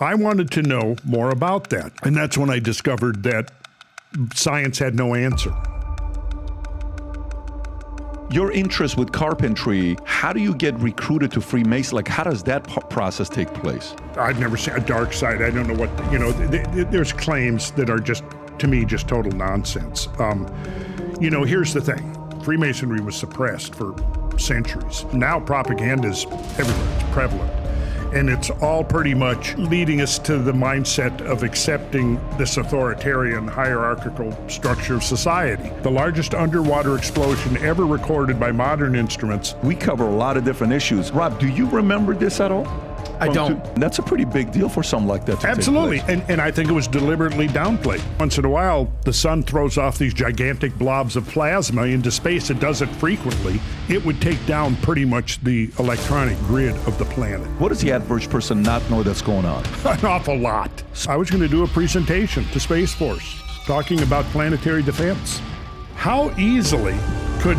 I wanted to know more about that. And that's when I discovered that science had no answer. Your interest with carpentry, how do you get recruited to Freemason? Like, how does that process take place? I've never seen a dark side. I don't know what, there's claims that are just, to me, just total nonsense. Here's the thing. Freemasonry was suppressed for centuries. Now propaganda is everywhere. It's prevalent. And it's all pretty much leading us to the mindset of accepting this authoritarian hierarchical structure of society. The largest underwater explosion ever recorded by modern instruments. We cover a lot of different issues. Rob, do you remember this at all? I don't. That's a pretty big deal for something like that to Absolutely. take place. And I think it was deliberately downplayed. Once in a while, the sun throws off these gigantic blobs of plasma into space. It does it frequently. It would take down pretty much the electronic grid of the planet. What does the average person not know that's going on? An awful lot. I was going to do a presentation to Space Force talking about planetary defense. How easily could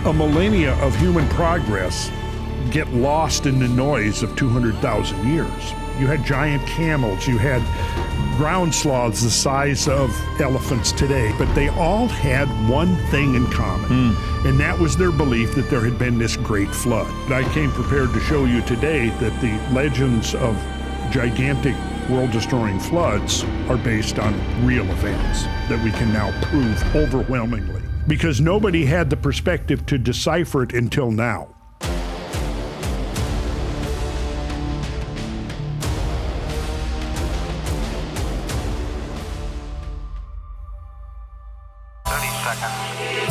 a millennia of human progress get lost in the noise of 200,000 years? You had giant camels, you had ground sloths the size of elephants today, but they all had one thing in common, and that was their belief that there had been this great flood. I came prepared to show you today that the legends of gigantic world-destroying floods are based on real events that we can now prove overwhelmingly, because nobody had the perspective to decipher it until now.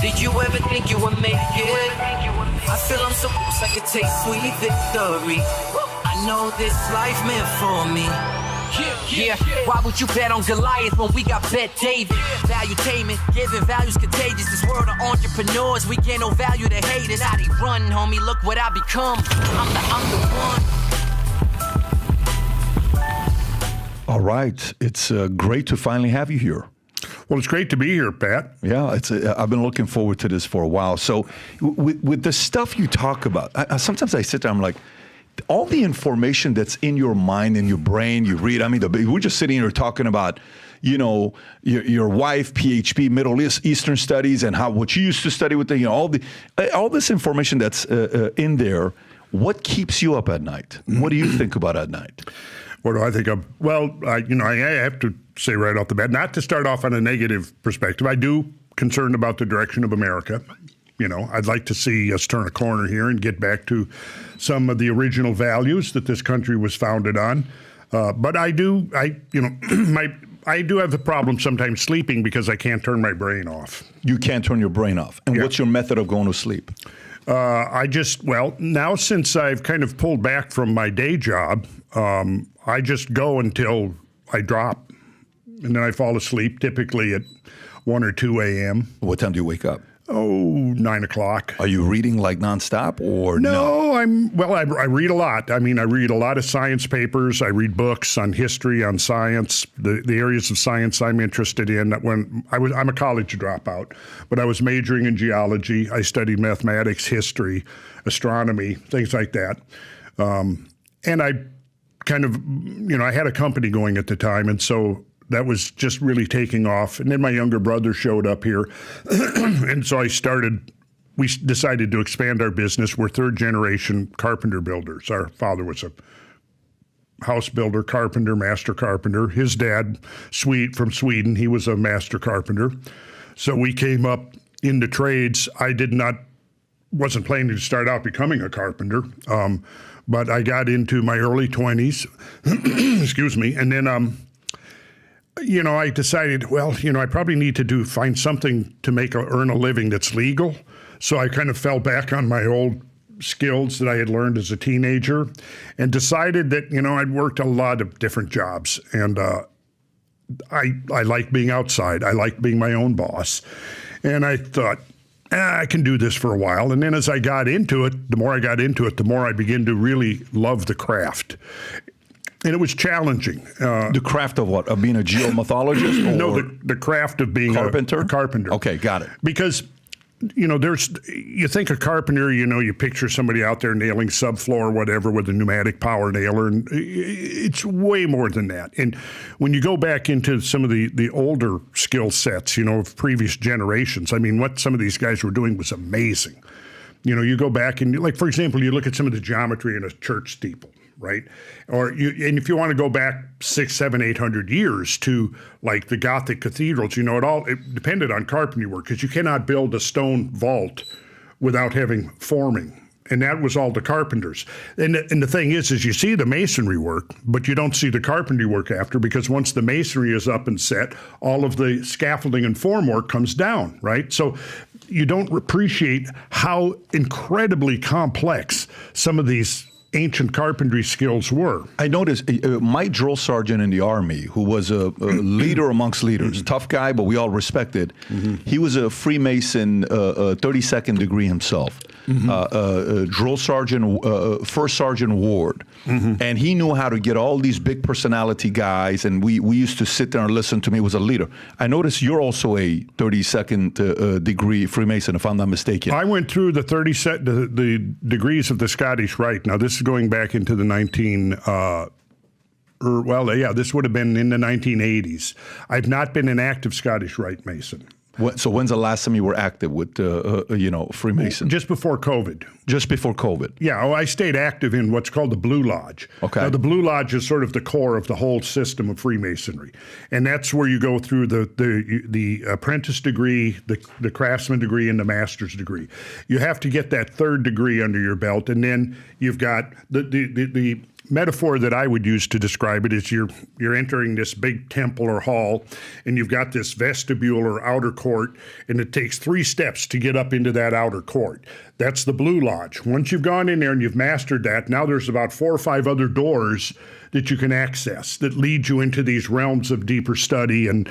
Did you ever think you would make it? I feel I'm so close I could taste sweet victory. I know this life meant for me. Yeah, why would you bet on Goliath when we got Bet David? Valuetainment, giving values contagious. This world of entrepreneurs, we get no value to haters. How they run, homie, look what I become. I'm the one. All right, it's great to finally have you here. Well, it's great to be here, Pat. Yeah, I've been looking forward to this for a while. So with the stuff you talk about, sometimes I sit there, I'm like, all the information that's in your mind, in your brain, you read, we're just sitting here talking about, your wife, PhD, Middle Eastern studies, and what you used to study with all this information that's in there. What keeps you up at night? What do you think about at night? What do I think of? Well, I have to say right off the bat, not to start off on a negative perspective, I do concerned about the direction of America. I'd like to see us turn a corner here and get back to some of the original values that this country was founded on. But I do have the problem sometimes sleeping because I can't turn my brain off. You can't turn your brain off. And what's your method of going to sleep? Now since I've kind of pulled back from my day job, I just go until I drop, and then I fall asleep, typically at 1 or 2 a.m. What time do you wake up? 9 o'clock. Are you reading like nonstop or no? I read a lot. I read a lot of science papers. I read books on history, on science, the areas of science I'm interested in. I'm a college dropout, but I was majoring in geology. I studied mathematics, history, astronomy, things like that. And I kind of, I had a company going at the time, and so that was just really taking off. And then my younger brother showed up here, and so we decided to expand our business. We're third generation carpenter builders. Our father was a house builder, carpenter, master carpenter. His dad, from Sweden, he was a master carpenter. So we came up into trades. I wasn't planning to start out becoming a carpenter, but I got into my early 20s, excuse me, and then I decided, I probably need to find something to earn a living that's legal. So I kind of fell back on my old skills that I had learned as a teenager and decided that, I'd worked a lot of different jobs, and I like being outside. I like being my own boss. And I thought, I can do this for a while. And then as I got into it, the more I began to really love the craft. And it was challenging. The craft of what? Of being a geomorphologist? No, the craft of being carpenter? a carpenter. Okay, got it. Because you think a carpenter, you picture somebody out there nailing subfloor, whatever, with a pneumatic power nailer, and it's way more than that. And when you go back into some of the older skill sets, of previous generations, I mean, what some of these guys were doing was amazing. You go back and, like, for example, you look at some of the geometry in a church steeple, right? And if you want to go back 600, 700, 800 years to, like, the Gothic cathedrals, it depended on carpentry work, because you cannot build a stone vault without having forming. And that was all the carpenters. And the thing is you see the masonry work, but you don't see the carpentry work after, because once the masonry is up and set, all of the scaffolding and formwork comes down, right? So you don't appreciate how incredibly complex some of these ancient carpentry skills were. I noticed my drill sergeant in the Army, who was a leader amongst leaders, tough guy, but we all respected. He was a Freemason 32nd degree himself. Drill sergeant, first sergeant ward. And he knew how to get all these big personality guys, and we used to sit there and listen to me. He was a leader. I noticed you're also a 32nd degree Freemason, if I'm not mistaken. I went through the degrees of the Scottish Rite. Now, this is going back into the this would have been in the 1980s. I've not been an active Scottish Rite Mason. So when's the last time you were active with, Freemason? Just before COVID. Just before COVID. Yeah, I stayed active in what's called the Blue Lodge. Okay. Now, the Blue Lodge is sort of the core of the whole system of Freemasonry, and that's where you go through the apprentice degree, the craftsman degree, and the master's degree. You have to get that third degree under your belt, and then you've got the metaphor that I would use to describe it is you're entering this big temple or hall, and you've got this vestibule or outer court, and it takes 3 steps to get up into that outer court. That's the Blue Lodge. Once you've gone in there and you've mastered that, now there's about 4 or 5 other doors that you can access that lead you into these realms of deeper study and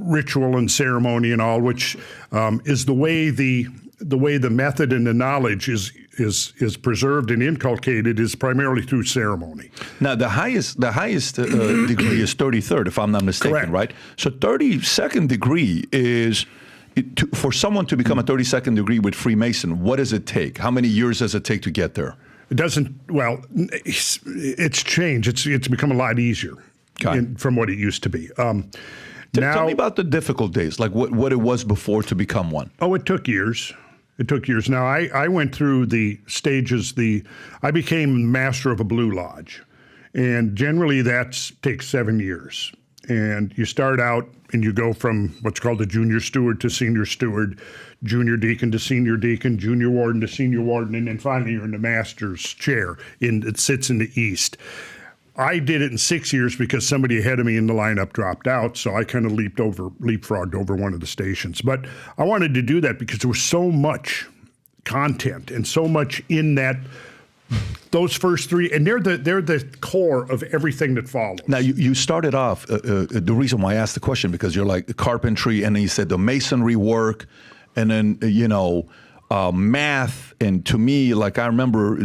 ritual and ceremony and all, which is the way the method and the knowledge is preserved and inculcated is primarily through ceremony. Now, the highest degree is 33rd, if I'm not mistaken, correct, right? So 32nd degree is, for someone to become a 32nd degree with Freemason, what does it take? How many years does it take to get there? It doesn't, it's changed. It's become a lot easier from what it used to be. Tell me about the difficult days, like what it was before to become one. Oh, it took years. It took years. Now, I went through the stages. I became master of a Blue Lodge, and generally that takes 7 years. And you start out and you go from what's called a junior steward to senior steward, junior deacon to senior deacon, junior warden to senior warden, and then finally you're in the master's chair. It sits in the east. I did it in 6 years because somebody ahead of me in the lineup dropped out, so I kind of leapfrogged over one of the stations. But I wanted to do that because there was so much content and so much in those first 3, and they're the core of everything that follows. Now, you started off, the reason why I asked the question, because you're like carpentry, and then you said the masonry work, and then, math. And to me, like, I remember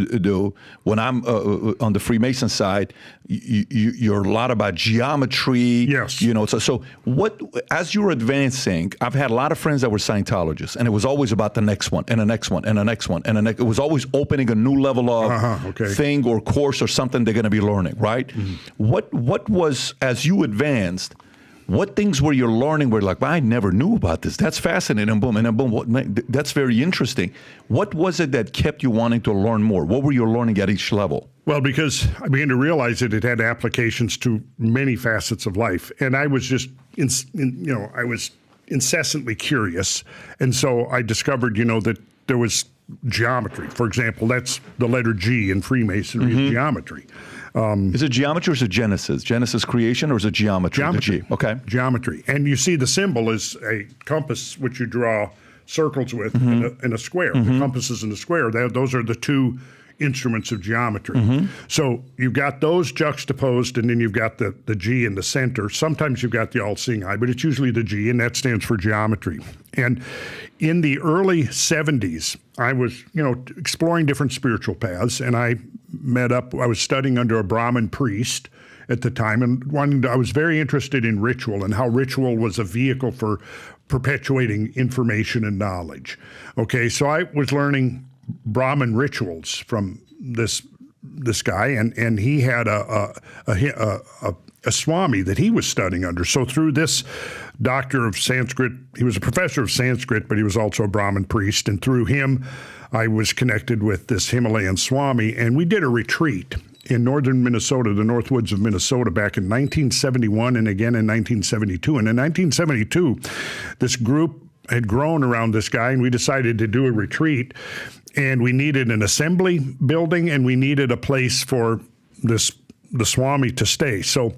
when I'm on the Freemason side, you're a lot about geometry. Yes. So what, as you're advancing, I've had a lot of friends that were Scientologists, and it was always about the next one and the next one and the next one. And it was always opening a new level of thing or course or something they're going to be learning, right? Mm-hmm. What was, as you advanced, what things were you learning where like, well, I never knew about this. That's fascinating. And boom, that's very interesting. What was it that kept you wanting to learn more? What were you learning at each level? Well, because I began to realize that it had applications to many facets of life. And I was just, I was incessantly curious. And so I discovered, that there was geometry. For example, that's the letter G in Freemasonry, is geometry. Is it geometry or is it Genesis? Genesis creation, or is it geometry? Geometry. Okay. Geometry. And you see the symbol is a compass, which you draw circles with in a square. The compass is in the square. Those are the 2 instruments of geometry. So you've got those juxtaposed, and then you've got the G in the center. Sometimes you've got the all-seeing eye, but it's usually the G, and that stands for geometry. And in the early 70s, I was, exploring different spiritual paths, and I was studying under a Brahmin priest at the time, and I was very interested in ritual and how ritual was a vehicle for perpetuating information and knowledge. Okay, so I was learning Brahmin rituals from this guy, and he had a Swami that he was studying under. So through this doctor of Sanskrit, he was a professor of Sanskrit, but he was also a Brahmin priest, and through him, I was connected with this Himalayan Swami, and we did a retreat in northern Minnesota, the North Woods of Minnesota, back in 1971 and again in 1972. And in 1972, this group had grown around this guy, and we decided to do a retreat, and we needed an assembly building, and we needed a place for the Swami to stay. So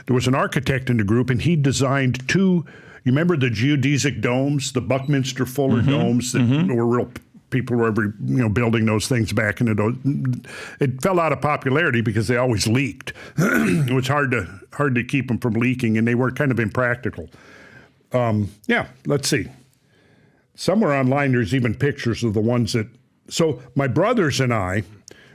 there was an architect in the group, and he designed two, you remember the geodesic domes, the Buckminster Fuller domes that were real. People were building those things back in the. It fell out of popularity because they always leaked. It was hard to keep them from leaking, and they were kind of impractical. Let's see. Somewhere online, there's even pictures of the ones that. So my brothers and I,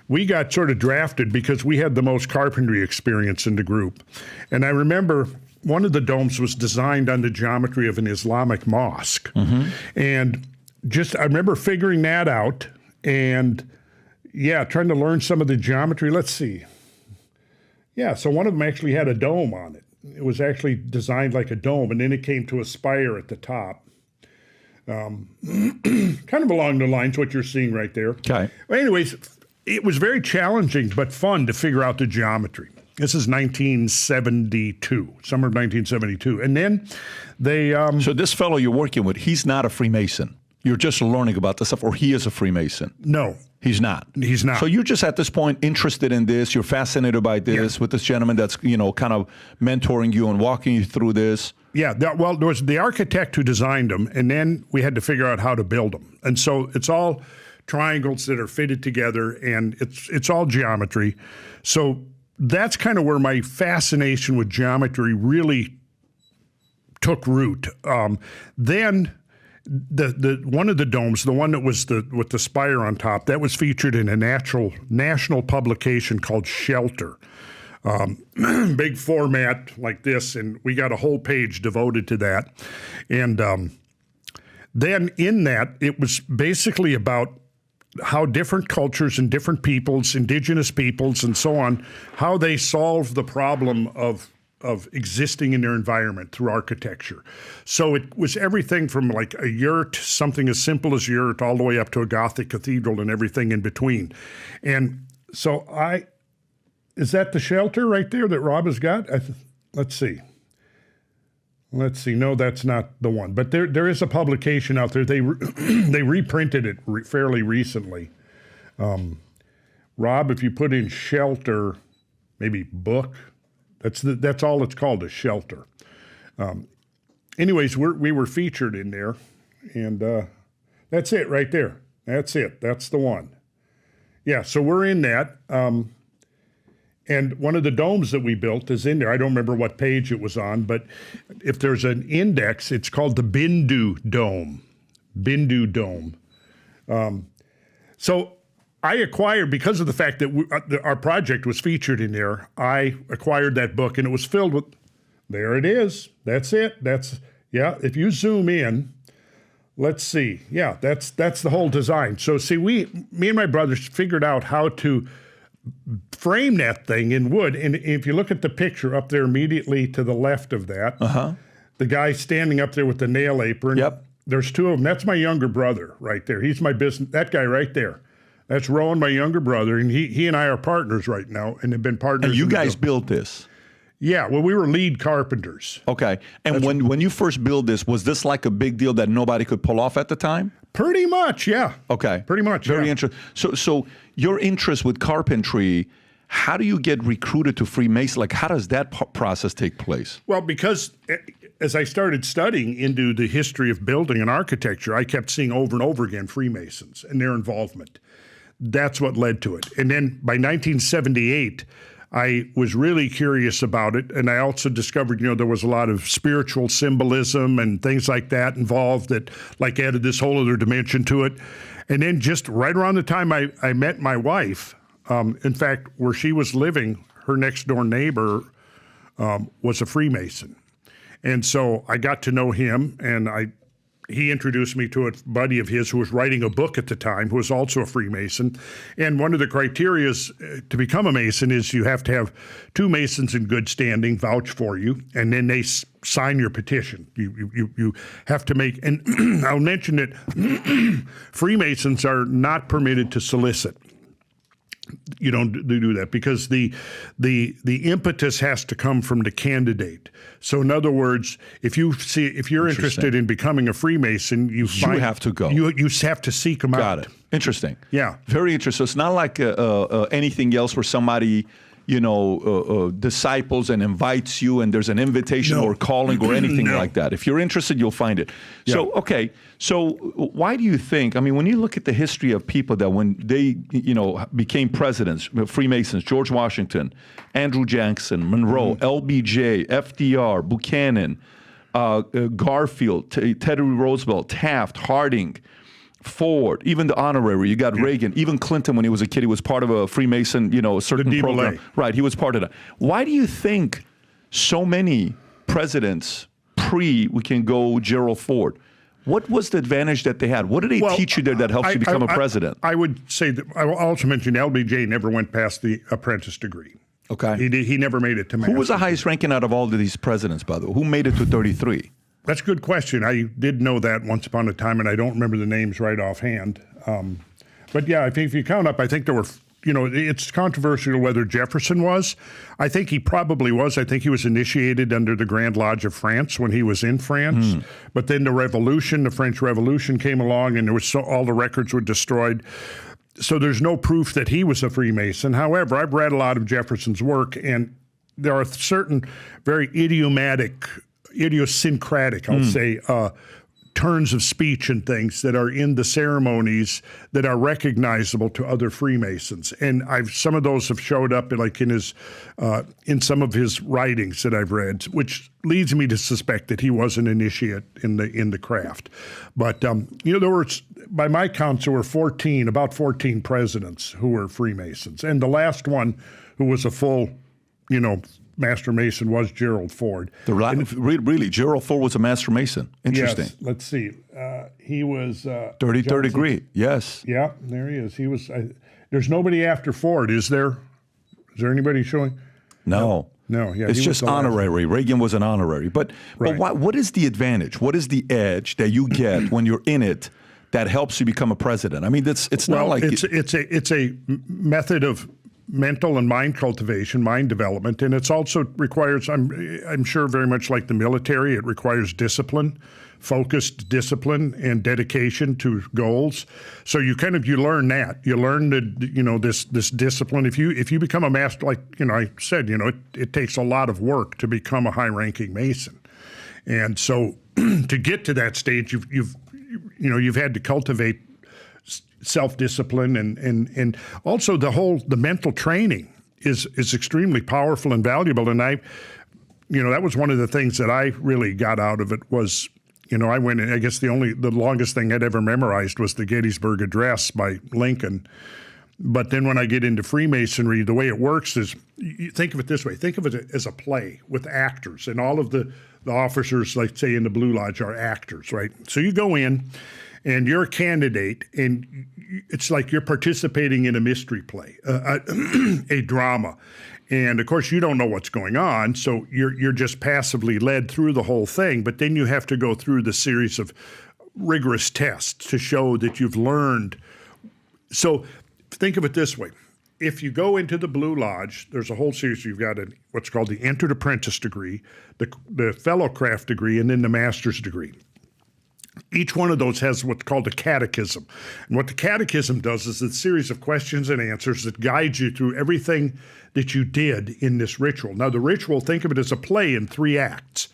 we got sort of drafted because we had the most carpentry experience in the group, and I remember one of the domes was designed on the geometry of an Islamic mosque, and. I remember figuring that out and, trying to learn some of the geometry. Let's see. Yeah, so one of them actually had a dome on it. It was actually designed like a dome, and then it came to a spire at the top. Kind of along the lines what you're seeing right there. Okay. Well, anyways, it was very challenging but fun to figure out the geometry. This is 1972, summer of 1972. And then they... So this fellow you're working with, he's not a Freemason. You're just learning about this stuff, or he is a Freemason? No. He's not? He's not. So you're just at this point interested in this, you're fascinated by this, with this gentleman that's, kind of mentoring you and walking you through this? Yeah, there was the architect who designed them, and then we had to figure out how to build them. And so it's all triangles that are fitted together, and it's all geometry. So that's kind of where my fascination with geometry really took root. Then... The one of the domes, the one that was with the spire on top, that was featured in a national publication called Shelter. Big format like this, and we got a whole page devoted to that. And then in that, it was basically about how different cultures and different peoples, indigenous peoples and so on, how they solve the problem of existing in their environment through architecture. So it was everything from like a yurt, something as simple as a yurt, all the way up to a Gothic cathedral and everything in between. And so is that the Shelter right there that Rob has got? Let's see. No, that's not the one. But there is a publication out there. They reprinted it fairly recently. Rob, if you put in Shelter, maybe book, that's all it's called, a Shelter. Anyways, we were featured in there, and that's it right there. That's it. That's the one. Yeah, so we're in that. And one of the domes that we built is in there. I don't remember what page it was on, but if there's an index, it's called the Bindu Dome. Bindu Dome. So I acquired, because of the fact that our project was featured in there, I acquired that book, and it was filled with, there it is. That's it. If you zoom in, let's see. Yeah, that's the whole design. So see, me and my brothers figured out how to frame that thing in wood. And if you look at the picture up there immediately to the left of that, the guy standing up there with the nail apron, there's two of them. That's my younger brother right there. He's my business, that guy right there. That's Rowan, my younger brother, and he and I are partners right now and have been partners. And you guys built this? Yeah, well, we were lead carpenters. Okay. And when you first built this, was this like a big deal that nobody could pull off at the time? Pretty much, yeah. Okay. Pretty much, Very interesting. So your interest with carpentry, how do you get recruited to Freemason? Like, how does that process take place? Well, because as I started studying into the history of building and architecture, I kept seeing over and over again Freemasons and their involvement. That's what led to it. And then by 1978, I was really curious about it. And I also discovered, there was a lot of spiritual symbolism and things like that involved that like added this whole other dimension to it. And then just right around the time I met my wife, in fact, where she was living, her next door neighbor was a Freemason. And so I got to know him, and I he introduced me to a buddy of his who was writing a book at the time, who was also a Freemason. And one of the criteria to become a Mason is you have to have 2 Masons in good standing vouch for you, and then they sign your petition. You have to make, and I'll mention that Freemasons are not permitted to solicit. You don't do that because the impetus has to come from the candidate. So in other words, if you're interested in becoming a Freemason, you have to go. You have to seek them out. Got it. Interesting. Yeah. Very interesting. So it's not like anything else where somebody disciples and invites you and there's an invitation or calling or anything like that. If you're interested, you'll find it. Yeah. So, okay. So why do you think, I mean, when you look at the history of people that when they, became presidents, Freemasons, George Washington, Andrew Jackson, Monroe, LBJ, FDR, Buchanan, Garfield, Teddy Roosevelt, Taft, Harding, Ford, even the honorary, you got Reagan, even Clinton when he was a kid, he was part of a Freemason, a certain program. Right, he was part of that. Why do you think so many presidents we can go Gerald Ford? What was the advantage that they had? What did they teach you there that helps you become a president? I would say that I will also mention LBJ never went past the apprentice degree. Okay. He never made it to master. Who was the highest ranking out of all of these presidents, by the way? Who made it to 33? That's a good question. I did know that once upon a time, and I don't remember the names right offhand. But yeah, I think if you count up, I think there were, it's controversial whether Jefferson was. I think he probably was. I think he was initiated under the Grand Lodge of France when he was in France. But then the French Revolution came along, and all the records were destroyed. So there's no proof that he was a Freemason. However, I've read a lot of Jefferson's work, and there are certain very idiosyncratic, I'll say, turns of speech and things that are in the ceremonies that are recognizable to other Freemasons. And some of those have showed up in some of his writings that I've read, which leads me to suspect that he was an initiate in the craft. But there were, by my counts, there were about 14 presidents who were Freemasons, and the last one who was a full, Master Mason was Gerald Ford. Really, Gerald Ford was a Master Mason. Interesting. Yes, let's see. He was 33rd degree. Yes. Yeah, there he is. He was. There's nobody after Ford, is there? Is there anybody showing? No. Yeah, it's just honorary. Reagan was an honorary. But what is the advantage? What is the edge that you get when you're in it that helps you become a president? I mean, it's not like it's a method of mental and mind cultivation, mind development, and it's also requires, I'm sure very much like the military, it requires discipline, focused discipline and dedication to goals. So you learn that. You learn this discipline. If you become a master, like I said, it takes a lot of work to become a high-ranking Mason. And so to get to that stage, you've had to cultivate self-discipline and also the mental training is extremely powerful and valuable. And that was one of the things that I really got out of it was, I went in, I guess the longest thing I'd ever memorized was the Gettysburg Address by Lincoln. But then when I get into Freemasonry, the way it works is, you think of it this way, think of it as a play with actors, and all of the officers, like say in the Blue Lodge, are actors, right? So you go in, and you're a candidate, and it's like you're participating in a mystery play, a drama. And, of course, you don't know what's going on, so you're just passively led through the whole thing. But then you have to go through the series of rigorous tests to show that you've learned. So think of it this way. If you go into the Blue Lodge, there's a whole series. You've got what's called the Entered Apprentice degree, the Fellowcraft degree, and then the Master's degree. Each one of those has what's called a catechism. And what the catechism does is a series of questions and answers that guide you through everything that you did in this ritual. Now, the ritual, think of it as a play in 3 acts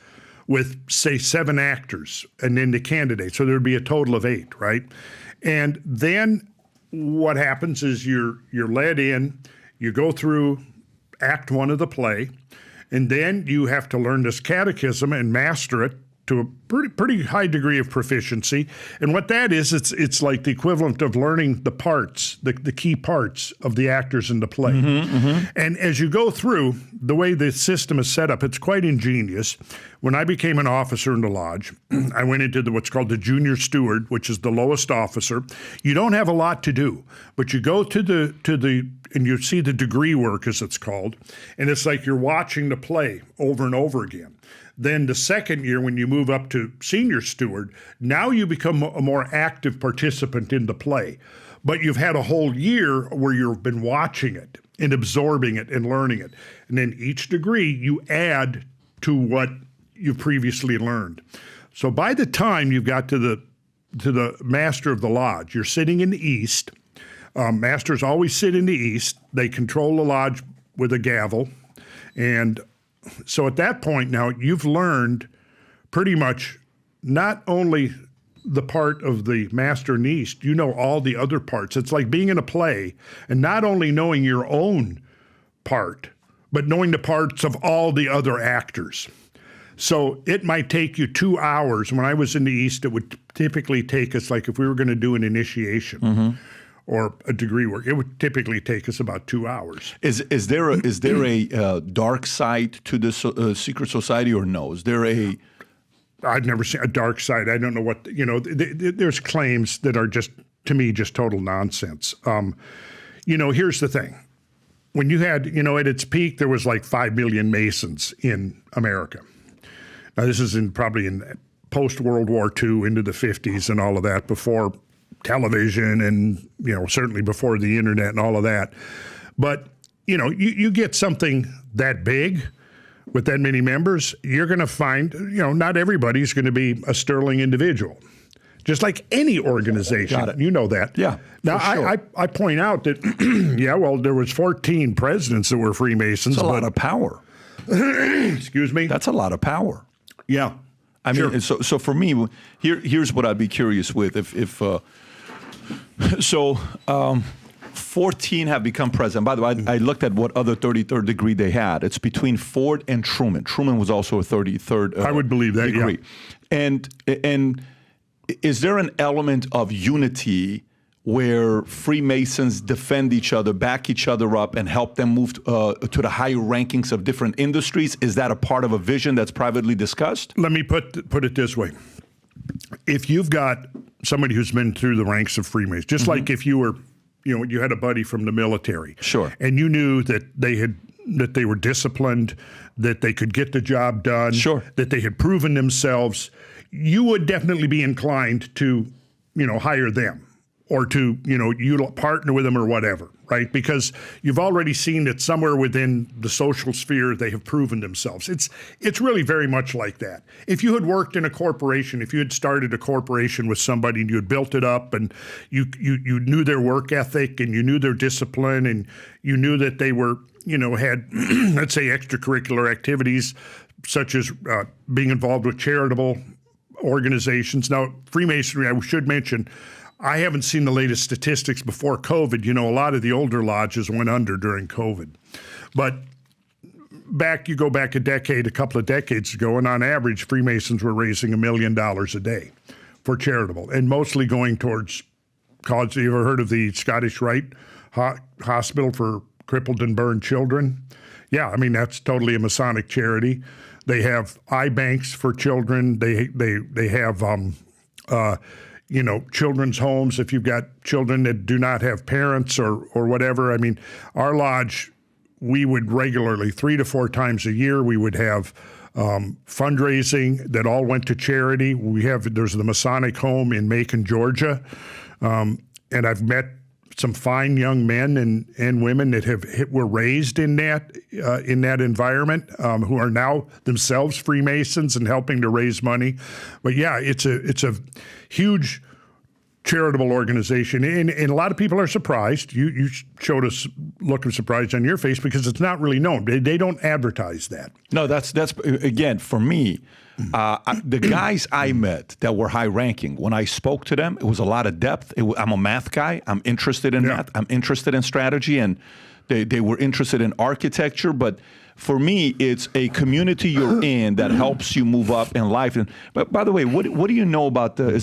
with, say, 7 actors and then the candidate. So there'd be a total of 8, right? And then what happens is you're led in, you go through Act 1 of the play, and then you have to learn this catechism and master it to a pretty high degree of proficiency. And what that is, it's like the equivalent of learning the parts, the key parts of the actors in the play. And as you go through, the way the system is set up, it's quite ingenious. When I became an officer in the lodge, I went into what's called the junior steward, which is the lowest officer. You don't have a lot to do, but you go to the and you see the degree work, as it's called, and it's like you're watching the play over and over again. Then the second year, when you move up to senior steward, now you become a more active participant in the play. But you've had a whole year where you've been watching it and absorbing it and learning it. And then each degree you add to what you previously learned. So by the time you've got to the master of the lodge, you're sitting in the east. Masters always sit in the east. They control the lodge with a gavel. And so at that point now, you've learned pretty much not only the part of the master in the east, you know all the other parts. It's like being in a play and not only knowing your own part, but knowing the parts of all the other actors. So it might take you 2 hours. When I was in the east, it would typically take us, like if we were going to do an initiation or a degree work, it would typically take us about 2 hours. Is there a dark side to this secret society, or no? Is there a... I've never seen a dark side. I don't know what, there's claims that are just, to me, just total nonsense. Here's the thing. When you had, at its peak, there was like 5 million Masons in America. Now, this is probably in post-World War II into the 50s and all of that, before television and, certainly before the internet and all of that. But, you get something that big with that many members, you're going to find, not everybody's going to be a sterling individual. Just like any organization. Got it. You know that. Yeah. Now, sure. I point out that, there was 14 presidents that were Freemasons. That's a lot of power. Excuse me? That's a lot of power. Yeah. I mean, so for me, here's what I'd be curious with. If 14 have become president. By the way, I looked at what other 33rd degree they had. It's between Ford and Truman. Truman was also a 33rd I would believe that, degree. Yeah. And is there an element of unity where Freemasons defend each other, back each other up, and help them move to the higher rankings of different industries? Is that a part of a vision that's privately discussed? Let me put it this way. If you've got somebody who's been through the ranks of Freemasons, just like if you were, you had a buddy from the military. Sure. And you knew that they were disciplined, that they could get the job done, sure, that they had proven themselves, you would definitely be inclined to, hire them or to, you partner with them or whatever, right? Because you've already seen that somewhere within the social sphere, they have proven themselves. It's really very much like that. If you had worked in a corporation, if you had started a corporation with somebody and you had built it up and you knew their work ethic and you knew their discipline and you knew that they were, had, let's say, extracurricular activities such as being involved with charitable organizations. Now, Freemasonry, I should mention, I haven't seen the latest statistics before COVID. A lot of the older lodges went under during COVID. But you go back a couple of decades ago, and on average, Freemasons were raising $1 million a day for charitable, and mostly going towards causes. You ever heard of the Scottish Rite Hospital for crippled and burned children? Yeah, I mean, that's totally a Masonic charity. They have eye banks for children. They have children's homes if you've got children that do not have parents or whatever. I mean, our lodge, we would regularly, 3 to 4 times a year, we would have fundraising that all went to charity. There's the Masonic home in Macon, Georgia, and I've met some fine young men and women that were raised in that environment, who are now themselves Freemasons and helping to raise money. But yeah, it's a huge charitable organization, and a lot of people are surprised. You showed us look of surprise on your face because it's not really known. They don't advertise that. No, that's again, for me, the guys I met that were high ranking, when I spoke to them, it was a lot of depth. I'm a math guy. I'm interested in math. I'm interested in strategy, and they were interested in architecture. But for me, it's a community you're in that helps you move up in life. And but by the way, what do you know about the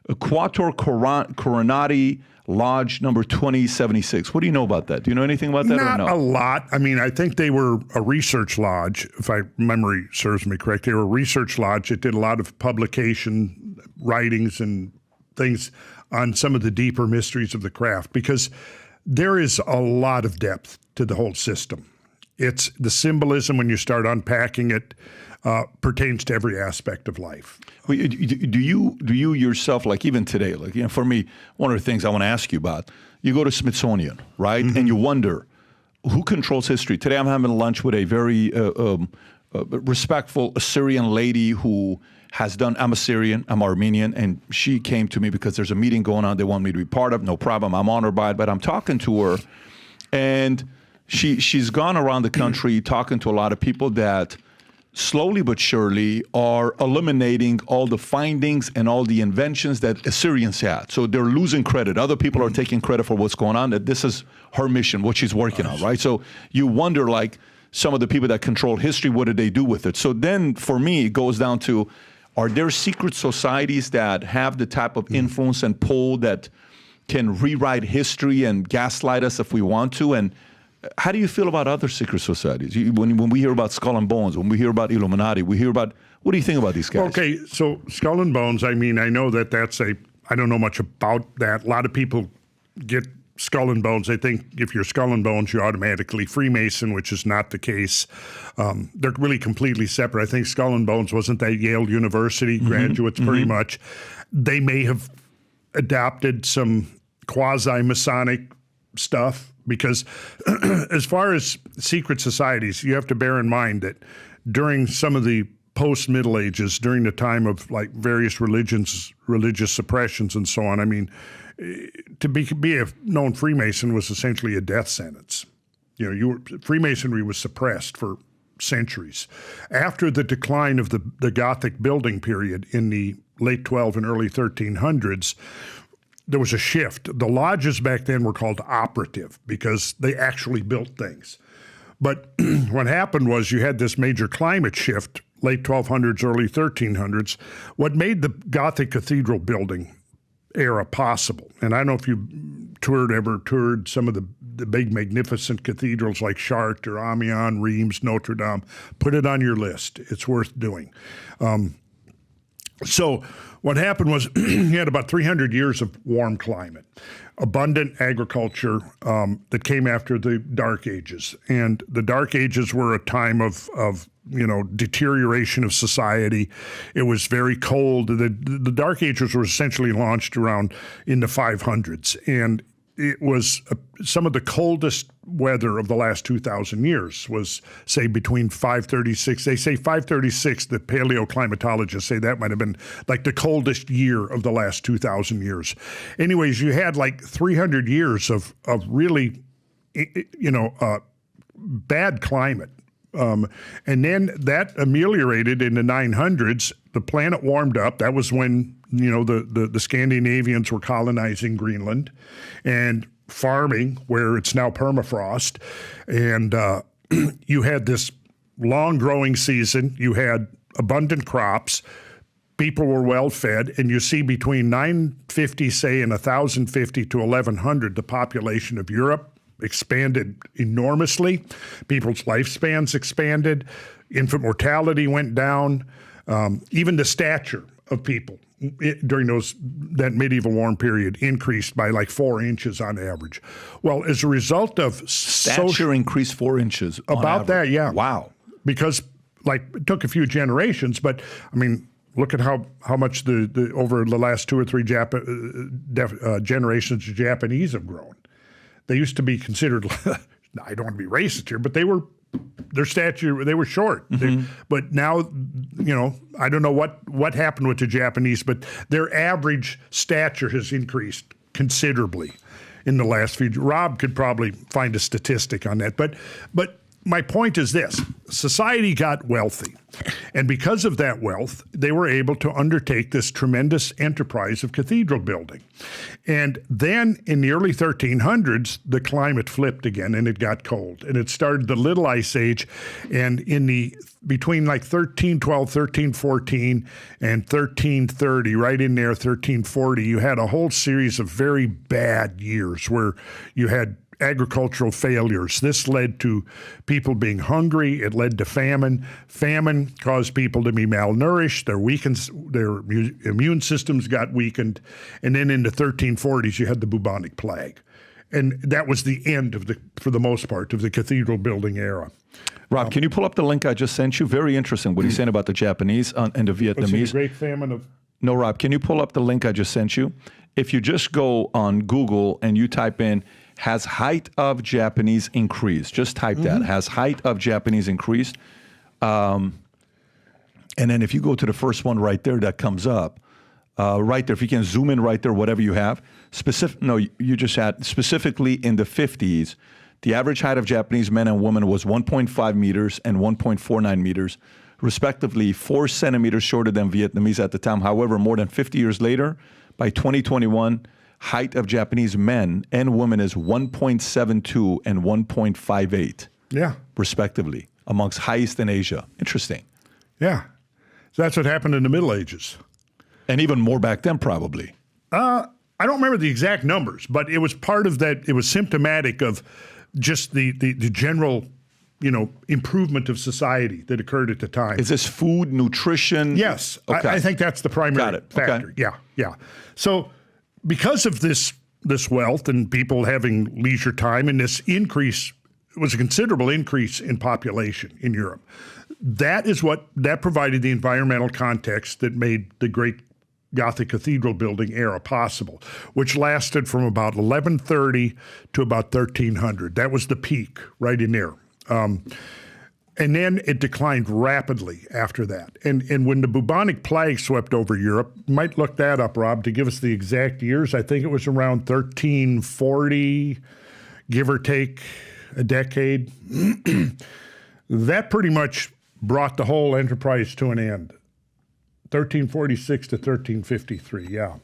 Quator Coronati Lodge number 2076? What do you know about that? Do you know anything about that or no? Not a lot. I mean, I think they were a research lodge, if memory serves me correct. They were a research lodge that did a lot of publication writings and things on some of the deeper mysteries of the craft, because there is a lot of depth to the whole system. It's the symbolism when you start unpacking it pertains to every aspect of life. Do you yourself, like even today, like, you know, for me, one of the things I want to ask you about, you go to Smithsonian, right? Mm-hmm. And you wonder who controls history. Today I'm having lunch with a very respectful Assyrian lady who has done, I'm Assyrian, I'm Armenian, and she came to me because there's a meeting going on they want me to be part of. No problem, I'm honored by it, but I'm talking to her, and she's gone around the country talking to a lot of people that slowly but surely are eliminating all the findings and all the inventions that Assyrians had. So they're losing credit. Other people are taking credit for what's going on, that this is her mission, what she's working on, right? So you wonder, like, some of the people that control history, what did they do with it? So then for me, it goes down to, are there secret societies that have the type of influence and pull that can rewrite history and gaslight us if we want to? And how do you feel about other secret societies? When we hear about Skull and Bones, when we hear about Illuminati, we hear about, what do you think about these guys? Okay, so Skull and Bones, I mean, I know that's I don't know much about that. A lot of people get Skull and Bones. They think if you're Skull and Bones, you're automatically Freemason, which is not the case. They're really completely separate. I think Skull and Bones, wasn't that Yale University graduates pretty much? They may have adopted some quasi-Masonic stuff, because as far as secret societies, you have to bear in mind that during some of the post-Middle Ages, during the time of like various religious suppressions and so on, I mean, to be a known Freemason was essentially a death sentence. You know, Freemasonry was suppressed for centuries. After the decline of the Gothic building period in the late 12 and early 1300s, there was a shift. The lodges back then were called operative because they actually built things. But what happened was you had this major climate shift, late 1200s, early 1300s, what made the Gothic cathedral building era possible. And I don't know if you ever toured some of the big magnificent cathedrals like Chartres or Amiens, Reims, Notre Dame. Put it on your list. It's worth doing. So what happened was you had about 300 years of warm climate, abundant agriculture that came after the Dark Ages. And the Dark Ages were a time of deterioration of society. It was very cold. The Dark Ages were essentially launched around in the 500s. And it was some of the coldest weather of the last 2,000 years was, say, between 536. They say 536, the paleoclimatologists say that might have been like the coldest year of the last 2,000 years. Anyways, you had like 300 years of really, bad climate. And then that ameliorated in the 900s. The planet warmed up. That was when, the Scandinavians were colonizing Greenland and farming where it's now permafrost. And you had this long growing season. You had abundant crops. People were well fed. And you see between 950, say, and 1,050 to 1,100, the population of Europe expanded enormously. People's lifespans expanded. Infant mortality went down. Even the stature of people during that medieval warm period increased by like 4 inches on average. Well, as a result of stature increased 4 inches about that, yeah. Wow. Because it took a few generations, but I mean, look at how much the over the last 2 or 3 generations of Japanese have grown. They used to be considered, I don't want to be racist here, but their stature, they were short. Mm-hmm. But now, I don't know what happened with the Japanese, but their average stature has increased considerably in the last few. Rob could probably find a statistic on that. But my point is this: society got wealthy. And because of that wealth, they were able to undertake this tremendous enterprise of cathedral building. And then in the early 1300s, the climate flipped again and it got cold. And it started the Little Ice Age. And between like 1312, 1314, and 1330, right in there, 1340, you had a whole series of very bad years where you had agricultural failures. This led to people being hungry. It led to famine. Famine caused people to be malnourished. Their immune systems got weakened. And then in the 1340s, you had the bubonic plague. And that was the end for the most part, of the cathedral building era. Rob, can you pull up the link I just sent you? Very interesting what he's saying about the Japanese and the Vietnamese. The Great Famine of... No, Rob, can you pull up the link I just sent you? If you just go on Google and you type in, has height of Japanese increased? Just type that, has height of Japanese increased? And then if you go to the first one right there that comes up, right there, if you can zoom in right there, whatever you have, you just had specifically in the 50s, the average height of Japanese men and women was 1.5 meters and 1.49 meters, respectively 4 centimeters shorter than Vietnamese at the time. However, more than 50 years later, by 2021, height of Japanese men and women is 1.72 and 1.58, respectively, amongst highest in Asia. Interesting. Yeah. So that's what happened in the Middle Ages. And even more back then, probably. I don't remember the exact numbers, but it was part of that. It was symptomatic of just the general, improvement of society that occurred at the time. Is this food, nutrition? Yes. Okay. I think that's the primary factor. Okay. Yeah. So because of this wealth and people having leisure time and this increase, it was a considerable increase in population in Europe. That provided the environmental context that made the great Gothic cathedral building era possible, which lasted from about 1130 to about 1300. That was the peak right in there. And then it declined rapidly after that. And when the bubonic plague swept over Europe, you might look that up, Rob, to give us the exact years. I think it was around 1340, give or take a decade. That pretty much brought the whole enterprise to an end. 1346 to 1353, yeah.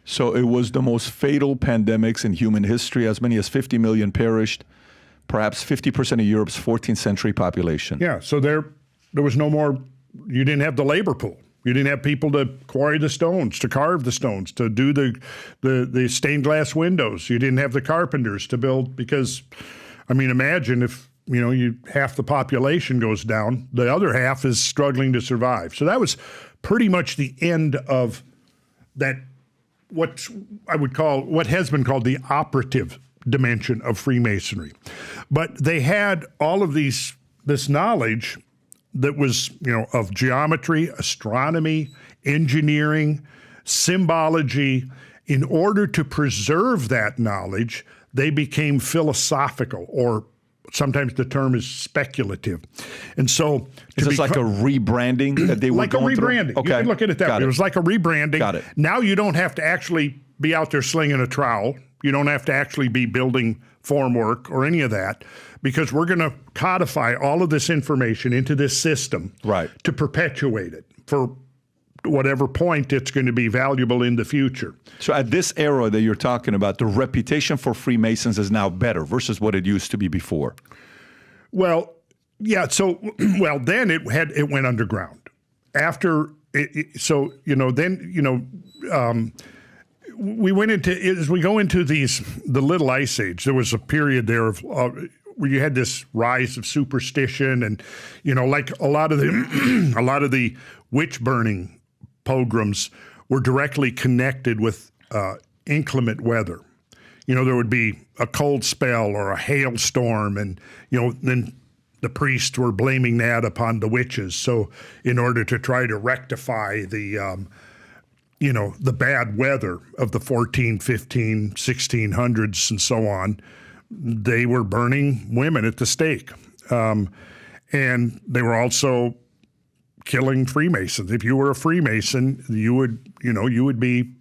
So it was the most fatal pandemics in human history. As many as 50 million perished. Perhaps 50% of Europe's 14th century population. Yeah, so there was no more, you didn't have the labor pool. You didn't have people to quarry the stones, to carve the stones, to do the stained glass windows. You didn't have the carpenters to build, because, imagine if, half the population goes down, the other half is struggling to survive. So that was pretty much the end of that, what has been called the operative dimension of Freemasonry. But they had all of this knowledge that was, of geometry, astronomy, engineering, symbology. In order to preserve that knowledge, they became philosophical, or sometimes the term is speculative. And so is this like a rebranding that they were going through? Like a rebranding. Okay. You can look at it that way. It was like a rebranding. Got it. Now you don't have to actually be out there slinging a trowel. You don't have to actually be building formwork or any of that, because we're going to codify all of this information into this system to perpetuate it for whatever point it's going to be valuable in the future. So at this era that you're talking about, the reputation for Freemasons is now better versus what it used to be before. Well, yeah. So, then it went underground. After we went into, as we go into the Little Ice Age, there was a period there of where you had this rise of superstition, and like a lot of the witch burning pogroms were directly connected with inclement weather. There would be a cold spell or a hailstorm, and then the priests were blaming that upon the witches. So in order to try to rectify the bad weather of the 14, 15, 1600s and so on, they were burning women at the stake. And they were also killing Freemasons. If you were a Freemason, you would be,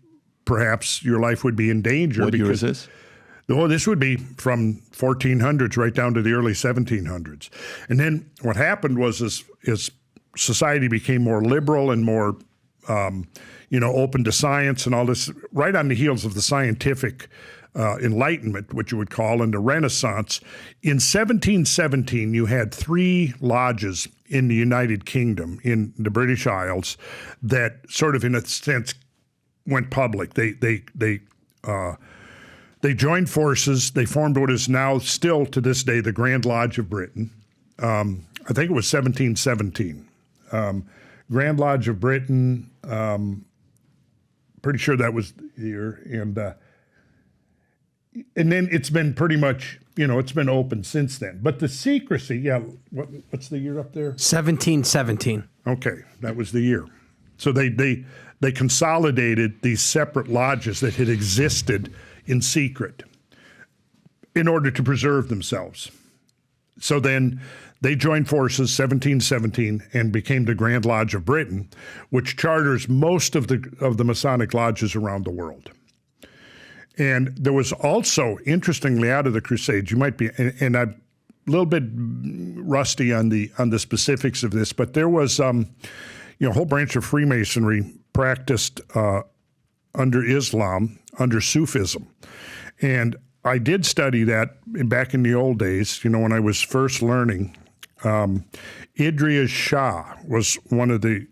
perhaps your life would be in danger. What year is this? Oh, this would be from 1400s right down to the early 1700s. And then what happened was as society became more liberal and more, open to science and all this, right on the heels of the scientific Enlightenment, which you would call, and the Renaissance. In 1717, you had 3 lodges in the United Kingdom, in the British Isles, that sort of, in a sense, went public. They joined forces. They formed what is now still to this day the Grand Lodge of Britain. I think it was 1717. Grand Lodge of Britain, pretty sure that was the year. And then it's been pretty much, it's been open since then. But the secrecy, what's the year up there? 1717. Okay, that was the year. So they consolidated these separate lodges that had existed in secret in order to preserve themselves. So then they joined forces 1717 and became the Grand Lodge of Britain, which charters most of the Masonic lodges around the world. And there was also, interestingly, out of the Crusades, you might be, and I'm a little bit rusty on the specifics of this, but there was a whole branch of Freemasonry practiced under Islam, under Sufism. And I did study that back in the old days, when I was first learning. Idries Shah was one of the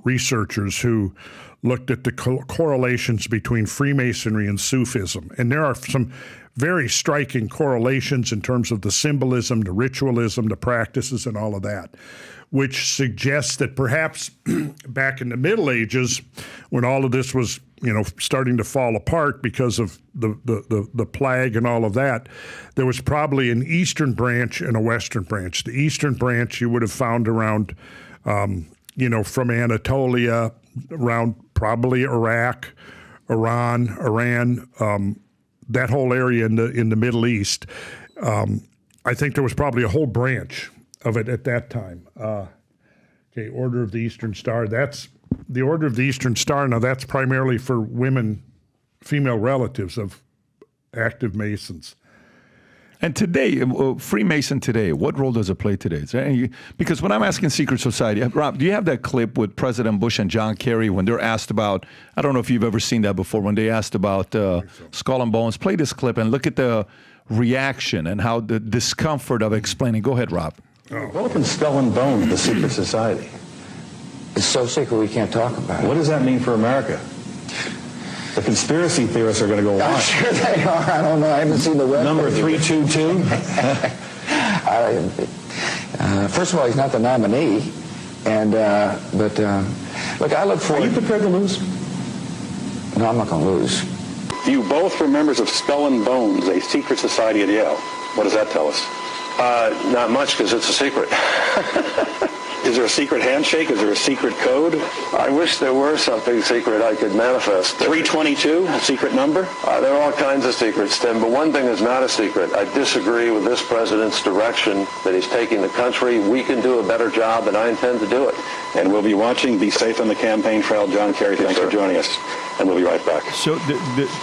researchers who looked at the correlations between Freemasonry and Sufism. And there are some very striking correlations in terms of the symbolism, the ritualism, the practices, and all of that, which suggests that perhaps back in the Middle Ages, when all of this was, starting to fall apart because of the plague and all of that, there was probably an Eastern branch and a Western branch. The Eastern branch you would have found around, from Anatolia, around probably Iraq, Iran, that whole area in the Middle East. I think there was probably a whole branch of it at that time. Order of the Eastern Star. That's the Order of the Eastern Star. Now that's primarily for women, female relatives of active Masons. And today, Freemason today, what role does it play today? Because when I'm asking Secret Society, Rob, do you have that clip with President Bush and John Kerry when they're asked about, I don't know if you've ever seen that before, when they asked about Skull and Bones. Play this clip and look at the reaction and how the discomfort of explaining. Go ahead, Rob. What happened to Skull and Bones, the secret society? It's so secret we can't talk about it. What does that mean for America? The conspiracy theorists are going to go I'm wild. sure they are. I don't know. I haven't seen the web. Number 322? First of all, he's not the nominee. But look, I look forward. Are you prepared to lose? No, I'm not going to lose. You both were members of Skull and Bones, a secret society at Yale. What does that tell us? Not much, because it's a secret. Is there a secret handshake? Is there a secret code? I wish there were something secret I could manifest. 322, a secret number? There are all kinds of secrets, Tim, but one thing is not a secret. I disagree with this president's direction that he's taking the country. We can do a better job, and I intend to do it. And we'll be watching. Be safe on the campaign trail. John Kerry, thanks for joining us. And we'll be right back. So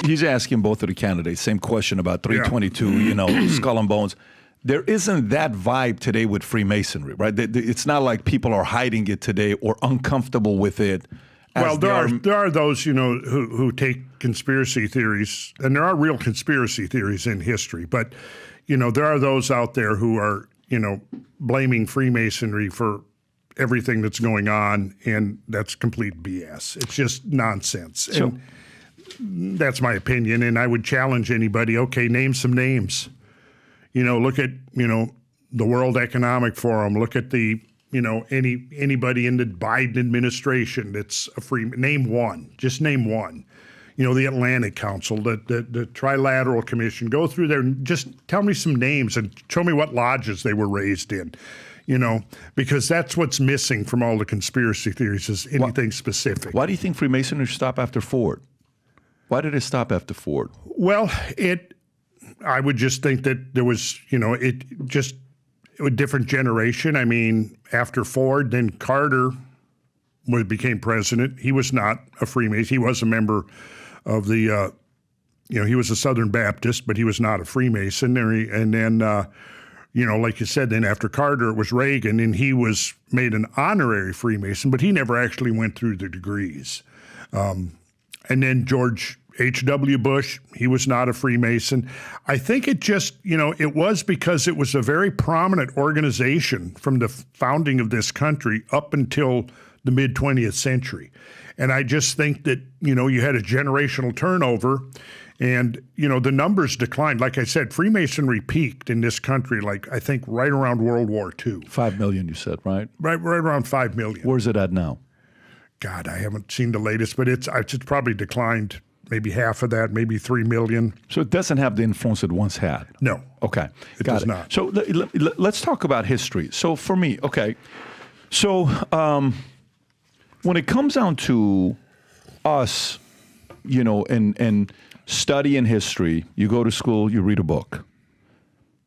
he's asking both of the candidates, same question about 322, Skull and Bones. There isn't that vibe today with Freemasonry, right? It's not like people are hiding it today or uncomfortable with it. Well, there are those, who take conspiracy theories, and there are real conspiracy theories in history. But, there are those out there who are, blaming Freemasonry for everything that's going on, and that's complete BS. It's just nonsense. So, and that's my opinion, and I would challenge anybody, okay, name some names. Look at, the World Economic Forum. Look at the, anybody in the Biden administration that's name one. Just name one. The Atlantic Council, the Trilateral Commission. Go through there and just tell me some names and show me what lodges they were raised in. Because that's what's missing from all the conspiracy theories is anything specific. Why do you think Freemasonry stopped after Ford? Why did it stop after Ford? Well, I would just think that there was, a different generation. I mean, after Ford, then Carter became president. He was not a Freemason. He was a member of the he was a Southern Baptist, but he was not a Freemason. And then, like you said, then after Carter, it was Reagan, and he was made an honorary Freemason, but he never actually went through the degrees. And then George H.W. Bush, he was not a Freemason. I think it just, it was because it was a very prominent organization from the founding of this country up until the mid-20th century. And I just think that, you had a generational turnover and, the numbers declined. Like I said, Freemasonry peaked in this country, I think right around World War II. 5 million, you said, right? Right around 5 million. Where's it at now? God, I haven't seen the latest, but it's probably declined maybe half of that, maybe 3 million. So it doesn't have the influence it once had? No. Okay. It does not. So let's talk about history. So for me, okay. So when it comes down to us, and studying history, you go to school, you read a book.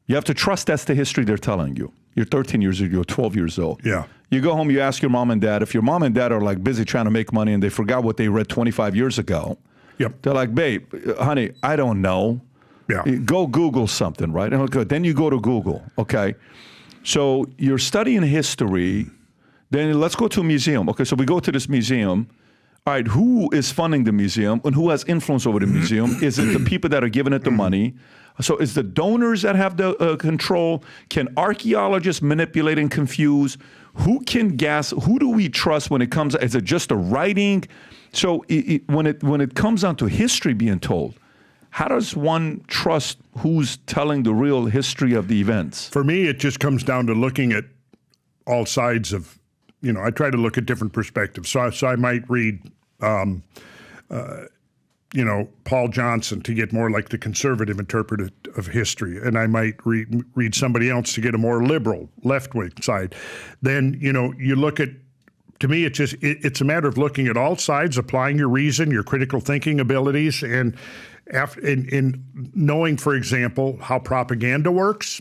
You have to trust that's the history they're telling you. You're 13 years old, you're 12 years old. Yeah. You go home, you ask your mom and dad. If your mom and dad are busy trying to make money and they forgot what they read 25 years ago, yep. They're like, babe, honey, I don't know. Yeah. Go Google something, right? And okay, then you go to Google, okay? So you're studying history, then let's go to a museum. Okay, so we go to this museum. All right, who is funding the museum and who has influence over the museum? Is it the people that are giving it the money? So is the donors that have the control? Can archaeologists manipulate and confuse? Who can guess? Who do we trust when it comes? Is it just a writing? So when it comes down to history being told, how does one trust who's telling the real history of the events? For me, it just comes down to looking at all sides of, I try to look at different perspectives. So I might read, Paul Johnson to get more like the conservative interpretive of history. And I might read somebody else to get a more liberal left-wing side. Then, you look at, to me, it's a matter of looking at all sides, applying your reason, your critical thinking abilities, and in knowing, for example, how propaganda works,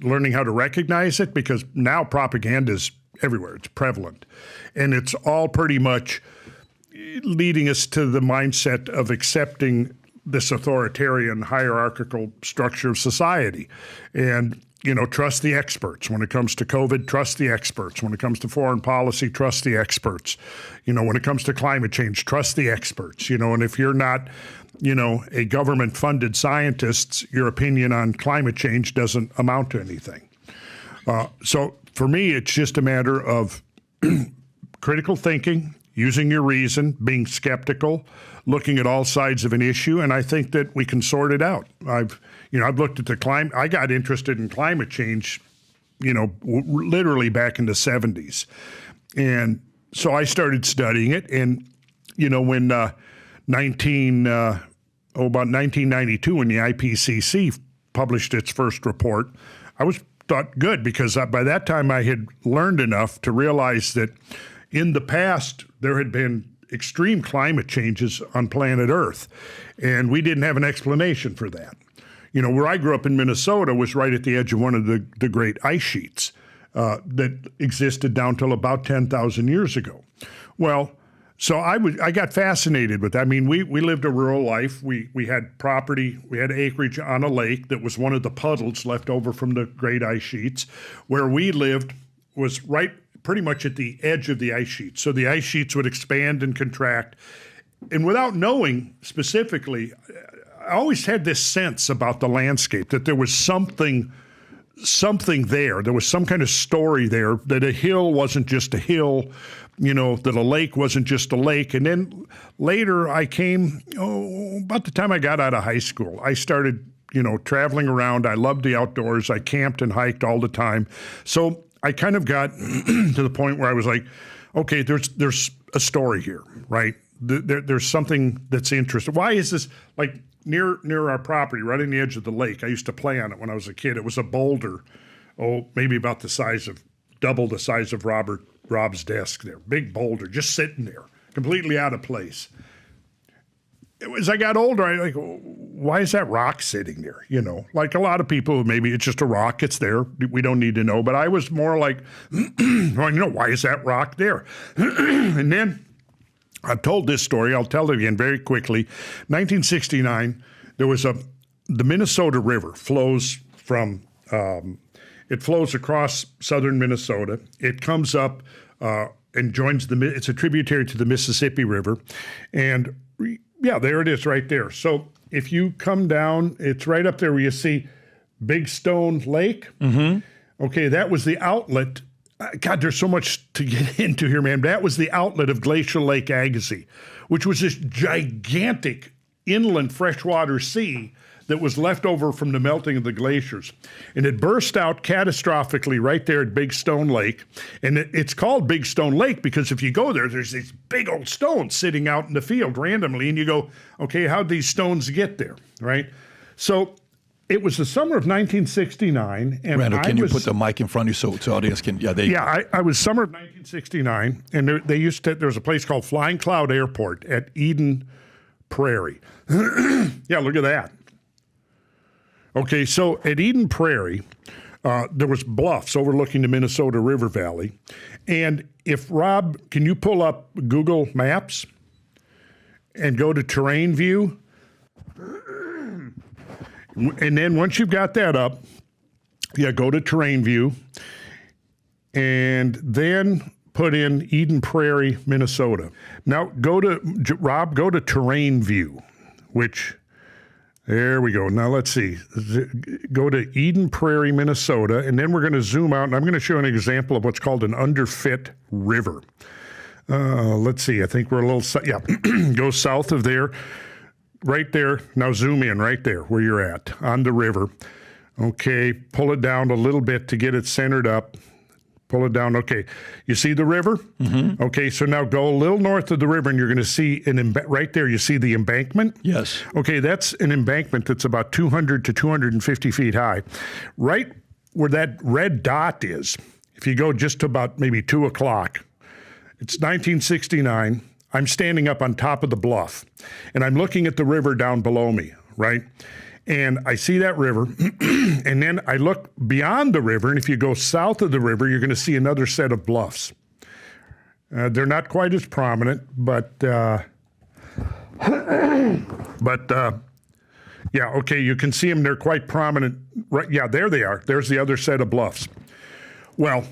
learning how to recognize it, because now propaganda is everywhere. It's prevalent. And it's all pretty much leading us to the mindset of accepting this authoritarian hierarchical structure of society. And, trust the experts. When it comes to COVID, trust the experts. When it comes to foreign policy, trust the experts. When it comes to climate change, trust the experts. And if you're not, a government-funded scientist, your opinion on climate change doesn't amount to anything. So for me, it's just a matter of critical thinking, using your reason, being skeptical, looking at all sides of an issue, and I think that we can sort it out. I've looked at the climate. I got interested in climate change, literally back in the 70s, and so I started studying it. And when about 1992, when the IPCC published its first report, I was thought good because by that time I had learned enough to realize that in the past there had been extreme climate changes on planet Earth, and we didn't have an explanation for that. Where I grew up in Minnesota was right at the edge of one of the great ice sheets that existed down till about 10,000 years ago. Well, so I got fascinated with that. I mean, we lived a rural life. We had property, we had acreage on a lake that was one of the puddles left over from the great ice sheets. Where we lived was right pretty much at the edge of the ice sheet. So the ice sheets would expand and contract. And without knowing specifically, I always had this sense about the landscape that there was something there. There was some kind of story there, that a hill wasn't just a hill, that a lake wasn't just a lake. And then later I came, about the time I got out of high school, I started, traveling around. I loved the outdoors. I camped and hiked all the time. So I kind of got to the point where I was like, okay, there's a story here, right? There's something that's interesting. Why is this, like, near our property, right on the edge of the lake? I used to play on it when I was a kid. It was a boulder, maybe about double the size of Rob's desk there. Big boulder, just sitting there, completely out of place. As I got older, I like, why is that rock sitting there? Like a lot of people, maybe it's just a rock. It's there. We don't need to know. But I was more like, why is that rock there? And then I've told this story. I'll tell it again very quickly. 1969, there was the Minnesota River flows from, it flows across southern Minnesota. It comes up and joins it's a tributary to the Mississippi River. And yeah, there it is right there. So if you come down, it's right up there where you see Big Stone Lake. Mm-hmm. Okay, that was the outlet. God, there's so much to get into here, man. That was the outlet of Glacial Lake Agassiz, which was this gigantic inland freshwater sea that was left over from the melting of the glaciers. And it burst out catastrophically right there at Big Stone Lake. And it's called Big Stone Lake because if you go there, there's these big old stones sitting out in the field randomly. And you go, okay, how'd these stones get there, right? So it was the summer of 1969. And Randall, can you put the mic in front of you so the audience can, I was summer of 1969. And there was a place called Flying Cloud Airport at Eden Prairie. Yeah, look at that. Okay, so at Eden Prairie, there was bluffs overlooking the Minnesota River Valley. And if Rob, can you pull up Google Maps and go to terrain view? And then once you've got that up, go to terrain view and then put in Eden Prairie, Minnesota. Now go to terrain view, which... There we go. Now let's see. Go to Eden Prairie, Minnesota, and then we're going to zoom out, and I'm going to show an example of what's called an underfit river. Let's see. I think we're a little, go south of there, right there. Now zoom in right there where you're at on the river. Okay, pull it down a little bit to get it centered up. Pull it down. Okay, you see the river? Mm-hmm. Okay, so now go a little north of the river, and you're going to see right there. You see the embankment? Yes. Okay, that's an embankment that's about 200 to 250 feet high. Right where that red dot is, if you go just to about maybe 2 o'clock, it's 1969. I'm standing up on top of the bluff, and I'm looking at the river down below me, right? And I see that river, and then I look beyond the river, and if you go south of the river, you're going to see another set of bluffs. They're not quite as prominent, but okay, you can see them. They're quite prominent. Right? Yeah, there they are. There's the other set of bluffs. Well,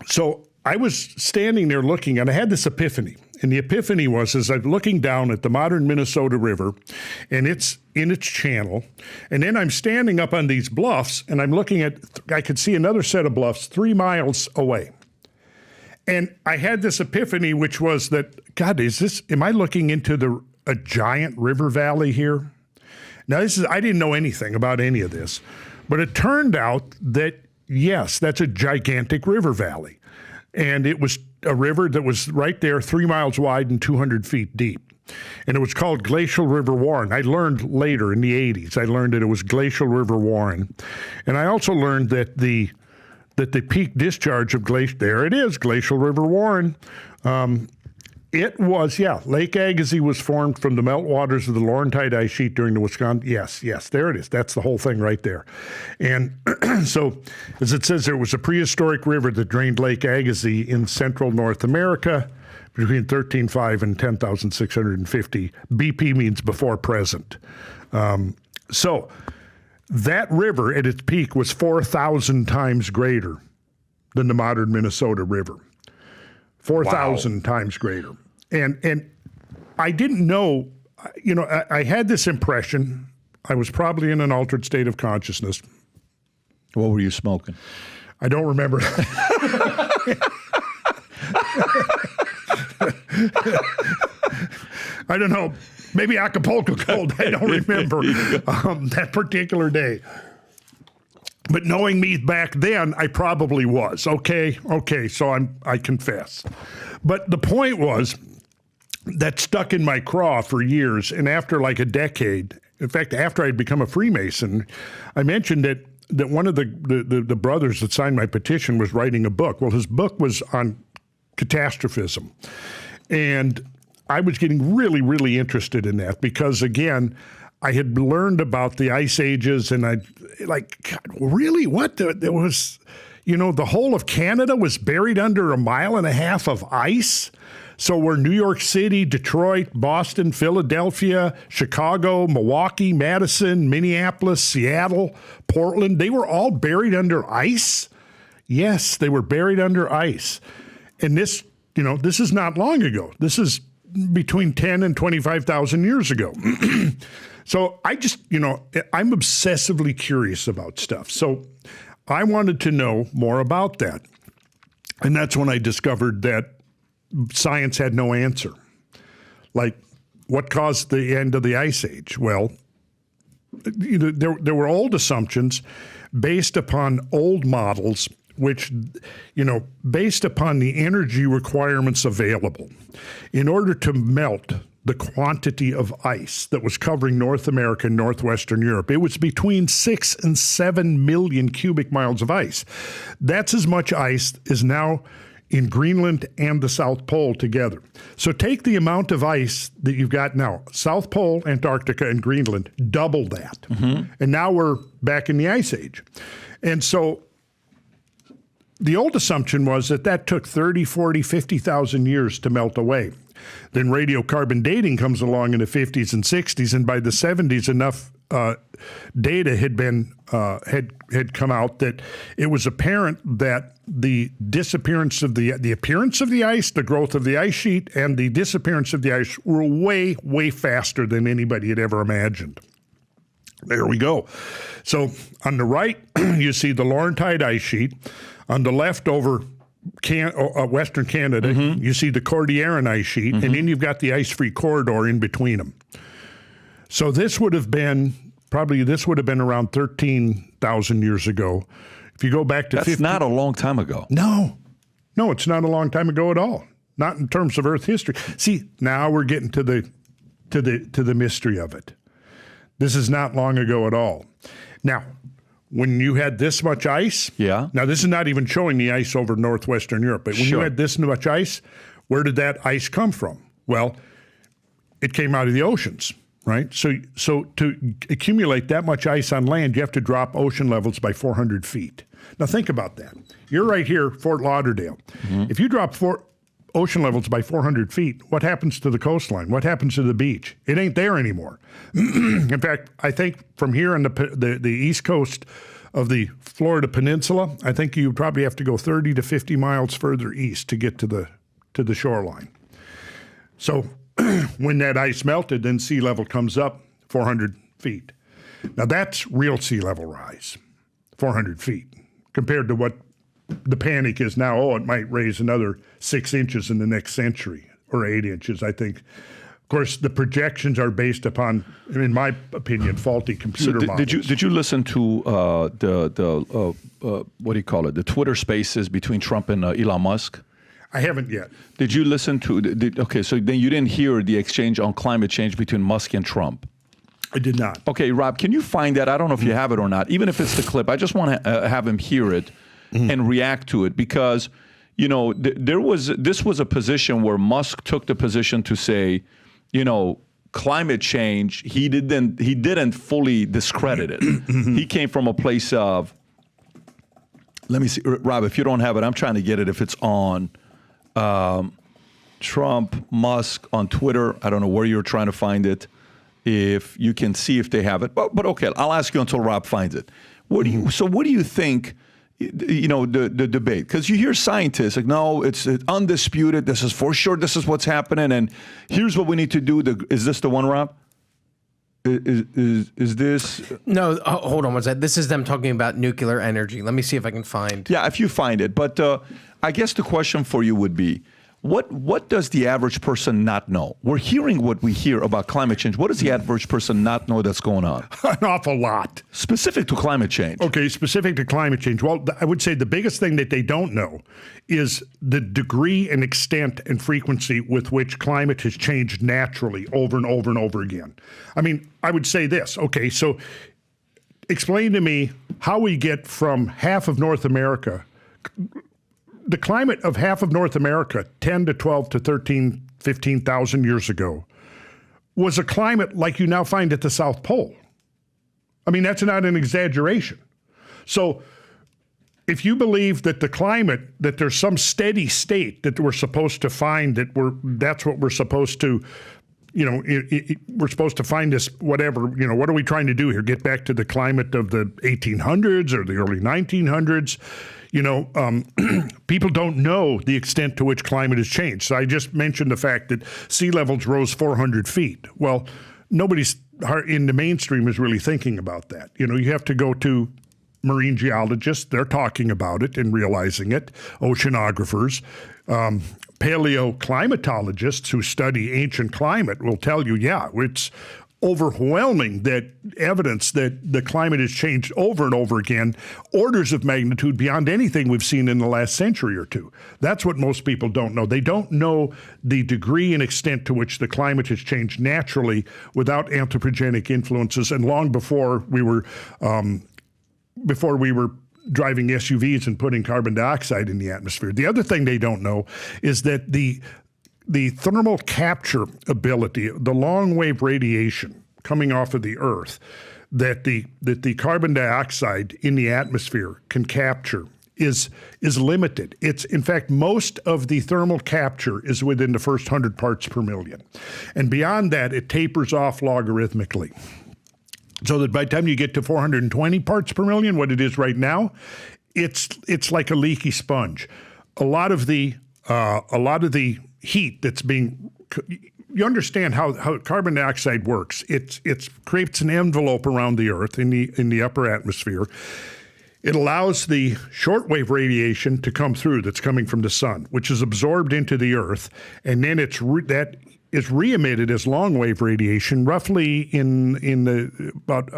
so I was standing there looking, and I had this epiphany. And the epiphany was as I'm looking down at the modern Minnesota River, and it's in its channel, and then I'm standing up on these bluffs, and I'm looking at, I could see another set of bluffs 3 miles away. And I had this epiphany, which was that, God, am I looking into a giant river valley here? Now, I didn't know anything about any of this, but it turned out that, yes, that's a gigantic river valley. And it was a river that was right there, 3 miles wide and 200 feet deep. And it was called Glacial River Warren. I learned later in the 80s, I learned that it was Glacial River Warren. And I also learned that the peak discharge of there it is, Glacial River Warren. It was, Lake Agassiz was formed from the meltwaters of the Laurentide ice sheet during the Wisconsin. Yes, there it is. That's the whole thing right there. And so, as it says, there was a prehistoric river that drained Lake Agassiz in central North America between 13,500 and 10,650. BP means before present. So that river at its peak was 4,000 times greater than the modern Minnesota River. 4,000 times greater. And I didn't know, I had this impression. I was probably in an altered state of consciousness. What were you smoking? I don't remember. I don't know. Maybe Acapulco Gold. I don't remember that particular day. But knowing me back then, I probably was. Okay, so I confess. But the point was that stuck in my craw for years, and after like a decade, in fact, after I'd become a Freemason, I mentioned that one of the brothers that signed my petition was writing a book. Well, his book was on catastrophism. And I was getting really, really interested in that because, again, I had learned about the ice ages, and God, really? What? There was, the whole of Canada was buried under 1.5 miles of ice. So were New York City, Detroit, Boston, Philadelphia, Chicago, Milwaukee, Madison, Minneapolis, Seattle, Portland, they were all buried under ice? Yes, they were buried under ice. And this, this is not long ago. This is between 10 and 25,000 years ago. So I just, I'm obsessively curious about stuff. So I wanted to know more about that. And that's when I discovered that science had no answer. Like, what caused the end of the Ice Age? Well, there were old assumptions based upon old models, which, based upon the energy requirements available. In order to melt the quantity of ice that was covering North America and Northwestern Europe, it was between 6 and 7 million cubic miles of ice. That's as much ice as now in Greenland and the South Pole together. So take the amount of ice that you've got now, South Pole, Antarctica, and Greenland, double that. And now we're back in the Ice Age. And so the old assumption was that took 30, 40, 50,000 years to melt away. Then radiocarbon dating comes along in the 50s and 60s, and by the 70s, enough data had been had come out that it was apparent that the disappearance of the appearance of the ice, the growth of the ice sheet, and the disappearance of the ice were way, way faster than anybody had ever imagined. There we go. So on the right, you see the Laurentide ice sheet. On the left, over Western Canada, you see the Cordilleran ice sheet, and then you've got the ice-free corridor in between them. So this would have been around 13,000 years ago. If you go back to That's not a long time ago. No, it's not a long time ago at all. Not in terms of Earth history. See, now we're getting to the mystery of it. This is not long ago at all. Now, when you had this much ice, now this is not even showing the ice over Northwestern Europe, but when you had this much ice, where did that ice come from? Well, it came out of the oceans, right? So to accumulate that much ice on land, you have to drop ocean levels by 400 feet. Now think about that. You're right here, Fort Lauderdale. If you drop ocean levels by 400 feet, what happens to the coastline? What happens to the beach? It ain't there anymore. In fact, I think from here on the east coast of the Florida Peninsula, I think you probably have to go 30 to 50 miles further east to get to the shoreline. So when that ice melted, then sea level comes up 400 feet. Now that's real sea level rise, 400 feet, compared to what the panic is now. It might raise another 6 inches in the next century, or 8 inches, I think. Of course, the projections are based upon, in my opinion, faulty computer models. Did you listen to the what do you call it? The Twitter Spaces between Trump and Elon Musk? I haven't yet. Did you listen to? Okay, so then you didn't hear the exchange on climate change between Musk and Trump. I did not. Okay, Rob, can you find that? I don't know if you have it or not. Even if it's the clip, I just want to have him hear it and react to it, because this was a position where Musk took the position to say, climate change. He didn't fully discredit it. He came from a place of, let me see, Rob, if you don't have it, I'm trying to get it. If it's on Trump, Musk on Twitter, I don't know where you're trying to find it. If you can see if they have it, but okay, I'll ask you until Rob finds it. What do you think? The debate, because you hear scientists like, no, it's undisputed. This is for sure. This is what's happening, and here's what we need to do. Is this the one, Rob? Is this? No, hold on one second. This is them talking about nuclear energy. Let me see if I can find. Yeah, if you find it. But I guess the question for you would be, what does the average person not know? We're hearing what we hear about climate change. What does the average person not know that's going on? An awful lot. Specific to climate change. Okay, specific to climate change. Well, I would say the biggest thing that they don't know is the degree and extent and frequency with which climate has changed naturally over and over and over again. I mean, I would say this. Okay, so explain to me how we get from half of North America. The climate of half of North America 10 to 12 to 13, 15,000 years ago was a climate like you now find at the South Pole. I mean, that's not an exaggeration. So if you believe that the climate, that there's some steady state that we're supposed to find, that's what we're supposed to, we're supposed to find this, whatever, what are we trying to do here? Get back to the climate of the 1800s or the early 1900s? People don't know the extent to which climate has changed. So I just mentioned the fact that sea levels rose 400 feet. Well, nobody's in the mainstream is really thinking about that. You have to go to marine geologists. They're talking about it and realizing it. Oceanographers, paleoclimatologists who study ancient climate will tell you, it's overwhelming that evidence that the climate has changed over and over again, orders of magnitude beyond anything we've seen in the last century or two. That's what most people don't know. They don't know the degree and extent to which the climate has changed naturally without anthropogenic influences, and long before we were driving SUVs and putting carbon dioxide in the atmosphere. The other thing they don't know is that the thermal capture ability, the long wave radiation coming off of the Earth, that the carbon dioxide in the atmosphere can capture is limited. It's, in fact, most of the thermal capture is within the first 100 parts per million. And beyond that, it tapers off logarithmically. So that by the time you get to 420 parts per million, what it is right now, it's like a leaky sponge. A lot of the heat that's being, you understand how carbon dioxide works. It creates an envelope around the Earth in the upper atmosphere. It allows the shortwave radiation to come through that's coming from the sun, which is absorbed into the Earth, and then that is re-emitted as long-wave radiation, roughly in the about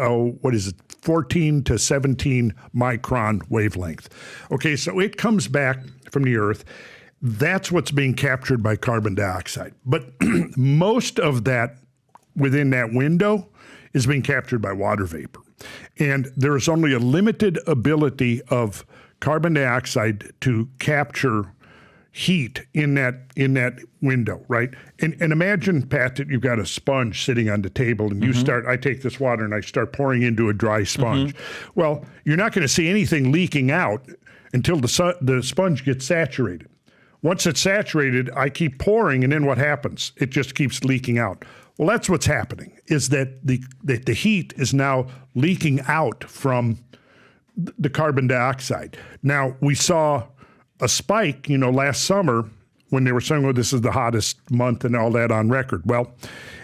14 to 17 micron wavelength. Okay, so it comes back from the Earth. That's what's being captured by carbon dioxide. But most of that within that window is being captured by water vapor. And there is only a limited ability of carbon dioxide to capture heat in that window, right? And imagine, Pat, that you've got a sponge sitting on the table and I take this water and I start pouring into a dry sponge. Well, you're not going to see anything leaking out until the sponge gets saturated. Once it's saturated, I keep pouring, and then what happens? It just keeps leaking out. Well, that's what's happening, is that the heat is now leaking out from the carbon dioxide. Now, we saw a spike, last summer when they were saying, this is the hottest month and all that on record. Well,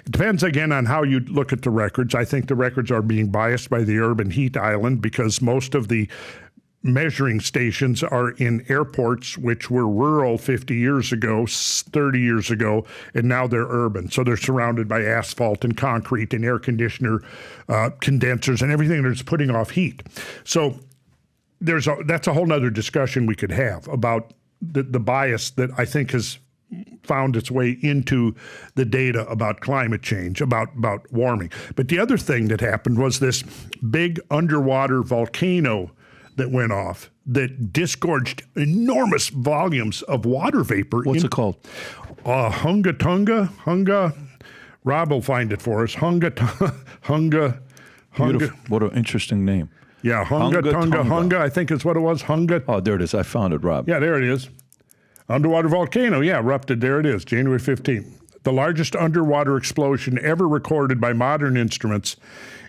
it depends, again, on how you look at the records. I think the records are being biased by the urban heat island because most of the measuring stations are in airports which were rural 50 years ago, 30 years ago, and now they're urban. So they're surrounded by asphalt and concrete and air conditioner condensers and everything that's putting off heat. So that's a whole nother discussion we could have about the bias that I think has found its way into the data about climate change, about warming. But the other thing that happened was this big underwater volcano that went off that disgorged enormous volumes of water vapor. What's it called? Hunga. Rob will find it for us. Hunga. What an interesting name. Yeah, Hunga, I think is what it was. Hunga. Oh, there it is. I found it, Rob. Yeah, there it is. Underwater volcano, erupted. There it is, January 15th. The largest underwater explosion ever recorded by modern instruments,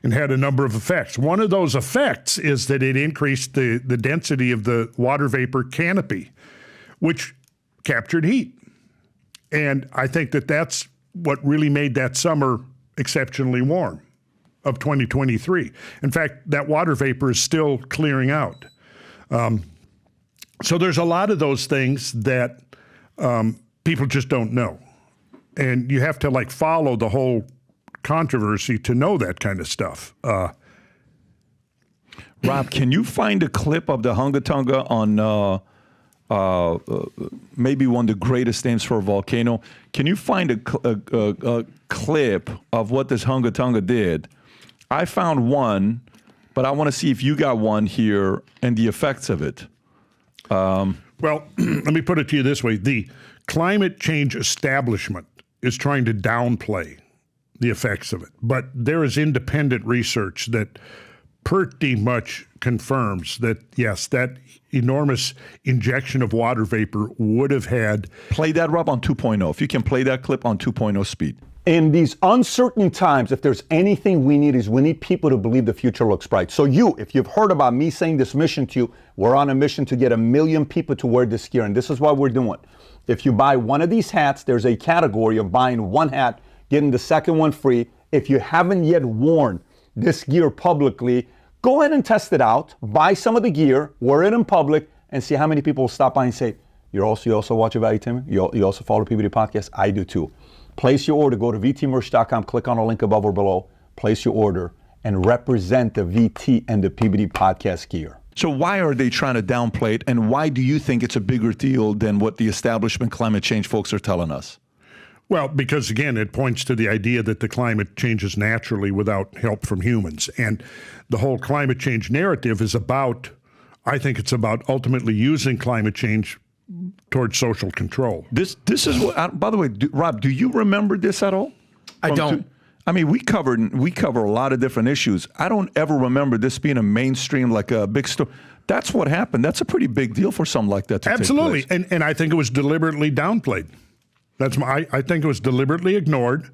and had a number of effects. One of those effects is that it increased the density of the water vapor canopy, which captured heat. And I think that's what really made that summer exceptionally warm of 2023. In fact, that water vapor is still clearing out. So there's a lot of those things that people just don't know. And you have to follow the whole controversy to know that kind of stuff. Rob, can you find a clip of the Hunga Tonga on maybe one of the greatest names for a volcano? Can you find a clip of what this Hunga Tonga did? I found one, but I want to see if you got one here and the effects of it. Well, let me put it to you this way. The climate change establishment is trying to downplay the effects of it. But there is independent research that pretty much confirms that, yes, that enormous injection of water vapor would have had. Play that, Rob, on 2.0. If you can play that clip on 2.0 speed. In these uncertain times, if there's anything we need people to believe the future looks bright. So if you've heard about me saying this mission to you, we're on a mission to get 1 million people to wear this gear, and this is what we're doing. If you buy one of these hats, there's a category of buying one hat, getting the second one free. If you haven't yet worn this gear publicly, go ahead and test it out. Buy some of the gear, wear it in public, and see how many people will stop by and say, you also watch Valuetainment? You also follow PBD Podcast? I do too. Place your order. Go to vtmerch.com, click on the link above or below, place your order, and represent the VT and the PBD Podcast gear. So why are they trying to downplay it, and why do you think it's a bigger deal than what the establishment climate change folks are telling us? Well, because again, it points to the idea that the climate changes naturally without help from humans. And the whole climate change narrative is I think it's about ultimately using climate change towards social control. This is what, by the way, Rob, do you remember this at all? I don't. I mean, we cover a lot of different issues. I don't ever remember this being a mainstream, like a big story. That's what happened. That's a pretty big deal for something like that to Absolutely. take place. And I think it was deliberately downplayed. I think it was deliberately ignored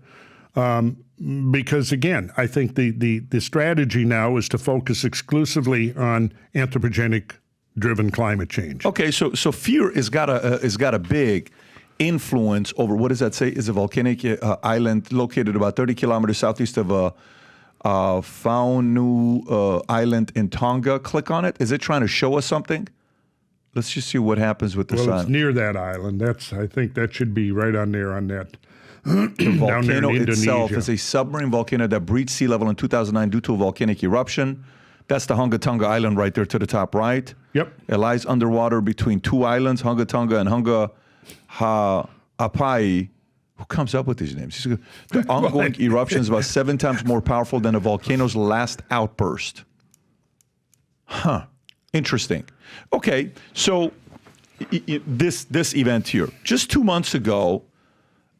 because, again, I think the strategy now is to focus exclusively on anthropogenic-driven climate change. Okay, so fear has got a big influence over, what does that say, is a volcanic island located about 30 kilometers southeast of Faunu Island in Tonga. Click on it. Is it trying to show us something? Let's just see what happens with the sun. Well, it's near that island. I think that should be right on there on that. The volcano in itself is a submarine volcano that breached sea level in 2009 due to a volcanic eruption. That's the Hunga Tonga Island right there to the top right. Yep. It lies underwater between two islands, Hunga Tonga and Hunga Ha'apai. Who comes up with these names? The ongoing eruption is about 7 times more powerful than a volcano's last outburst. Huh. Interesting. Okay, so this event here. Just 2 months ago,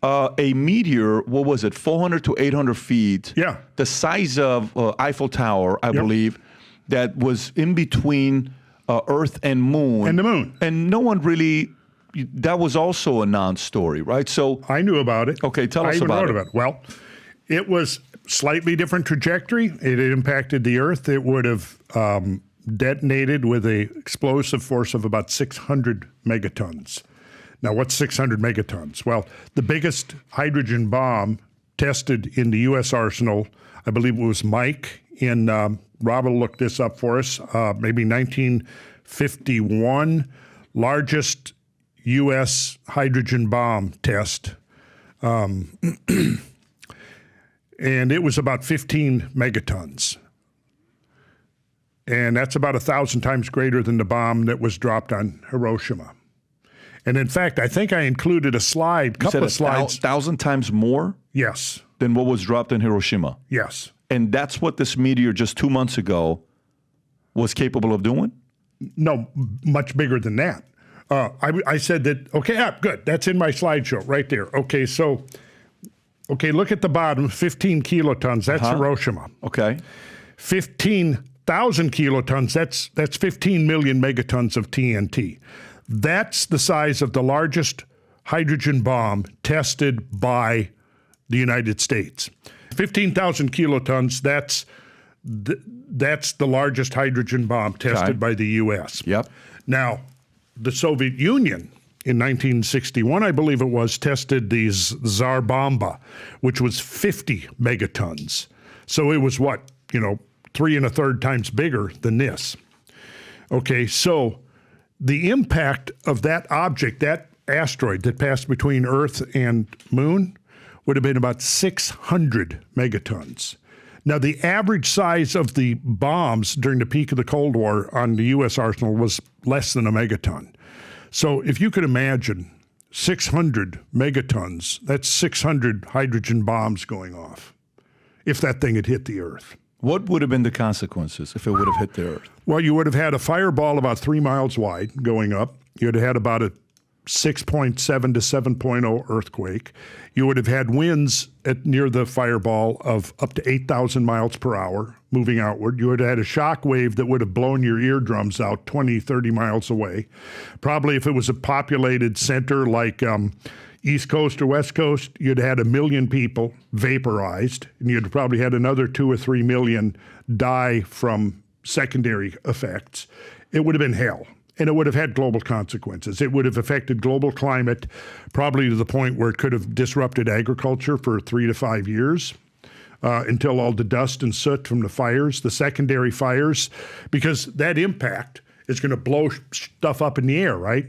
a meteor, what was it, 400 to 800 feet, yeah, the size of Eiffel Tower, I believe, that was in between Earth and Moon. And the Moon. And no one really, that was also a non-story, right? So I knew about it. Okay, tell us about it. about it. Well, it was slightly different trajectory. It impacted the Earth. It would have detonated with an explosive force of about 600 megatons. Now, what's 600 megatons? Well, the biggest hydrogen bomb tested in the U.S. arsenal, I believe it was Mike, Rob will look this up for us, maybe 1951, largest U.S. hydrogen bomb test. And it was about 15 megatons. And that's about 1,000 times greater than the bomb that was dropped on Hiroshima. And in fact, I think I included a slide, couple of slides. 1,000 times more? Yes. Than what was dropped in Hiroshima? Yes. And that's what this meteor just 2 months ago was capable of doing? No, much bigger than that. I said that, okay, good. That's in my slideshow right there. Okay, so, look at the bottom, 15 kilotons. That's Hiroshima. Okay. 15,000 kilotons, that's 15 million megatons of TNT. That's the size of the largest hydrogen bomb tested by the United States. 15,000 kilotons, that's the largest hydrogen bomb tested by the U.S. Yep. Now, the Soviet Union in 1961, I believe it was, tested the Tsar Bomba, which was 50 megatons. So it was 3 1/3 times bigger than this. Okay, so the impact of that object, that asteroid that passed between Earth and Moon, would have been about 600 megatons. Now, the average size of the bombs during the peak of the Cold War on the U.S. arsenal was less than a megaton. So if you could imagine 600 megatons, that's 600 hydrogen bombs going off if that thing had hit the Earth. What would have been the consequences if it would have hit the Earth? Well, you would have had a fireball about 3 miles wide going up. You'd have had about a 6.7 to 7.0 earthquake. You would have had winds near the fireball of up to 8,000 miles per hour moving outward. You would have had a shock wave that would have blown your eardrums out 20, 30 miles away. Probably if it was a populated center like East Coast or West Coast, you'd had 1 million people vaporized, and you'd probably had another 2 or 3 million die from secondary effects. It would have been hell. And it would have had global consequences. It would have affected global climate probably to the point where it could have disrupted agriculture for 3 to 5 years until all the dust and soot from the fires, the secondary fires, because that impact is going to blow stuff up in the air, right?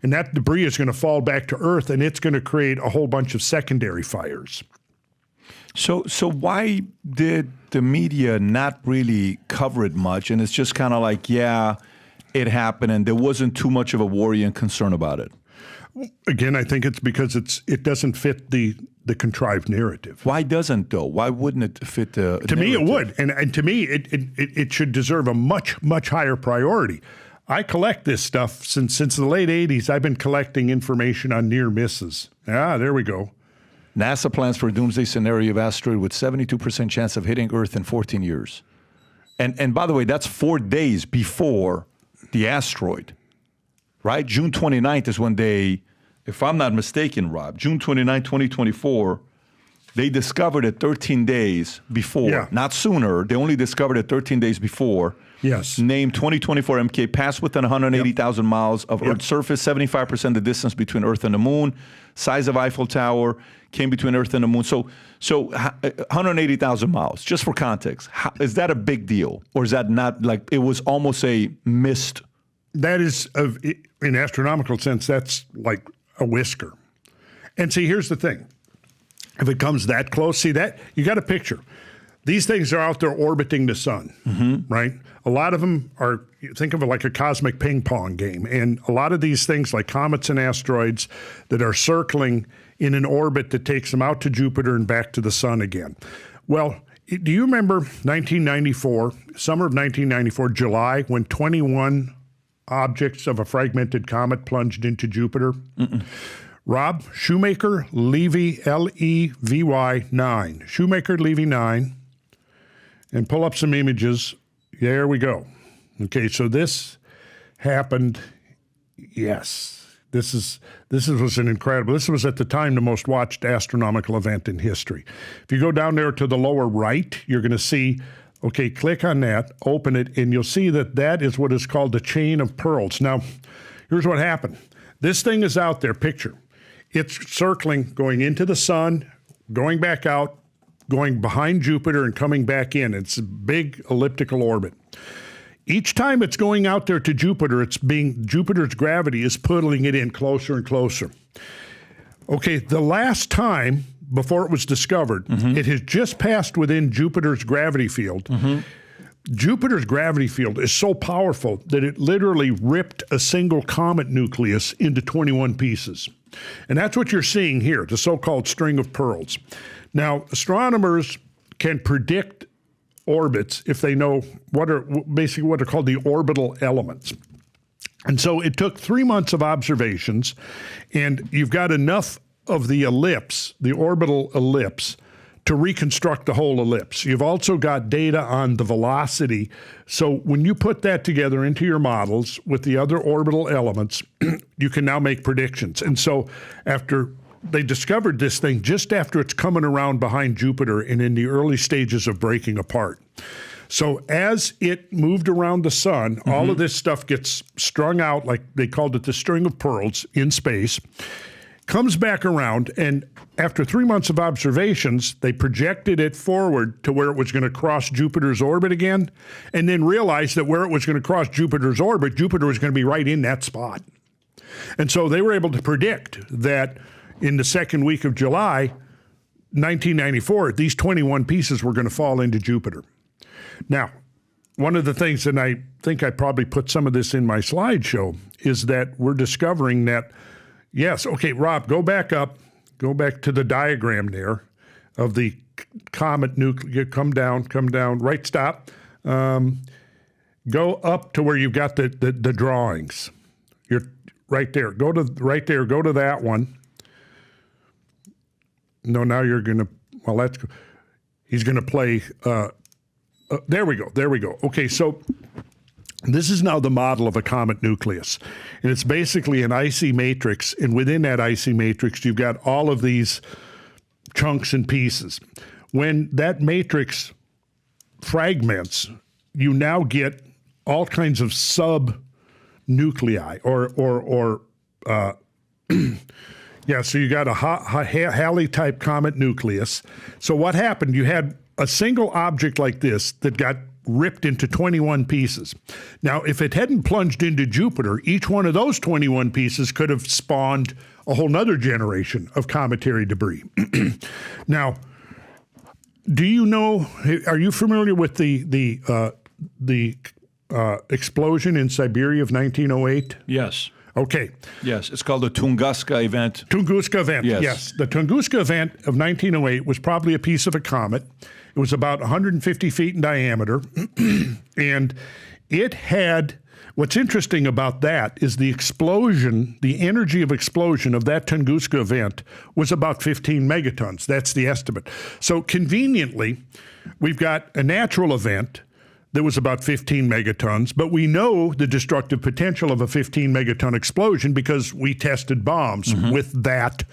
And that debris is going to fall back to Earth, and it's going to create a whole bunch of secondary fires. So why did the media not really cover it much? And it's just kind of like, yeah, it happened, and there wasn't too much of a worry and concern about it. Again, I think it's because it doesn't fit the contrived narrative. Why doesn't, though? Why wouldn't it fit the To narrative? me, it would. And to me, it should deserve a much, much higher priority. I collect this stuff since the late 80s. I've been collecting information on near misses. There we go. NASA plans for a doomsday scenario of asteroid with 72% chance of hitting Earth in 14 years. And by the way, that's 4 days before the asteroid, right? June 29th is when they, if I'm not mistaken, Rob, June 29, 2024, they discovered it 13 days before, not sooner. They only discovered it 13 days before. Yes. Named 2024 MK, passed within 180,000 miles of Earth's surface, 75% the distance between Earth and the Moon, size of Eiffel Tower, came between Earth and the Moon. So 180,000 miles, just for context. Is that a big deal? Or is that not, like, it was almost a missed? That is, in astronomical sense, that's like a whisker. And see, here's the thing. If it comes that close, see that, you got a picture. These things are out there orbiting the sun, right? A lot of them are, think of it like a cosmic ping pong game. And a lot of these things like comets and asteroids that are circling in an orbit that takes them out to Jupiter and back to the sun again. Well, do you remember 1994, summer of 1994, July, when 21 objects of a fragmented comet plunged into Jupiter? Rob, Shoemaker-Levy, Levy 9. Shoemaker-Levy 9. And pull up some images. There we go. Okay, so this happened, yes. This was an incredible, this was at the time the most watched astronomical event in history. If you go down there to the lower right, you're going to see, okay, click on that, open it, and you'll see that is what is called the chain of pearls. Now, here's what happened. This thing is out there, picture. It's circling, going into the sun, going back out, going behind Jupiter and coming back in. It's a big elliptical orbit. Each time it's going out there to Jupiter, Jupiter's gravity is pulling it in closer and closer. Okay, the last time before it was discovered, it has just passed within Jupiter's gravity field. Jupiter's gravity field is so powerful that it literally ripped a single comet nucleus into 21 pieces. And that's what you're seeing here, the so-called string of pearls. Now, astronomers can predict orbits if they know what are called the orbital elements. And so it took 3 months of observations, and you've got enough of the ellipse, the orbital ellipse, to reconstruct the whole ellipse. You've also got data on the velocity. So when you put that together into your models with the other orbital elements, you can now make predictions. And so after they discovered this thing just after it's coming around behind Jupiter and in the early stages of breaking apart. So as it moved around the sun, all of this stuff gets strung out, like they called it the string of pearls, in space, comes back around, and after 3 months of observations, they projected it forward to where it was going to cross Jupiter's orbit again, and then realized that where it was going to cross Jupiter's orbit, Jupiter was going to be right in that spot. And so they were able to predict that in the second week of July, 1994, these 21 pieces were going to fall into Jupiter. Now, one of the things, and I think I probably put some of this in my slideshow, is that we're discovering that, yes, okay, Rob, go back to the diagram there of the comet nucleus, come down, right, stop. Go up to where you've got the drawings. You're right there. Go to that one. No, now you're going to, he's going to play, there we go. Okay, so this is now the model of a comet nucleus. And it's basically an icy matrix. And within that icy matrix, you've got all of these chunks and pieces. When that matrix fragments, you now get all kinds of sub-nuclei or so you got a Halley-type comet nucleus. So what happened? You had a single object like this that got ripped into 21 pieces. Now, if it hadn't plunged into Jupiter, each one of those 21 pieces could have spawned a whole nother generation of cometary debris. Now, do you know, are you familiar with the explosion in Siberia of 1908? Yes. Okay. Yes, it's called the Tunguska event. Tunguska event, yes. The Tunguska event of 1908 was probably a piece of a comet. It was about 150 feet in diameter, and it had, what's interesting about that is the explosion, the energy of explosion of that Tunguska event was about 15 megatons. That's the estimate. So conveniently, we've got a natural event that was about 15 megatons, but we know the destructive potential of a 15 megaton explosion because we tested bombs with that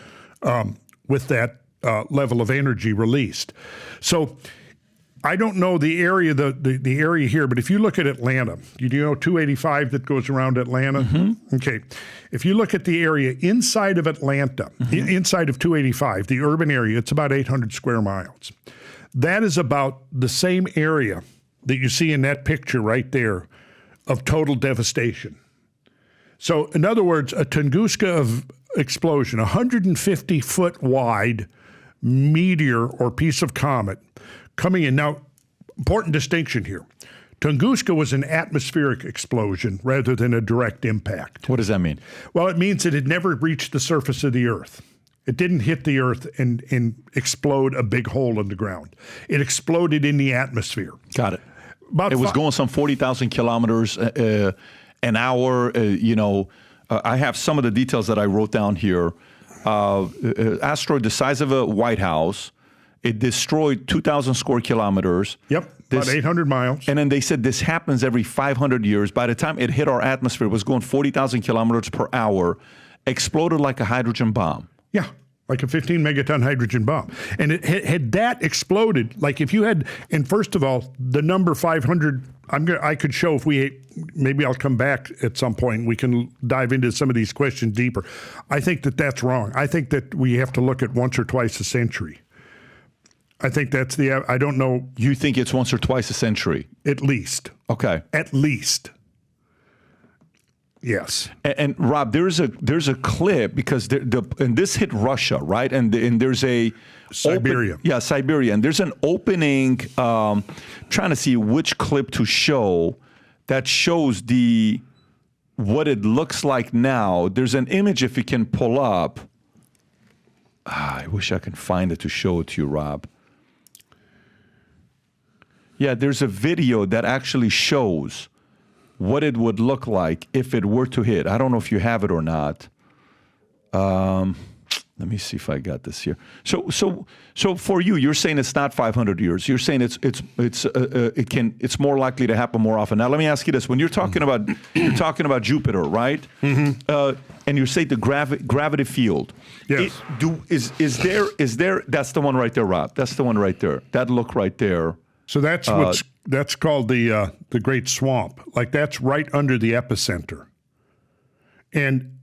level of energy released. So I don't know the area the area here, but if you look at Atlanta, you know 285 that goes around Atlanta? Okay. If you look at the area inside of Atlanta, inside of 285, the urban area, it's about 800 square miles. That is about the same area that you see in that picture right there of total devastation. So in other words, a Tunguska explosion, 150-foot wide meteor or piece of comet coming in. Now, important distinction here. Tunguska was an atmospheric explosion rather than a direct impact. What does that mean? Well, it means that it never reached the surface of the Earth. It didn't hit the Earth and explode a big hole in the ground. It exploded in the atmosphere. Got it. It was going some 40,000 kilometers an hour. I have some of the details that I wrote down here. Asteroid the size of a White House. It destroyed 2,000 square kilometers. Yep, about 800 miles. And then they said this happens every 500 years. By the time it hit our atmosphere, it was going 40,000 kilometers per hour, exploded like a hydrogen bomb. Yeah, like a 15 megaton hydrogen bomb. And it had that exploded, like if you had, and first of all, the number 500, I could show maybe I'll come back at some point. We can dive into some of these questions deeper. I think that's wrong. I think that we have to look at once or twice a century. I think that's I don't know. You think it's once or twice a century? At least. Okay. At least. Yes. And Rob, there's a clip because and this hit Russia, right? And there's a Siberia. Siberia. And there's an opening, trying to see which clip to show that shows what it looks like now. There's an image if you can pull up. I wish I could find it to show it to you, Rob. Yeah, there's a video that actually shows what it would look like if it were to hit. I don't know if you have it or not. Let me see if I got this here. So for you, you're saying it's not 500 years. You're saying it's more likely to happen more often. Now let me ask you this: when you're talking about Jupiter, right? And you say the gravity field. Yes. Is there? That's the one right there, Rob. That's the one right there. That look right there. So that's that's called the Great Swamp. Like that's right under the epicenter, and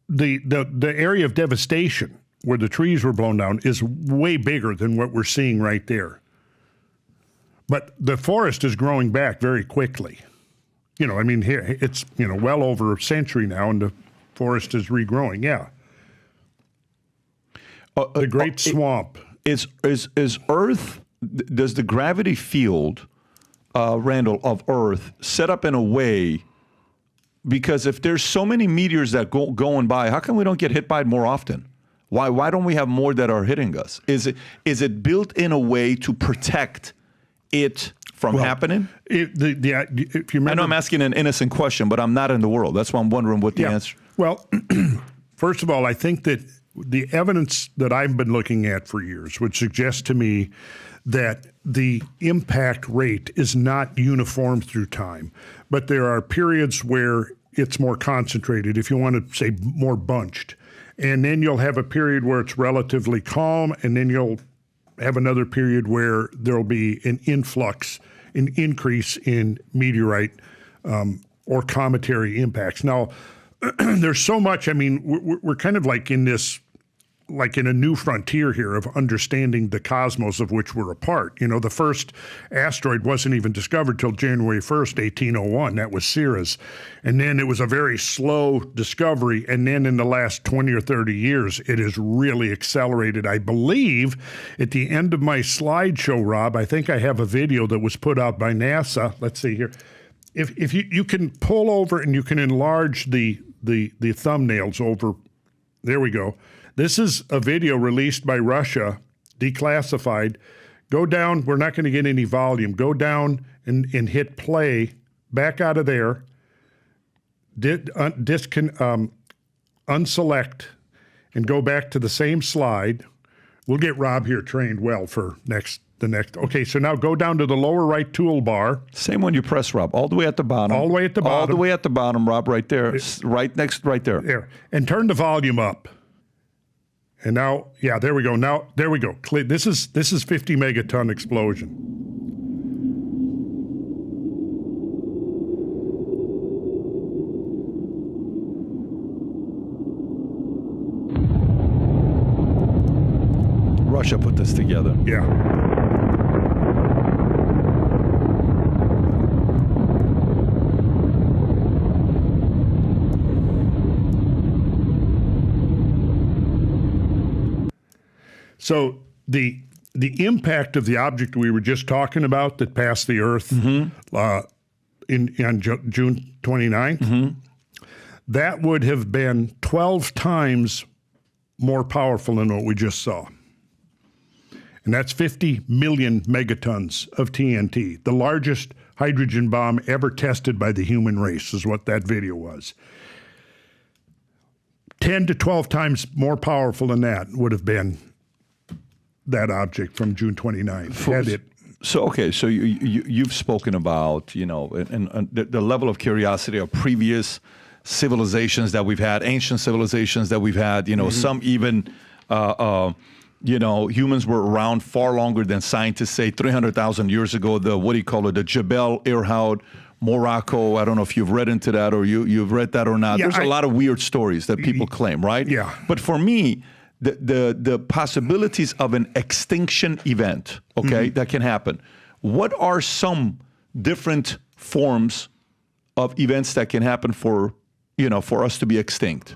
the area of devastation where the trees were blown down is way bigger than what we're seeing right there. But the forest is growing back very quickly. Here it's well over a century now, and the forest is regrowing. Yeah. The Great Swamp is Earth. Does the gravity field, Randall, of Earth set up in a way? Because if there's so many meteors that going by, how come we don't get hit by it more often? Why don't we have more that are hitting us? Is it built in a way to protect it from happening? If you remember, I know I'm asking an innocent question, but I'm not in the world. That's why I'm wondering what the answer. Well, first of all, I think that the evidence that I've been looking at for years would suggest to me that the impact rate is not uniform through time, but there are periods where it's more concentrated, if you want to say more bunched. And then you'll have a period where it's relatively calm, and then you'll have another period where there'll be an influx, an increase in meteorite or cometary impacts. Now, there's so much, I mean, we're kind of like in this, like in a new frontier here of understanding the cosmos of which we're a part. You know, the first asteroid wasn't even discovered till January 1st, 1801. That was Ceres. And then it was a very slow discovery. And then in the last 20 or 30 years, it has really accelerated. I believe at the end of my slideshow, Rob, I think I have a video that was put out by NASA. Let's see here. If you can pull over and you can enlarge the thumbnails over, there we go. This is a video released by Russia, declassified. Go down, we're not going to get any volume. Go down and hit play, back out of there, unselect, and go back to the same slide. We'll get Rob here trained well for the next. Okay, so now go down to the lower right toolbar. Same one you press, Rob, all the way at the bottom. All the way at the bottom. All the way at the bottom, Rob, right there. Right there. There. And turn the volume up. And now, yeah, there we go. Now, there we go. This is 50 megaton explosion. Russia put this together. Yeah. So the impact of the object we were just talking about that passed the Earth on June 29th, that would have been 12 times more powerful than what we just saw. And that's 50 million megatons of TNT, the largest hydrogen bomb ever tested by the human race is what that video was. 10 to 12 times more powerful than that would have been that object from June 29th. So you've spoken about, you know, and the level of curiosity of previous civilizations that we've had, ancient civilizations that we've had, you know, some even, you know, humans were around far longer than scientists say 300,000 years ago. The Jebel Irhoud, Morocco. I don't know if you've read into that or you've read that or not. Yeah, There's a lot of weird stories that people claim, right? Yeah. But for me, the possibilities of an extinction event, okay, that can happen. What are some different forms of events that can happen for us to be extinct?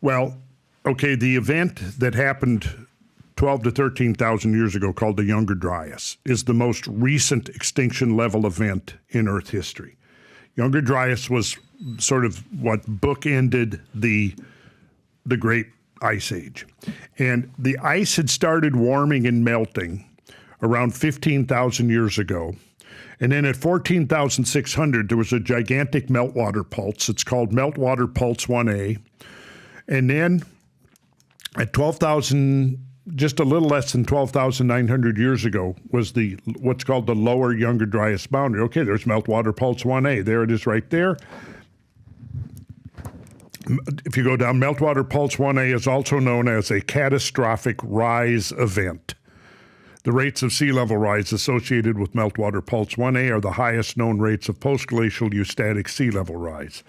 Well, okay, the event that happened 12 to 13,000 years ago called the Younger Dryas is the most recent extinction level event in Earth history. Younger Dryas was sort of what bookended the Great Ice Age. And the ice had started warming and melting around 15,000 years ago. And then at 14,600, there was a gigantic meltwater pulse. It's called Meltwater Pulse 1A. And then at 12,000, just a little less than 12,900 years ago, was what's called the Lower Younger Dryas boundary. Okay, there's Meltwater Pulse 1A. There it is right there. If you go down, Meltwater Pulse 1A is also known as a catastrophic rise event. The rates of sea level rise associated with Meltwater Pulse 1A are the highest known rates of post-glacial eustatic sea level rise.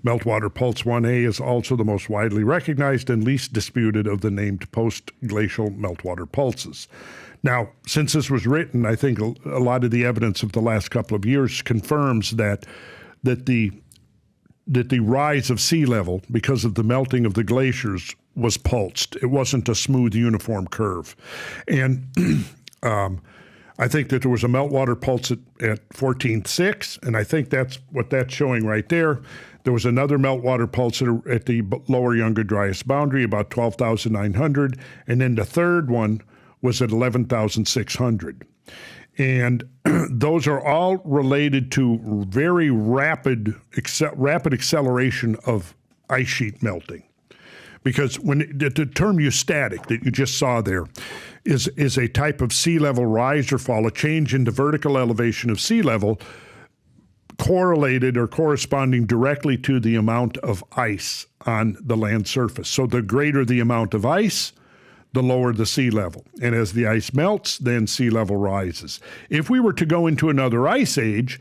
Meltwater Pulse 1A is also the most widely recognized and least disputed of the named post-glacial meltwater pulses. Now, since this was written, I think a lot of the evidence of the last couple of years confirms that the rise of sea level, because of the melting of the glaciers, was pulsed. It wasn't a smooth, uniform curve. And I think that there was a meltwater pulse at 14.6, and I think that's what that's showing right there. There was another meltwater pulse at the Lower Younger Dryas boundary, about 12,900, and then the third one was at 11,600. And those are all related to very rapid acceleration of ice sheet melting. Because when the term eustatic that you just saw there is a type of sea level rise or fall, a change in the vertical elevation of sea level correlated or corresponding directly to the amount of ice on the land surface. So the greater the amount of ice, the lower the sea level. And as the ice melts, then sea level rises. If we were to go into another ice age,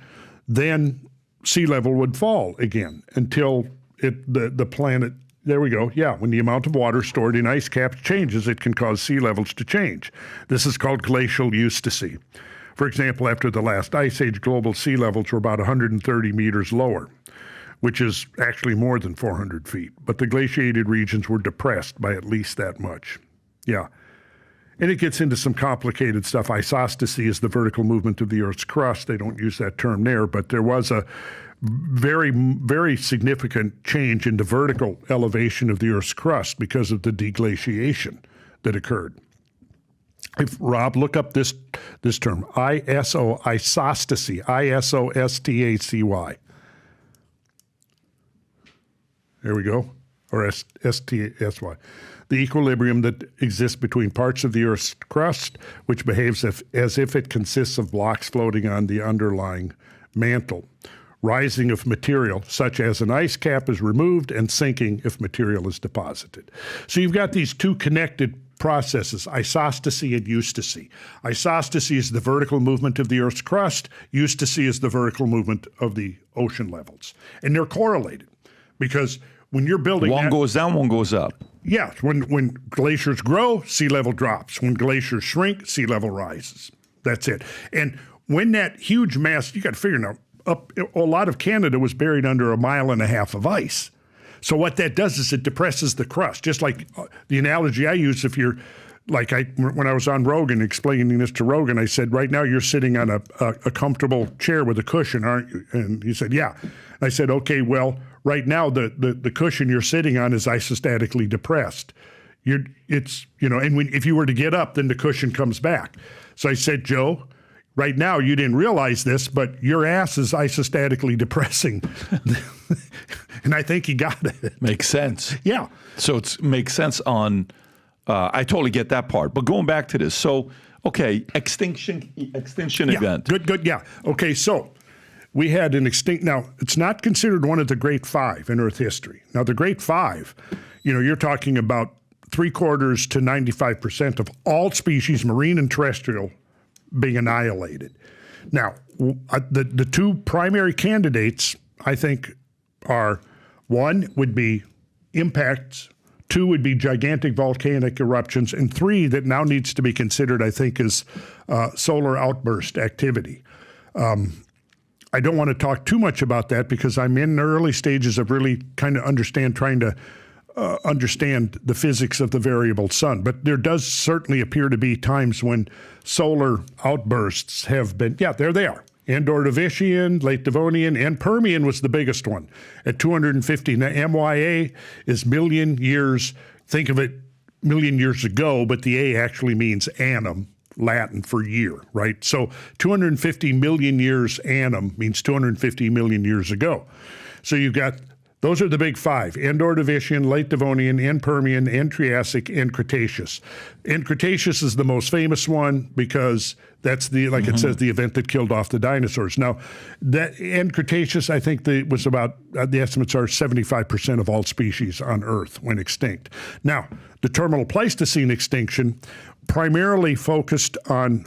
then sea level would fall again until the planet, there we go, yeah, when the amount of water stored in ice caps changes, it can cause sea levels to change. This is called glacial eustasy. For example, after the last ice age, global sea levels were about 130 meters lower, which is actually more than 400 feet. But the glaciated regions were depressed by at least that much. Yeah. And it gets into some complicated stuff. Isostasy is the vertical movement of the Earth's crust. They don't use that term there, but there was a very, very significant change in the vertical elevation of the Earth's crust because of the deglaciation that occurred. If Rob, look up this term, isostasy, ISOSTACY. There we go, or STSY. The equilibrium that exists between parts of the Earth's crust, which behaves as if it consists of blocks floating on the underlying mantle. Rising of material, such as an ice cap, is removed, and sinking if material is deposited. So you've got these two connected processes, isostasy and eustasy. Isostasy is the vertical movement of the Earth's crust. Eustasy is the vertical movement of the ocean levels. And they're correlated because when you're building one goes down, one goes up. Yeah, when glaciers grow, sea level drops. When glaciers shrink, sea level rises. That's it. And when that huge mass, you got to figure now, a lot of Canada was buried under 1.5 miles of ice. So what that does is it depresses the crust. Just like the analogy I use, if you're like when I was on Rogan explaining this to Rogan, I said, right now you're sitting on a comfortable chair with a cushion, aren't you? And he said, yeah. I said, okay, well, right now the cushion you're sitting on is isostatically depressed. And if you were to get up, then the cushion comes back. So I said, Joe, right now you didn't realize this, but your ass is isostatically depressing. And I think he got it. Makes sense. Yeah. So it makes sense on, I totally get that part. But going back to this, so, okay, extinction event. Good, yeah. Okay, so we had an extinct, now it's not considered one of the Great Five in Earth history. Now the Great Five, you're talking about 3/4 to 95% of all species, marine and terrestrial, being annihilated. Now, the two primary candidates, I think, are one would be impacts, two would be gigantic volcanic eruptions, and three that now needs to be considered, I think, is solar outburst activity. I don't want to talk too much about that because I'm in the early stages of really kind of trying to understand the physics of the variable sun. But there does certainly appear to be times when solar outbursts have been, yeah, there they are. Ordovician, late Devonian, and Permian was the biggest one at 250. Now, MYA is million years. Think of it million years ago, but the A actually means annum, Latin for year, right? So 250 million years annum means 250 million years ago. So you've got, those are the big five: Ordovician, late Devonian, Permian, Triassic, and Cretaceous. And Cretaceous is the most famous one because that's it says, the event that killed off the dinosaurs. Now, that Cretaceous, I think was about, the estimates are 75% of all species on Earth went extinct. Now, the terminal Pleistocene extinction primarily focused on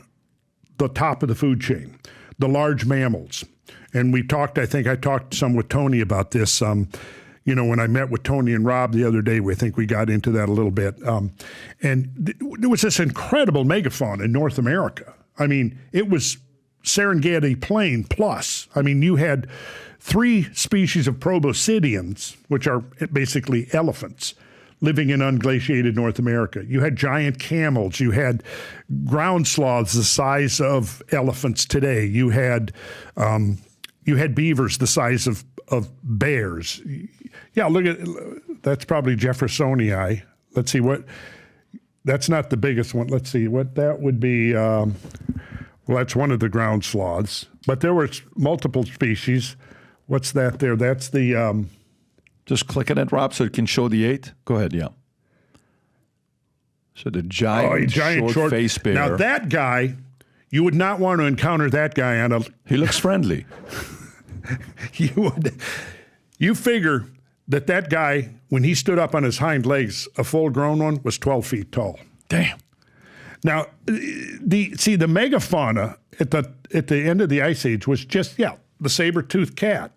the top of the food chain, the large mammals. And I think I talked some with Tony about this. When I met with Tony and Rob the other day, I think we got into that a little bit. And there was this incredible megafauna in North America. I mean, it was Serengeti Plain plus. I mean, you had 3 species of proboscideans, which are basically elephants, living in unglaciated North America. You had giant camels. You had ground sloths the size of elephants today. You had beavers the size of bears. Yeah, look at, that's probably Jeffersonii. Let's see that's not the biggest one. Let's see what that would be. That's one of the ground sloths, but there were multiple species. What's that there? That's the Just click on it, Rob, so it can show the 8. Go ahead, yeah. So the giant short face bear. Now that guy, you would not want to encounter that guy on a... He looks friendly. You figure that guy, when he stood up on his hind legs, a full-grown one, was 12 feet tall. Damn. Now, the megafauna at the end of the Ice Age was just, the saber-toothed cat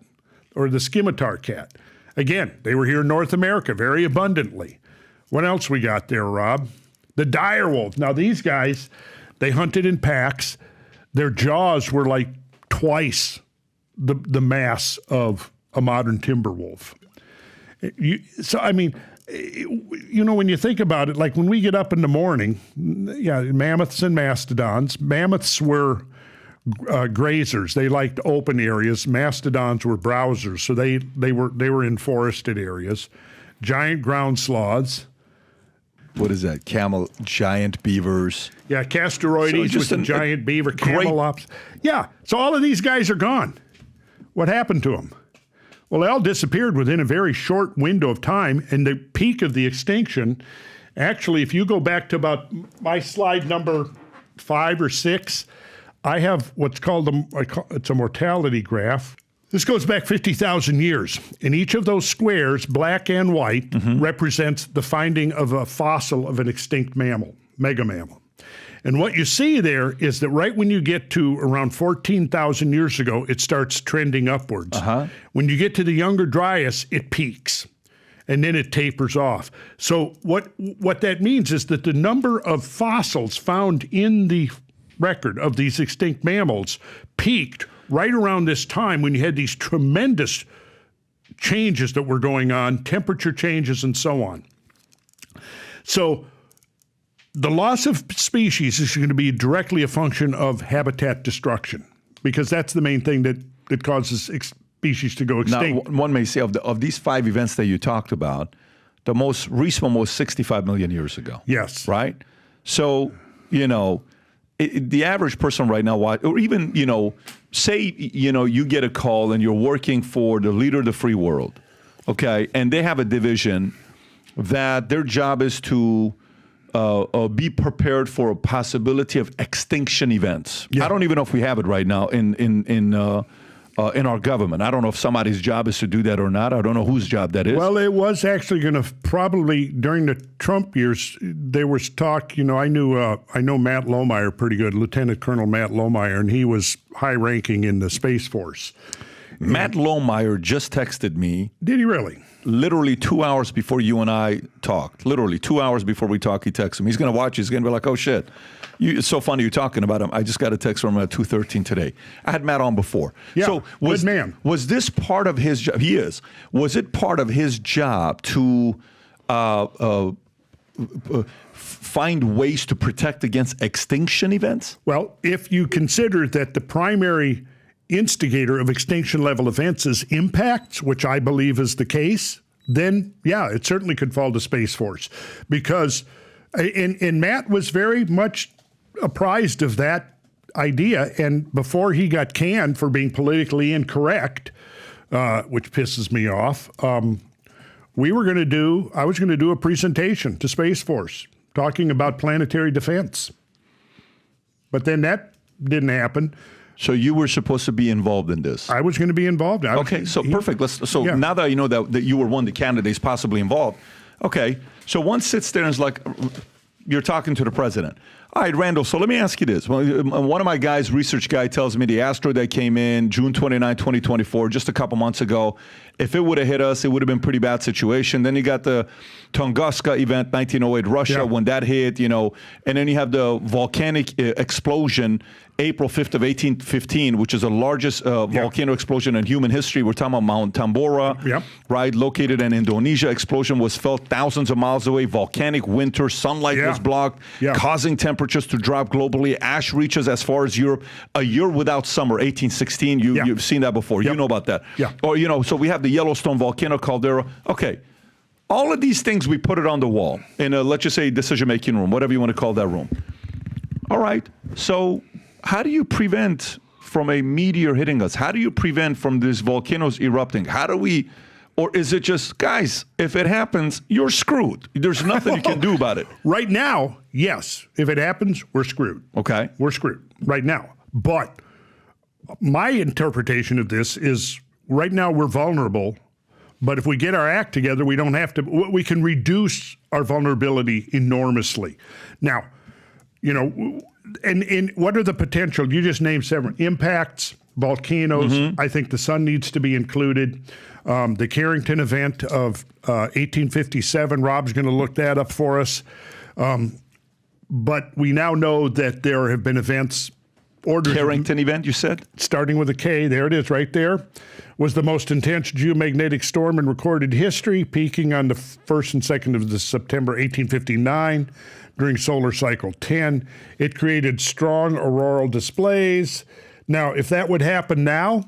or the scimitar cat. Again, they were here in North America very abundantly. What else we got there, Rob? The dire wolf. Now, these guys, they hunted in packs. Their jaws were like twice the mass of a modern timber wolf. When you think about it, like when we get up in the morning, mammoths and mastodons. Mammoths were grazers. They liked open areas. Mastodons were browsers, so they were in forested areas. Giant ground sloths. What is that? Giant beavers. Yeah, Casteroides was a giant beaver. Camelops. Yeah, so all of these guys are gone. What happened to them? Well, they all disappeared within a very short window of time, and the peak of the extinction, actually, if you go back to about my slide number 5 or 6, I have what's called it's a mortality graph. This goes back 50,000 years. In each of those squares, black and white, represents the finding of a fossil of an extinct mammal, mega mammal. And what you see there is that right when you get to around 14,000 years ago, it starts trending upwards. When you get to the Younger Dryas, it peaks, and then it tapers off. So what that means is that the number of fossils found in the record of these extinct mammals peaked right around this time when you had these tremendous changes that were going on, temperature changes and so on. So the loss of species is going to be directly a function of habitat destruction, because that's the main thing that causes species to go extinct. Now, one may say of these 5 events that you talked about, the most recent one was 65 million years ago. Yes. Right? So, the average person right now, or even, say, you get a call and you're working for the leader of the free world, okay, and they have a division that their job is to be prepared for a possibility of extinction events. Yeah. I don't even know if we have it right now in our government. I don't know if somebody's job is to do that or not. I don't know whose job that is. Well, it was actually going to probably during the Trump years. There was talk. I know Matt Lohmeyer pretty good, Lieutenant Colonel Matt Lohmeyer, and he was high-ranking in the Space Force. Matt Lohmeyer just texted me. Did he really? Literally 2 hours before you and I talked. Literally 2 hours before we talked, he texted me. He's going to watch. He's going to be like, "Oh shit, it's so funny you're talking about him. I just got a text from him at 2:13 today." I had Matt on before. Yeah, so good man. Was this part of his job? He is. Was it part of his job to find ways to protect against extinction events? Well, if you consider that the primary instigator of extinction level events is impacts, which I believe is the case, then it certainly could fall to Space Force, because and Matt was very much apprised of that idea, and before he got canned for being politically incorrect, which pisses me off, I was going to do a presentation to Space Force talking about planetary defense, but then that didn't happen. So you were supposed to be involved in this. I was going to be involved. Perfect. Now that you know that you were one of the candidates possibly involved, okay. So one sits there and is like, you're talking to the president. All right, Randall, so let me ask you this. Well, one of my guys, research guy, tells me the asteroid that came in June 29, 2024, just a couple months ago, if it would have hit us, it would have been a pretty bad situation. Then you got the Tunguska event, 1908, Russia, when that hit, and then you have the volcanic explosion, April 5th of 1815, which is the largest volcano explosion in human history. We're talking about Mount Tambora, right, located in Indonesia. Explosion was felt thousands of miles away. Volcanic winter, sunlight was blocked, causing temperatures to drop globally. Ash reaches as far as Europe. A year without summer, 1816. You've seen that before. You know about that. Or, so we have the Yellowstone volcano caldera. Okay. All of these things, we put it on the wall in a, let's just say, decision-making room, whatever you want to call that room. All right. So how do you prevent from a meteor hitting us? How do you prevent from these volcanoes erupting? How do we Or is it just, guys, if it happens, you're screwed. There's nothing you can do about it. Right now, yes. If it happens, we're screwed. Okay. We're screwed right now. But my interpretation of this is right now we're vulnerable, but if we get our act together, we don't have to, we can reduce our vulnerability enormously. Now, you know, and what are the potential? You just named several impacts, volcanoes. I think the sun needs to be included. The Carrington event of 1857, Rob's going to look that up for us. But we now know that there have been events ordered. Carrington event, you said? Starting with a K, there it is right there, was the most intense geomagnetic storm in recorded history, peaking on the 1st and 2nd of September 1859 during solar cycle 10. It created strong auroral displays. Now, if that would happen now,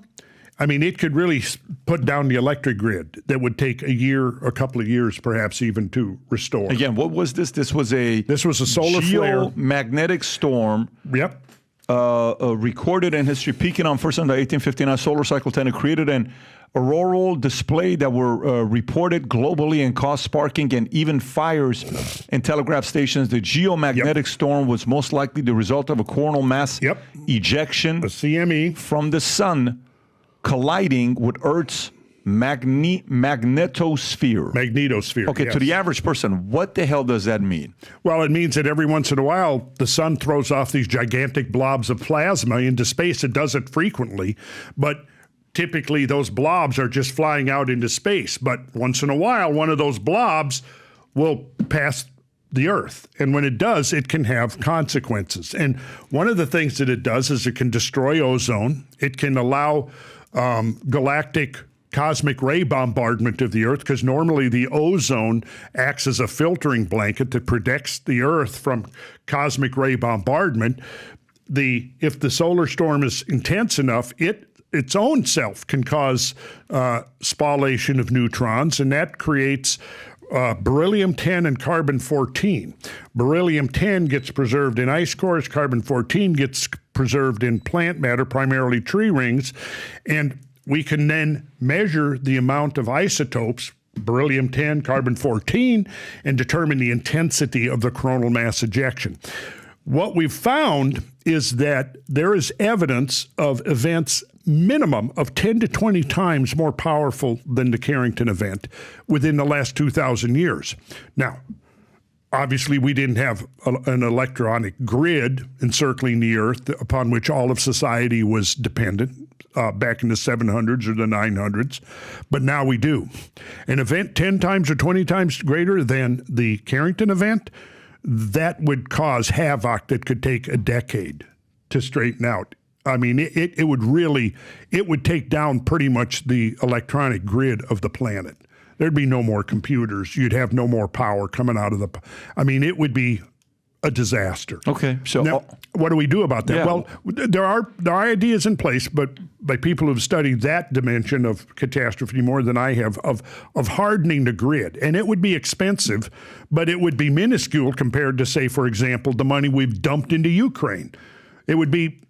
I mean, it could really put down the electric grid. That would take a year, a couple of years, perhaps even to restore. Again, what was this? This was a solar flare. Geomagnetic storm. Yep. Recorded in history, peaking on 1st under 1859 solar cycle 10. It created an auroral display that were reported globally and caused sparking and even fires in telegraph stations. The geomagnetic storm was most likely the result of a coronal mass ejection, a CME, from the sun colliding with Earth's magnetosphere. Magnetosphere. Okay, yes. To the average person, what the hell does that mean? Well, it means that every once in a while, the sun throws off these gigantic blobs of plasma into space. It does it frequently, but typically those blobs are just flying out into space. But once in a while, one of those blobs will pass the Earth. And when it does, it can have consequences. And one of the things that it does is it can destroy ozone. It can allow galactic cosmic ray bombardment of the Earth, because normally the ozone acts as a filtering blanket that protects the Earth from cosmic ray bombardment. If the solar storm is intense enough, its own self can cause spallation of neutrons, and that creates beryllium-10 and carbon-14. Beryllium-10 gets preserved in ice cores, carbon-14 gets preserved in plant matter, primarily tree rings, and we can then measure the amount of isotopes, beryllium-10, carbon-14, and determine the intensity of the coronal mass ejection. What we've found is that there is evidence of events minimum of 10 to 20 times more powerful than the Carrington event within the last 2,000 years. Now, obviously, we didn't have an electronic grid encircling the Earth upon which all of society was dependent back in the 700s or the 900s, but now we do. An event 10 times or 20 times greater than the Carrington event, that would cause havoc that could take a decade to straighten out. I mean, it would take down pretty much the electronic grid of the planet. There'd be no more computers. You'd have no more power coming out of it would be a disaster. Okay, so now, what do we do about that? Yeah. Well, there are ideas in place, but by people who've studied that dimension of catastrophe more than I have, of hardening the grid. And it would be expensive, but it would be minuscule compared to, say, for example, the money we've dumped into Ukraine. It would be,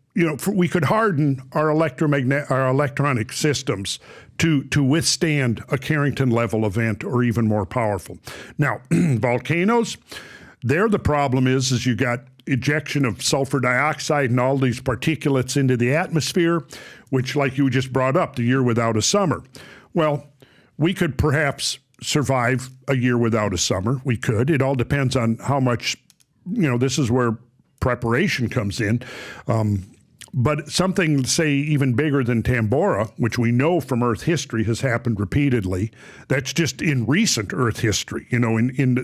we could harden our electronic systems to withstand a Carrington-level event or even more powerful. Now, volcanoes, there the problem is you got ejection of sulfur dioxide and all these particulates into the atmosphere, which, like you just brought up, the year without a summer. Well, we could perhaps survive a year without a summer. We could. It all depends on how much, this is where preparation comes in. But something, say, even bigger than Tambora, which we know from Earth history has happened repeatedly, that's just in recent Earth history,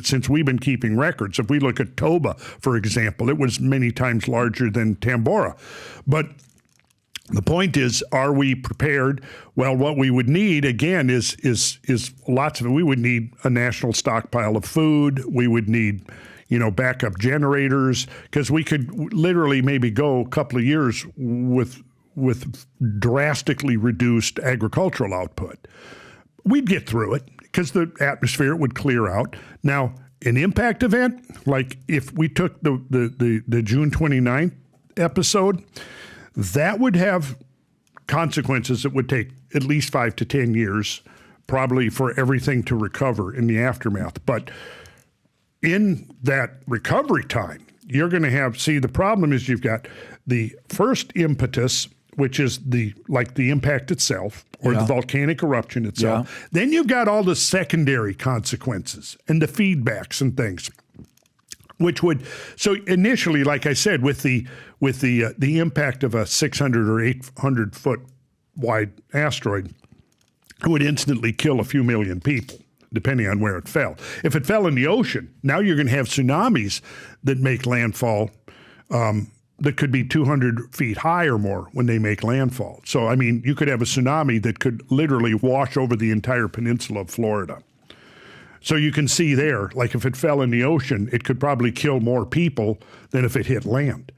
since we've been keeping records. If we look at Toba, for example, it was many times larger than Tambora. But the point is, are we prepared? Well, what we would need, again, is lots of it. We would need a national stockpile of food. We would need backup generators, because we could literally maybe go a couple of years with drastically reduced agricultural output. We'd get through it because the atmosphere would clear out. Now, an impact event, like if we took the June 29th episode, that would have consequences that would take at least 5 to 10 years probably for everything to recover in the aftermath. But in that recovery time, you're going to the problem is you've got the first impetus, which is the impact itself or the volcanic eruption itself. Yeah. Then you've got all the secondary consequences and the feedbacks and things, so initially, like I said, with the impact of a 600 or 800 foot wide asteroid, it would instantly kill a few million people, depending on where it fell. If it fell in the ocean, now you're going to have tsunamis that make landfall that could be 200 feet high or more when they make landfall. So, I mean, you could have a tsunami that could literally wash over the entire peninsula of Florida. So you can see there, like if it fell in the ocean, it could probably kill more people than if it hit land.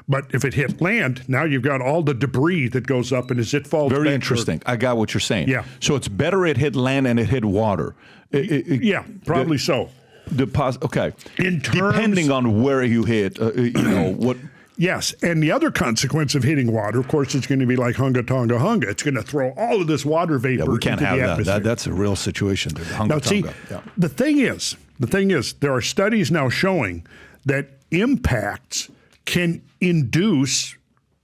But if it hit land, now you've got all the debris that goes up, and as it falls back. Very interesting. I got what you're saying. Yeah. So it's better it hit land and it hit water. Yeah, probably so. Okay. Depending on where you hit, what. Yes, and the other consequence of hitting water, of course, is going to be like Hunga Tonga Hunga. It's going to throw all of this water vapor we can't into have the that. atmosphere. That's a real situation. Now, see, the thing is, there are studies now showing that impacts can induce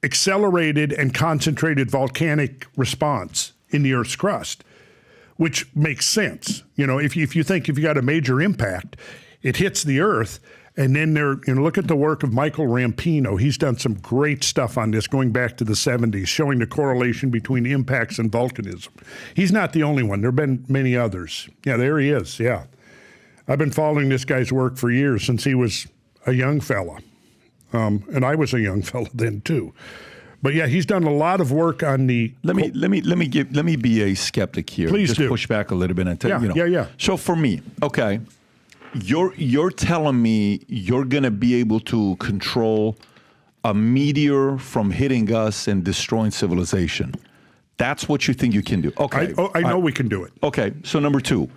accelerated and concentrated volcanic response in the Earth's crust, which makes sense. If you think if you got a major impact, it hits the Earth. And then look at the work of Michael Rampino. He's done some great stuff on this going back to the 70s, showing the correlation between impacts and volcanism. He's not the only one. There have been many others. Yeah, there he is. Yeah. I've been following this guy's work for years, since he was a young fella. And I was a young fella then too. But yeah, he's done a lot of work on the. Let me be a skeptic here. Please Just do. Push back a little bit and tell Yeah. So for me, okay. You're telling me you're going to be able to control a meteor from hitting us and destroying civilization. That's what you think you can do. Okay. I know we can do it. Okay. So number two,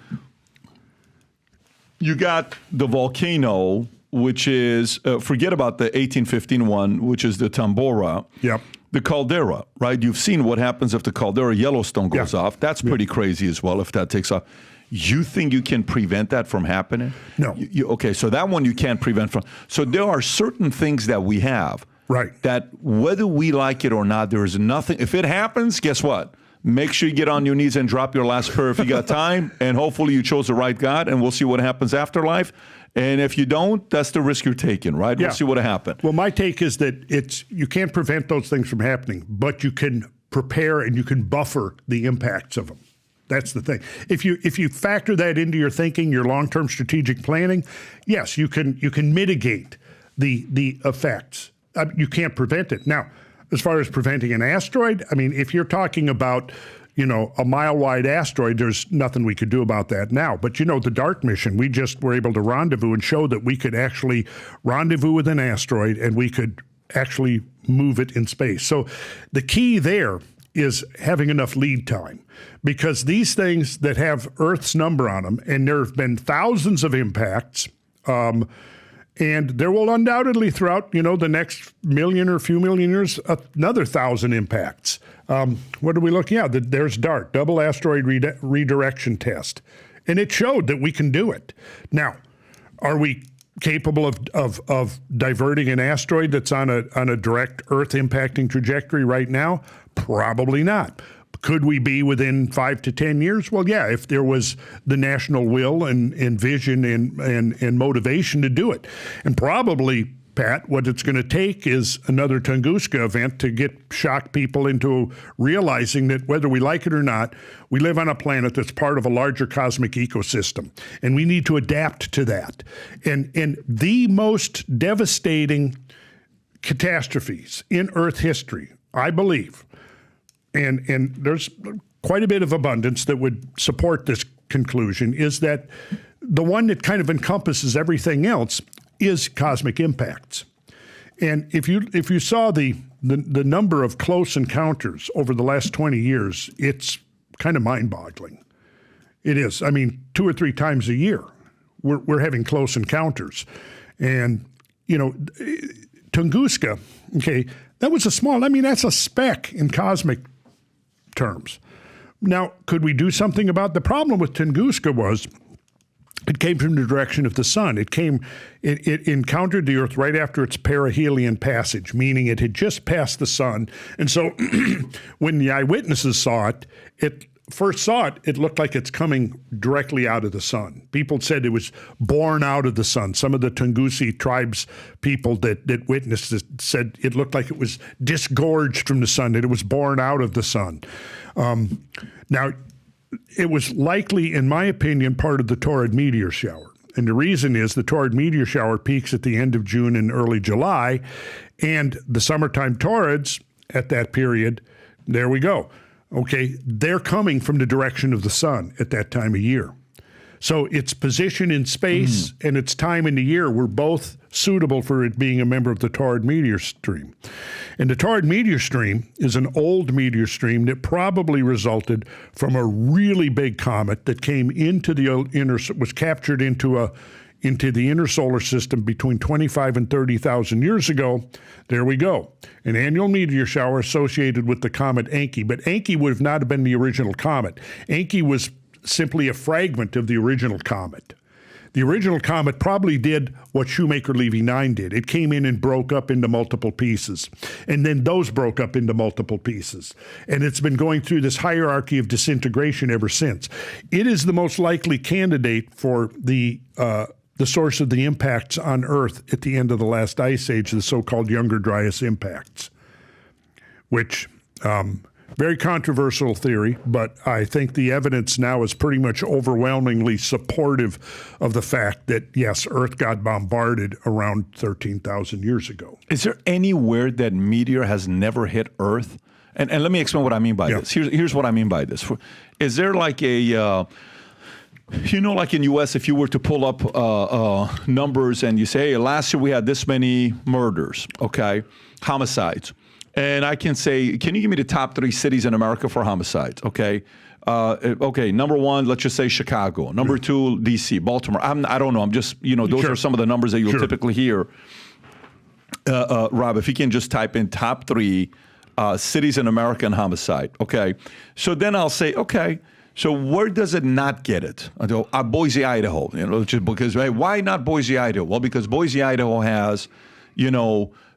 you got the volcano, which is, forget about the 1815 one, which is the Tambora. Yep. The caldera, right? You've seen what happens if the caldera Yellowstone goes off. That's pretty crazy as well if that takes off. You think you can prevent that from happening? No. Okay, so that one you can't prevent from. So there are certain things that we have. Right. That whether we like it or not, there is nothing. If it happens, guess what? Make sure you get on your knees and drop your last prayer if you got time. And hopefully you chose the right God, and we'll see what happens after life. And if you don't, that's the risk you're taking, right? Yeah. We'll see what happens. Well, my take is that you can't prevent those things from happening, but you can prepare and you can buffer the impacts of them. That's the thing. If you factor that into your thinking, your long-term strategic planning, yes, you can mitigate the effects. You can't prevent it. Now, as far as preventing an asteroid, I mean, if you're talking about, a mile-wide asteroid, there's nothing we could do about that now. But, the DART mission, we just were able to rendezvous and show that we could actually rendezvous with an asteroid and we could actually move it in space. So the key there is having enough lead time, because these things that have Earth's number on them, and there have been thousands of impacts, and there will undoubtedly throughout, the next million or few million years, another 1,000 impacts. What are we looking at? There's DART, Double Asteroid Redirection Test, and it showed that we can do it. Now, are we capable of diverting an asteroid that's on a direct Earth impacting trajectory right now? Probably not. Could we be within 5 to 10 years? Well, yeah, if there was the national will and vision and motivation to do it. And probably, Pat, what it's going to take is another Tunguska event to shock people into realizing that whether we like it or not, we live on a planet that's part of a larger cosmic ecosystem, and we need to adapt to that. And the most devastating catastrophes in Earth history, I believe, and there's quite a bit of abundance that would support this conclusion, is that the one that kind of encompasses everything else is cosmic impacts. And if you saw the number of close encounters over the last 20 years, it's kind of mind-boggling. It is. I mean, 2 or 3 times a year, we're having close encounters. And, Tunguska, okay, that was that's a speck in cosmic terms. Now, could we do something about the problem with Tunguska was it came from the direction of the sun. It encountered the Earth right after its perihelion passage, meaning it had just passed the sun. And so when the eyewitnesses saw it, it looked like it's coming directly out of the sun. People said it was born out of the sun. Some of the Tungusi tribes people that witnessed it said it looked like it was disgorged from the sun, that it was born out of the sun. Now, it was likely, in my opinion, part of the Taurid meteor shower. And the reason is the Taurid meteor shower peaks at the end of June and early July, and the summertime Taurids at that period, there we go. Okay, they're coming from the direction of the sun at that time of year. So its position in space and its time in the year were both suitable for it being a member of the Taurid meteor stream. And the Taurid meteor stream is an old meteor stream that probably resulted from a really big comet that came into the was captured into the inner solar system between 25 and 30,000 years ago. There we go. An annual meteor shower associated with the comet Encke. But Encke would have not been the original comet. Encke was simply a fragment of the original comet. The original comet probably did what Shoemaker-Levy 9 did. It came in and broke up into multiple pieces. And then those broke up into multiple pieces. And it's been going through this hierarchy of disintegration ever since. It is the most likely candidate for the source of the impacts on Earth at the end of the last ice age, the so-called Younger Dryas impacts, which very controversial theory, but I think the evidence now is pretty much overwhelmingly supportive of the fact that, yes, Earth got bombarded around 13,000 years ago. Is there anywhere that meteor has never hit Earth? And let me explain what I mean by this. Here's what I mean by this. Is there like a... like in U.S., if you were to pull up numbers and you say, hey, last year we had this many murders, okay, homicides. And I can say, can you give me the top 3 cities in America for homicides, okay? Okay, number 1, let's just say Chicago. Number 2, D.C., Baltimore. I don't know. I'm just, those are some of the numbers that you'll typically hear. Rob, if you can just type in top 3 cities in America and homicide, okay? So then I'll say, okay, so where does it not get it? Boise, Idaho. Just because, hey, why not Boise, Idaho? Well, because Boise, Idaho has,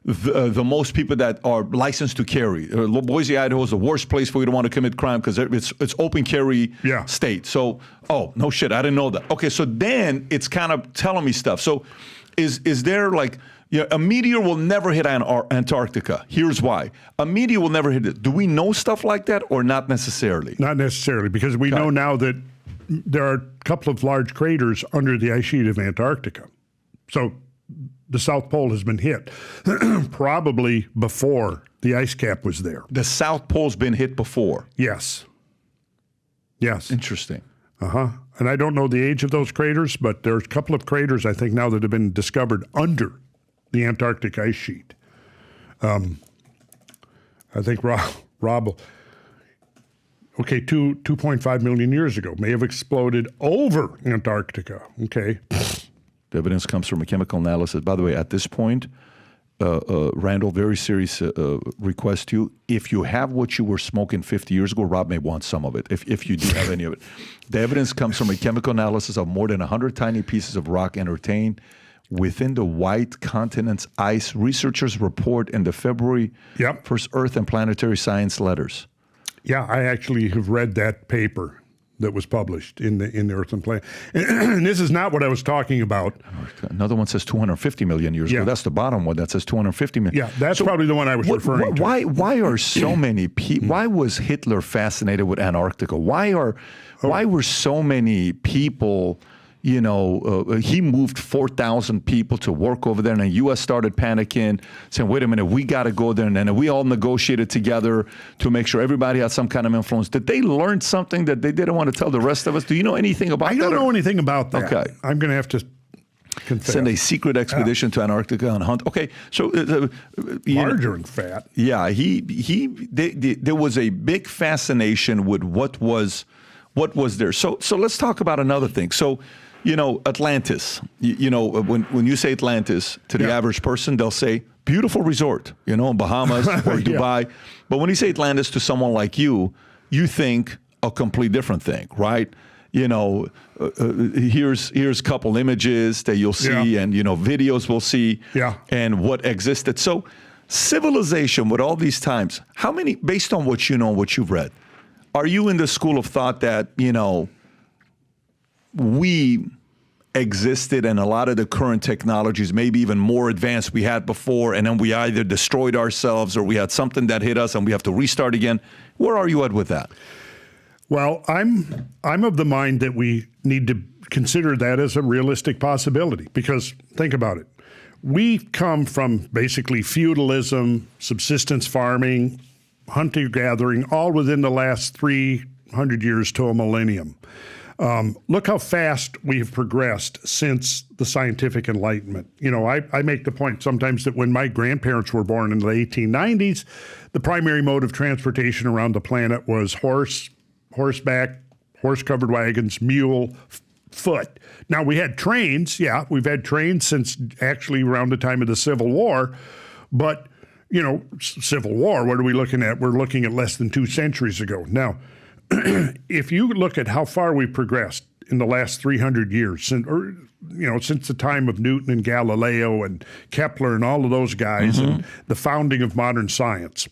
the most people that are licensed to carry. Boise, Idaho is the worst place for you to want to commit crime because it's open carry state. So, no shit, I didn't know that. Okay, so then it's kind of telling me stuff. So is there like, a meteor will never hit Antarctica. Here's why. A meteor will never hit it. Do we know stuff like that or not necessarily? Not necessarily, because we know now that there are a couple of large craters under the ice sheet of Antarctica. So the South Pole has been hit probably before the ice cap was there. The South Pole's been hit before? Yes. Interesting. And I don't know the age of those craters, but there's a couple of craters, I think, now that have been discovered under the Antarctic ice sheet. I think Rob, 2.5 million years ago, may have exploded over Antarctica. Okay. The evidence comes from a chemical analysis. By the way, at this point, Randall, very serious request to you. If you have what you were smoking 50 years ago, Rob may want some of it, if you do have any of it. The evidence comes from a chemical analysis of more than 100 tiny pieces of rock entertained within the white continent's ice. Researchers report in the February 1st Earth and Planetary Science letters. Yeah, I actually have read that paper that was published in the Earth and Planet. And this is not what I was talking about. Another one says 250 million years ago. That's the bottom one that says 250 million. Yeah, that's probably the one I was referring to. Why are so many people? Why was Hitler fascinated with Antarctica? Why were so many people? He moved 4,000 people to work over there, and the U.S. started panicking, saying, wait a minute, we got to go there. And then we all negotiated together to make sure everybody had some kind of influence. Did they learn something that they didn't want to tell the rest of us? Do you know anything about that? I don't know anything about that. Okay. I'm going to have to confess. Send a secret expedition to Antarctica and hunt. Okay, so... larger and fat. Yeah, there was a big fascination with what was there. So let's talk about another thing. So... Atlantis, when you say Atlantis to the average person, they'll say, beautiful resort, Bahamas or Dubai. But when you say Atlantis to someone like you, you think a complete different thing, right? Here's a couple images that you'll see, and videos we'll see, and what existed. So civilization with all these times, how many, based on what you know, what you've read, are you in the school of thought that we existed and a lot of the current technologies, maybe even more advanced we had before, and then we either destroyed ourselves or we had something that hit us and we have to restart again? Where are you at with that? Well, I'm of the mind that we need to consider that as a realistic possibility, because think about it. We come from basically feudalism, subsistence farming, hunting-gathering, all within the last 300 years to a millennium. Look how fast we've progressed since the scientific enlightenment. I make the point sometimes that when my grandparents were born in the 1890s, the primary mode of transportation around the planet was horseback, horse-covered wagons, mule, foot. Now, we had trains. Yeah, we've had trains since actually around the time of the Civil War. But, Civil War, what are we looking at? We're looking at less than 2 centuries ago. Now, if you look at how far we've progressed in the last 300 years, since the time of Newton and Galileo and Kepler and all of those guys, and the founding of modern science.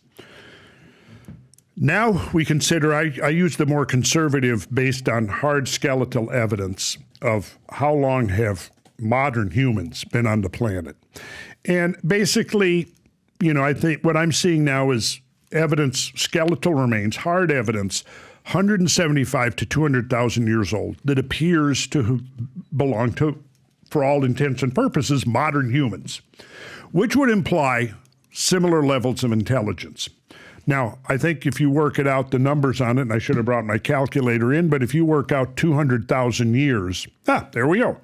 Now we consider, I use the more conservative based on hard skeletal evidence of how long have modern humans been on the planet. And basically, I think what I'm seeing now is evidence, skeletal remains, hard evidence, 175 to 200,000 years old, that appears to belong to, for all intents and purposes, modern humans, which would imply similar levels of intelligence. Now, I think if you work it out, the numbers on it, and I should have brought my calculator in, but if you work out 200,000 years, there we go.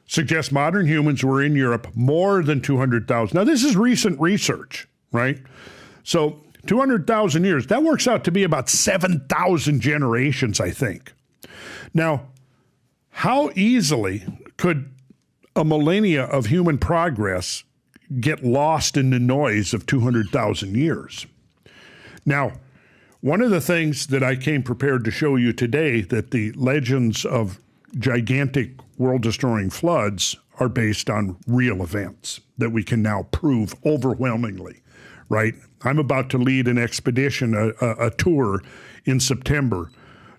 Suggests modern humans were in Europe more than 200,000. Now, this is recent research, right? So 200,000 years, that works out to be about 7,000 generations, I think. Now, how easily could a millennia of human progress get lost in the noise of 200,000 years? Now, one of the things that I came prepared to show you today, that the legends of gigantic world-destroying floods are based on real events that we can now prove overwhelmingly, right? I'm about to lead an expedition, a tour in September,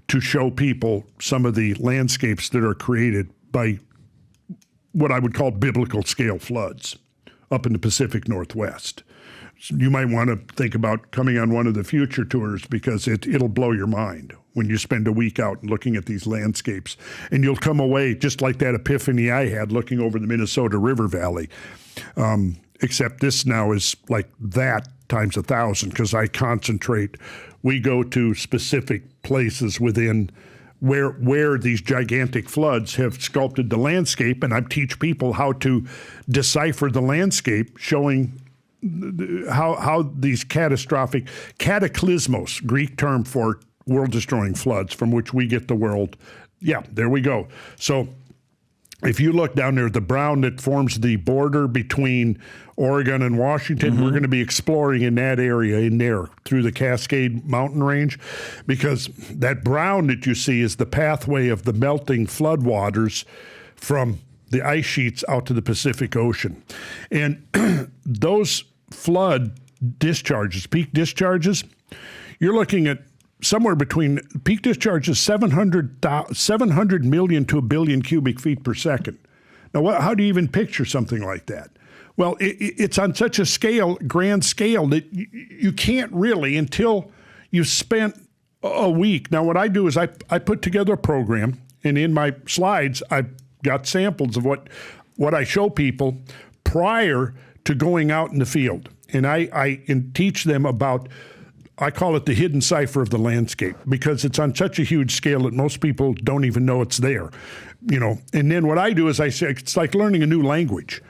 to show people some of the landscapes that are created by what I would call biblical scale floods up in the Pacific Northwest. You might want to think about coming on one of the future tours, because it'll blow your mind when you spend a week out looking at these landscapes. And you'll come away just like that epiphany I had looking over the Minnesota River Valley. Except this now is like that times 1,000, because I concentrate. We go to specific places within where these gigantic floods have sculpted the landscape, and I teach people how to decipher the landscape, showing how these catastrophic, cataclysmos, Greek term for world-destroying floods, from which we get the world. Yeah, there we go. So if you look down there, the brown that forms the border between Oregon and Washington, we're going to be exploring in that area in there through the Cascade Mountain Range, because that brown that you see is the pathway of the melting floodwaters from the ice sheets out to the Pacific Ocean. And those flood discharges, peak discharges, you're looking at somewhere between peak discharges 700 million to a billion cubic feet per second. Now, how do you even picture something like that? Well, it's on such a grand scale, that you can't really until you've spent a week. Now, what I do is I put together a program, and in my slides, I've got samples of what I show people prior to going out in the field. And I teach them about, I call it the hidden cipher of the landscape, because it's on such a huge scale that most people don't even know it's there. And then what I do is I say, it's like learning a new language.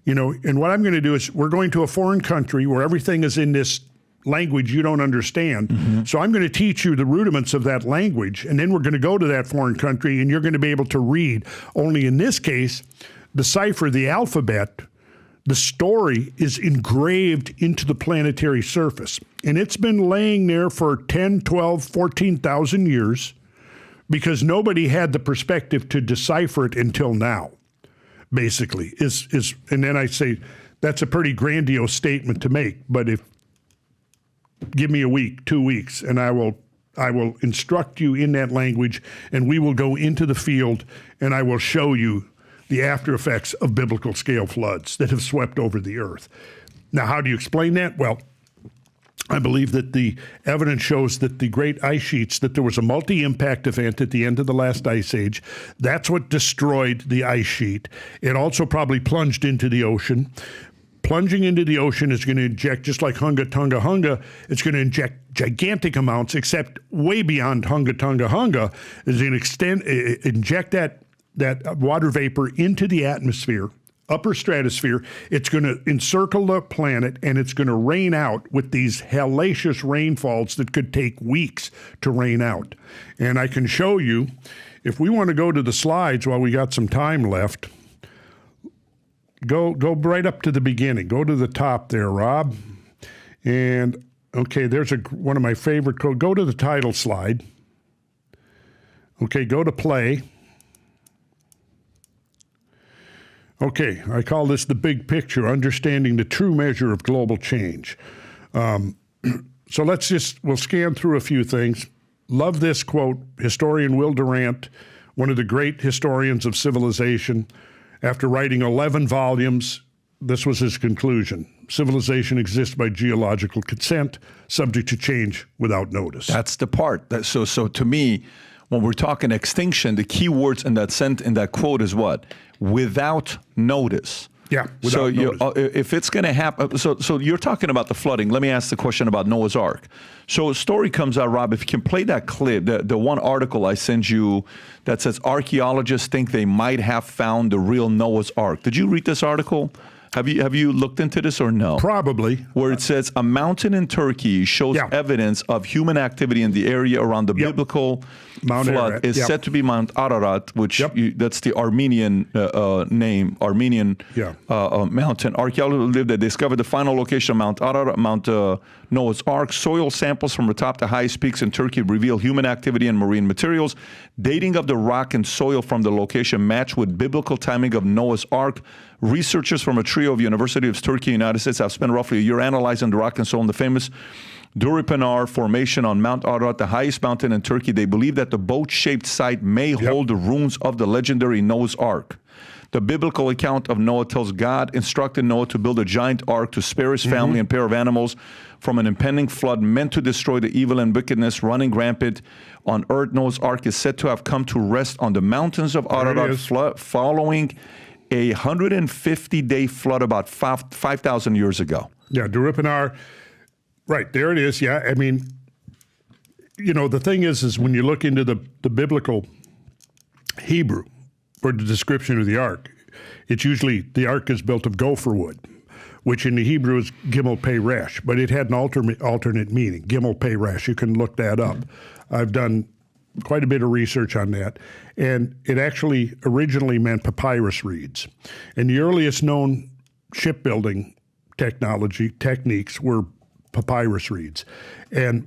And what I'm going to do is, we're going to a foreign country where everything is in this language you don't understand. So I'm going to teach you the rudiments of that language, and then we're going to go to that foreign country, and you're going to be able to read, only in this case, decipher the alphabet The story is engraved into the planetary surface, and it's been laying there for 10, 12, 14,000 years because nobody had the perspective to decipher it until now, basically. And then I say, that's a pretty grandiose statement to make, but give me a week, 2 weeks, and I will instruct you in that language, and we will go into the field, and I will show you the after effects of biblical scale floods that have swept over the earth. Now, how do you explain that? Well, I believe that the evidence shows that the great ice sheets, that there was a multi-impact event at the end of the last ice age. That's what destroyed the ice sheet. It also probably plunged into the ocean. Plunging into the ocean is going to inject, just like Hunga Tunga Hunga, it's going to inject gigantic amounts, except way beyond Hunga Tunga Hunga, is going to inject that water vapor into the atmosphere, upper stratosphere. It's going to encircle the planet, and it's going to rain out with these hellacious rainfalls that could take weeks to rain out. And I can show you, if we want to go to the slides while we got some time left, go right up to the beginning. Go to the top there, Rob. And, okay, there's one of my favorite quotes. Go to the title slide. Okay, go to play. Okay, I call this the big picture, understanding the true measure of global change. So we'll scan through a few things. Love this quote, historian Will Durant, one of the great historians of civilization. After writing 11 volumes, this was his conclusion. Civilization exists by geological consent, subject to change without notice. That's the part. So to me, when we're talking extinction, the key words in that quote is what? Without notice. Yeah, without notice. If it's going to happen, so you're talking about the flooding. Let me ask the question about Noah's Ark. So a story comes out, Rob, if you can play that clip, the one article I sent you that says archaeologists think they might have found the real Noah's Ark. Did you read this article? Have you looked into this or no? Probably. Where it says a mountain in Turkey shows evidence of human activity in the area around the biblical Mount flood Ararat. is said to be Mount Ararat, which that's the Armenian name, mountain. Archaeologists lived there. They discovered the final location of Mount Ararat, Mount Noah's Ark. Soil samples from the top to highest peaks in Turkey reveal human activity and marine materials. Dating of the rock and soil from the location match with biblical timing of Noah's Ark. Researchers from a trio of University of Turkey and United States have spent roughly a year analyzing the rock and soil in the famous Duripinar Formation on Mount Ararat, the highest mountain in Turkey. They believe that the boat-shaped site may hold the ruins of the legendary Noah's Ark. The biblical account of Noah tells God instructed Noah to build a giant ark to spare his family and pair of animals from an impending flood meant to destroy the evil and wickedness running rampant on earth. Noah's Ark is said to have come to rest on the mountains of Ararat following a 150-day flood about 5,000 years ago. Yeah, Duripinar. Right, there it is. Yeah, I mean, the thing is when you look into the biblical Hebrew for the description of the ark, it's usually the ark is built of gopher wood, which in the Hebrew is gimel pei resh, but it had an alternate meaning, gimel pei resh. You can look that up. I've done quite a bit of research on that, and it actually originally meant papyrus reeds. And the earliest known shipbuilding techniques were papyrus reeds,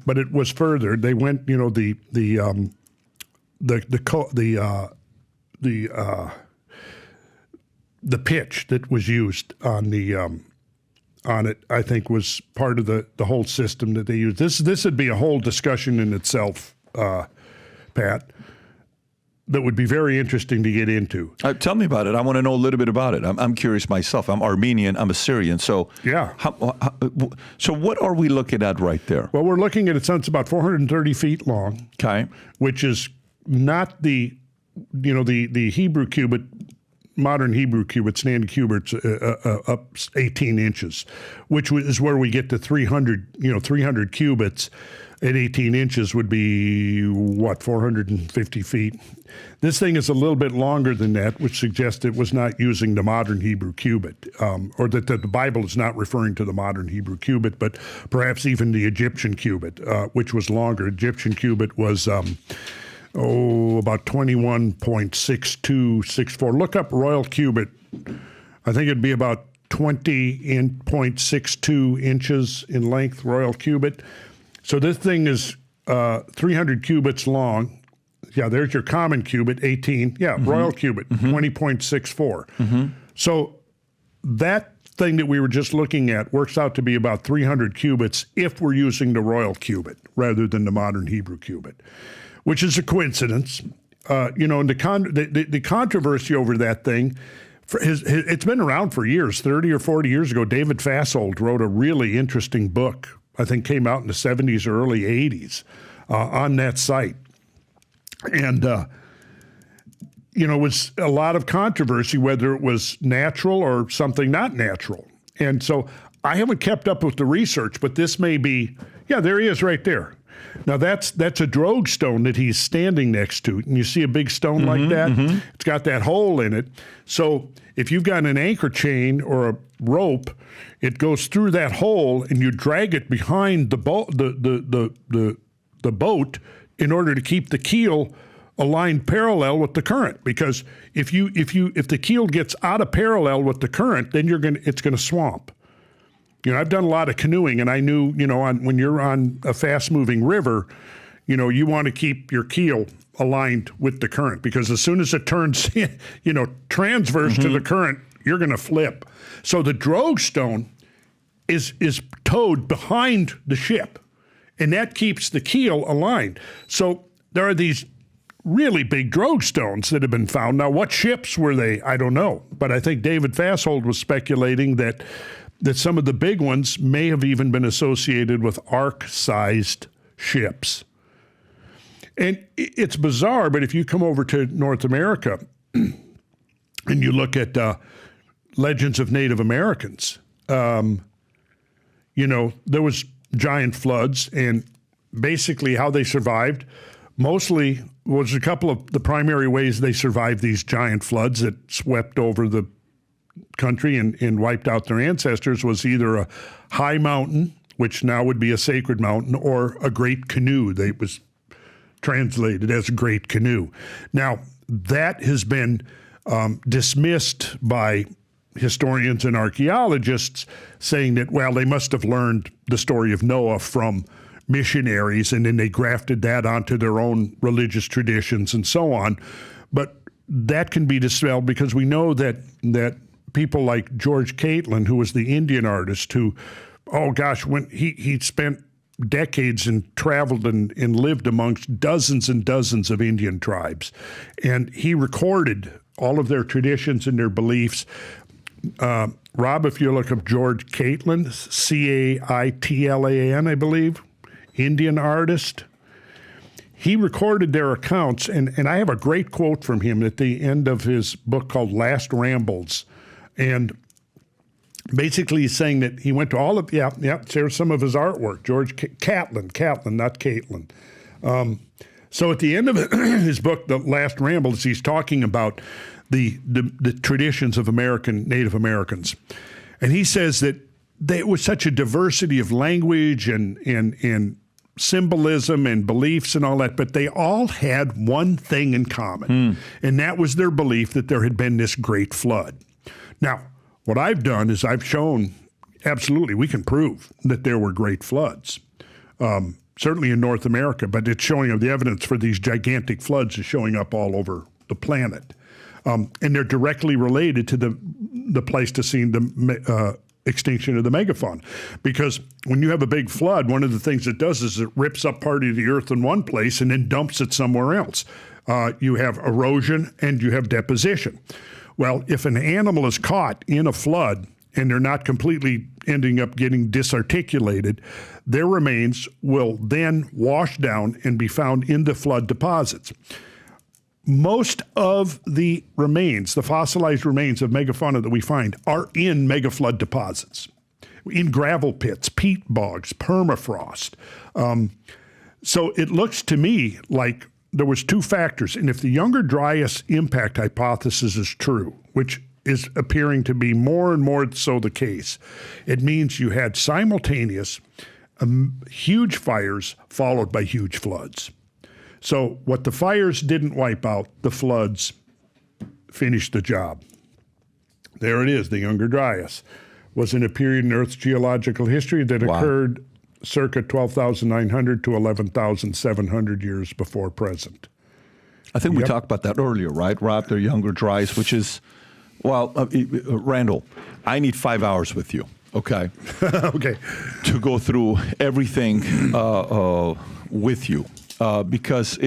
but it was further. They went, the pitch that was used on it, I think, was part of the whole system that they used. This would be a whole discussion in itself, Pat, that would be very interesting to get into. Tell me about it. I want to know a little bit about it. I'm curious myself. I'm Armenian. I'm Assyrian. So yeah. So what are we looking at right there? Well, we're looking at it's about 430 feet long. Okay. Which is not the Hebrew cubit, modern Hebrew cubit, standard cubits up 18 inches, which is where we get to 300 cubits. At 18 inches would be, 450 feet. This thing is a little bit longer than that, which suggests it was not using the modern Hebrew cubit, or that the Bible is not referring to the modern Hebrew cubit, but perhaps even the Egyptian cubit, which was longer. Egyptian cubit was, about 21.6264. Look up royal cubit. I think it'd be about 20.62 inches in length, royal cubit. So this thing is 300 cubits long. Yeah, there's your common cubit, 18. Yeah, royal cubit, 20.64. So that thing that we were just looking at works out to be about 300 cubits if we're using the royal cubit rather than the modern Hebrew cubit, which is a coincidence. And the controversy over that thing, it's been around for years. 30 or 40 years ago, David Fassold wrote a really interesting book, I think came out in the 70s or early 80s, on that site. And, it was a lot of controversy whether it was natural or something not natural. And so I haven't kept up with the research, but this may be, there he is right there. Now that's a drogue stone that he's standing next to. And you see a big stone like that? It's got that hole in it. So if you've got an anchor chain or a rope, it goes through that hole and you drag it behind the boat in order to keep the keel aligned parallel with the current. Because if the keel gets out of parallel with the current, then it's gonna swamp. I've done a lot of canoeing, and I knew, when you're on a fast-moving river, you want to keep your keel aligned with the current, because as soon as it turns, transverse to the current, you're going to flip. So the drogue stone is towed behind the ship, and that keeps the keel aligned. So there are these really big drogue stones that have been found. Now, what ships were they? I don't know. But I think David Fassold was speculating that some of the big ones may have even been associated with ark-sized ships. And it's bizarre, but if you come over to North America and you look at legends of Native Americans, there was giant floods, and basically how they survived mostly was a couple of the primary ways they survived these giant floods that swept over the country and wiped out their ancestors was either a high mountain, which now would be a sacred mountain, or a great canoe. That was translated as a great canoe. Now, that has been dismissed by historians and archaeologists, saying that, well, they must have learned the story of Noah from missionaries, and then they grafted that onto their own religious traditions and so on. But that can be dispelled because we know that people like George Catlin, who was the Indian artist, who, when he spent decades and traveled and lived amongst dozens and dozens of Indian tribes. And he recorded all of their traditions and their beliefs. Rob, if you look up George Catlin, Caitlan, I believe, Indian artist, he recorded their accounts, and I have a great quote from him at the end of his book called Last Rambles. And basically he's saying that he went to all of, there's some of his artwork, George Catlin, not Caitlin. So at the end of his book, The Last Rambles, he's talking about the traditions of Native Americans. And he says that there was such a diversity of language and symbolism and beliefs and all that, but they all had one thing in common, and that was their belief that there had been this great flood. Now, what I've done is I've shown, absolutely, we can prove that there were great floods, certainly in North America, but it's showing the evidence for these gigantic floods is showing up all over the planet. And they're directly related to the Pleistocene, the extinction of the megafauna. Because when you have a big flood, one of the things it does is it rips up part of the earth in one place and then dumps it somewhere else. You have erosion and you have deposition. Well, if an animal is caught in a flood and they're not completely ending up getting disarticulated, their remains will then wash down and be found in the flood deposits. Most of the remains, the fossilized remains of megafauna that we find, are in megaflood deposits, in gravel pits, peat bogs, permafrost. So it looks to me like there was two factors. And if the Younger Dryas impact hypothesis is true, which is appearing to be more and more so the case, it means you had simultaneous huge fires followed by huge floods. So what the fires didn't wipe out, the floods finished the job. There it is, the Younger Dryas. Was in a period in Earth's geological history that occurred circa 12,900 to 11,700 years before present. I think we talked about that earlier, right, Rob? The Younger Dryas, which is, Randall, I need 5 hours with you, okay? Okay. To go through everything with you because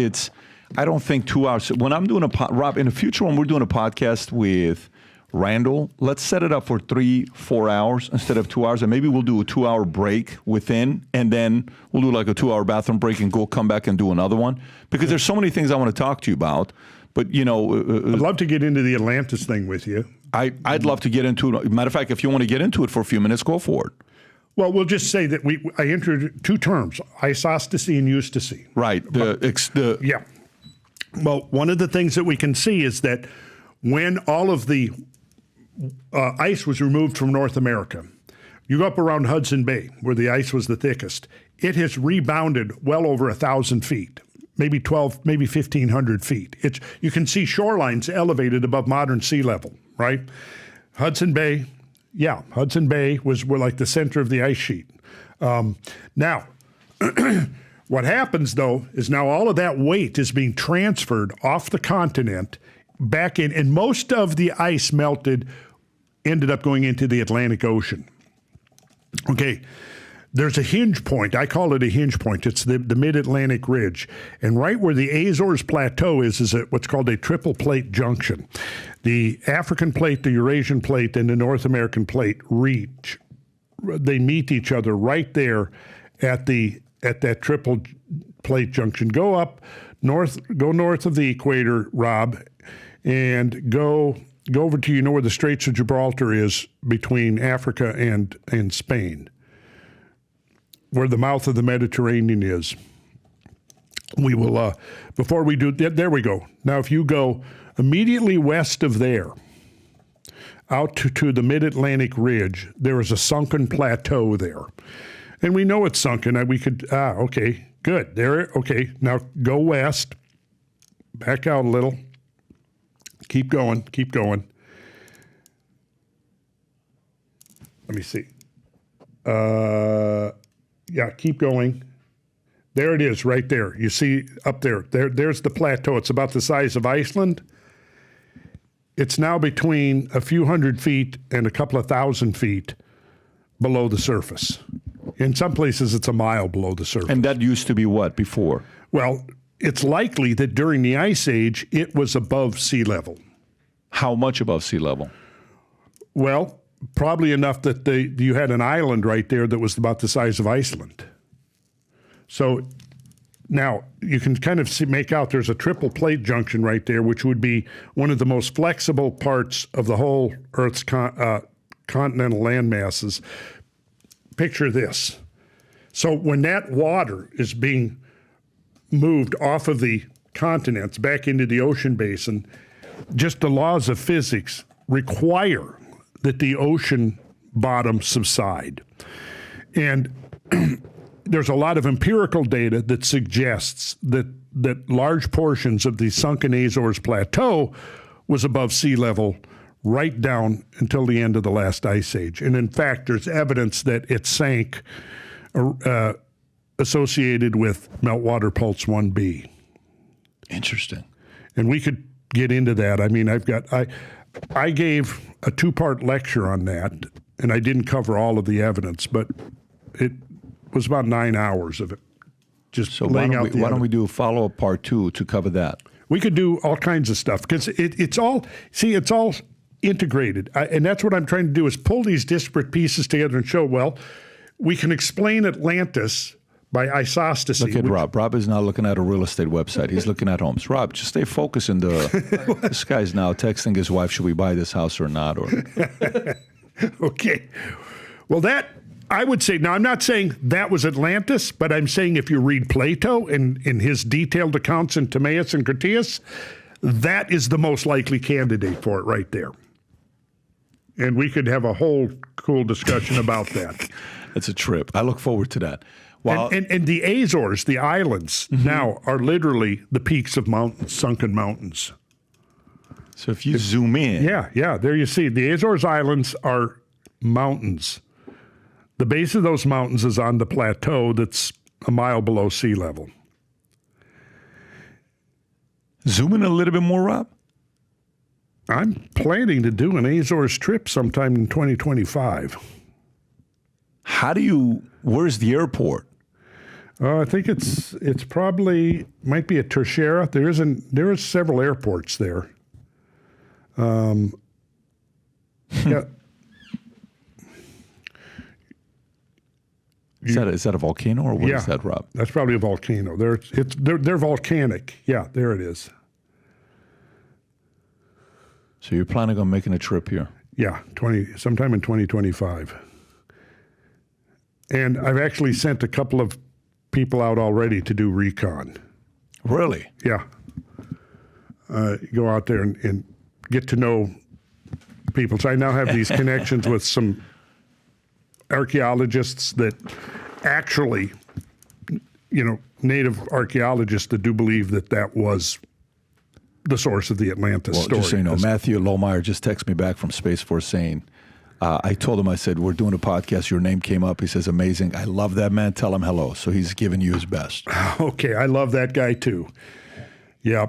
I don't think 2 hours. When I'm doing Rob, in the future when we're doing a podcast with Randall, let's set it up for 3-4 hours instead of 2 hours, and maybe we'll do a 2 hour break within, and then we'll do like a 2 hour bathroom break and come back and do another one, because there's so many things I want to talk to you about. But I'd love to get into the Atlantis thing with you. I'd love to get into it. Matter of fact, if you want to get into it for a few minutes, go for it. Well, we'll just say that I introduced two terms: isostasy and eustasy. Right. Yeah. Well, one of the things that we can see is that when all of the ice was removed from North America, you go up around Hudson Bay, where the ice was the thickest, it has rebounded well over 1,000 feet, maybe 1,500 feet. You can see shorelines elevated above modern sea level, right? Hudson Bay was like the center of the ice sheet. Now, what happens, though, is now all of that weight is being transferred off the continent back in, and most of the ice ended up going into the Atlantic Ocean. Okay, there's a hinge point. I call it a hinge point. It's the mid-Atlantic ridge. And right where the Azores Plateau is what's called a triple plate junction. The African plate, the Eurasian plate, and the North American plate they meet each other right there at that triple plate junction. Go north of the equator, Rob, and go over to, where the Straits of Gibraltar is between Africa and Spain, where the mouth of the Mediterranean is. We will, before we do, there we go. Now, if you go immediately west of there, out to the mid-Atlantic ridge, there is a sunken plateau there. And we know it's sunken. Okay, good. There, okay. Now go west, back out a little. Keep going. Let me see. Keep going. There it is, right there. You see up there. There's the plateau. It's about the size of Iceland. It's now between a few hundred feet and a couple of thousand feet below the surface. In some places, it's a mile below the surface. And that used to be what before? Well, it's likely that during the Ice Age, it was above sea level. How much above sea level? Well, probably enough that you had an island right there that was about the size of Iceland. So now you can kind of make out there's a triple plate junction right there, which would be one of the most flexible parts of the whole Earth's continental land masses. Picture this. So when that water is being moved off of the continents back into the ocean basin, just the laws of physics require that the ocean bottom subside. And there's a lot of empirical data that suggests that large portions of the sunken Azores Plateau was above sea level right down until the end of the last ice age. And in fact, there's evidence that it sank associated with Meltwater Pulse 1b. Interesting. And we could get into that. I mean, I gave a 2-part lecture on that, and I didn't cover all of the evidence, but it was about 9 hours of it. Just so laying out why don't we do a follow-up part 2 to cover that? We could do all kinds of stuff because it's all integrated. And that's what I'm trying to do is pull these disparate pieces together and show, well, we can explain Atlantis by isostasy. Look at Rob. Rob is now looking at a real estate website. He's looking at homes. Rob, just stay focused in this guy's now texting his wife, should we buy this house or not? Okay. Well, that, I would say, now I'm not saying that was Atlantis, but I'm saying if you read Plato in his detailed accounts in Timaeus and Critias, that is the most likely candidate for it right there. And we could have a whole cool discussion about that. It's a trip. I look forward to that. Wow. And the Azores, the islands, now are literally the peaks of mountains, sunken mountains. So if you zoom in. Yeah, there you see. The Azores Islands are mountains. The base of those mountains is on the plateau that's a mile below sea level. Zoom in a little bit more, Rob. I'm planning to do an Azores trip sometime in 2025. Where's the airport? I think it's probably, might be at Terceira. There is several airports there. Yeah. Is that a volcano or what is that, Rob? That's probably a volcano. They're volcanic. Yeah, there it is. So you're planning on making a trip here? Yeah, sometime in 2025. And I've actually sent a couple of people out already to do recon. Really? Yeah. Go out there and get to know people. So I now have these connections with some archaeologists that actually, native archaeologists that do believe that was the source of the Atlantis story. Just so you know, Matthew Lohmeyer just texted me back from Space Force saying, I told him, I said, we're doing a podcast. Your name came up. He says, amazing. I love that man. Tell him hello. So he's giving you his best. Okay. I love that guy too. Yeah.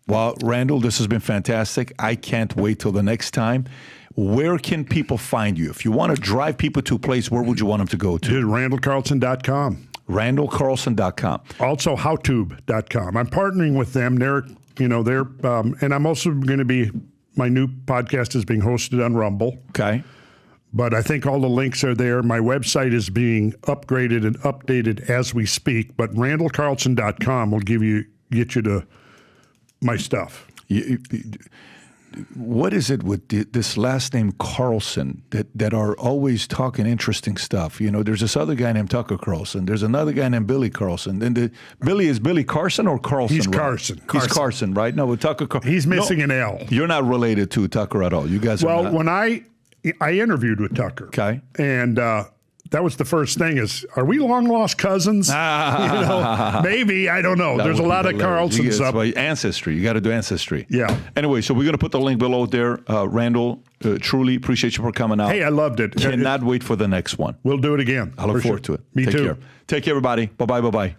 Well, Randall, this has been fantastic. I can't wait till the next time. Where can people find you? If you want to drive people to a place, where would you want them to go to? RandallCarlson.com. RandallCarlson.com. Also, howtube.com. I'm partnering with them. They're, and I'm also going to be, my new podcast is being hosted on Rumble. Okay. But I think all the links are there. My website is being upgraded and updated as we speak. But RandallCarlson.com will get you to my stuff. What is it with this last name Carlson that are always talking interesting stuff? There's this other guy named Tucker Carlson. There's another guy named Billy Carlson. And Billy is Billy Carson or Carlson? He's right? Carson. He's Carson, right? No, with Tucker Carlson. He's missing an L. You're not related to Tucker at all. You guys are not. Well, when I interviewed with Tucker. Okay. And that was the first thing is, are we long lost cousins? Maybe, I don't know. There's a lot of Carlsons up. Ancestry. You got to do ancestry. Yeah. Anyway, so we're going to put the link below there. Randall, truly appreciate you for coming out. Hey, I loved it. Cannot wait for the next one. We'll do it again. I look forward to it. Me Take too. care. Take care, everybody. Bye-bye, bye-bye.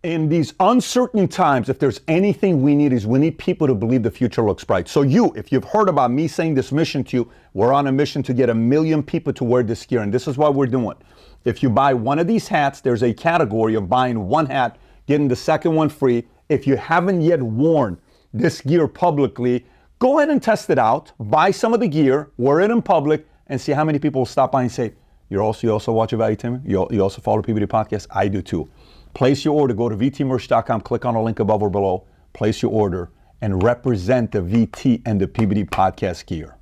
In these uncertain times, if there's anything we need people to believe the future looks bright. So if you've heard about me saying this mission to you, we're on a mission to get 1 million people to wear this gear, and this is what we're doing. If you buy one of these hats, there's a category of buying one hat, getting the second one free. If you haven't yet worn this gear publicly, go ahead and test it out. Buy some of the gear, wear it in public, and see how many people will stop by and say, you also watch Valuetainment? You also follow PBD Podcast? I do too. Place your order. Go to vtmerch.com, click on the link above or below, place your order, and represent the VT and the PBD Podcast gear.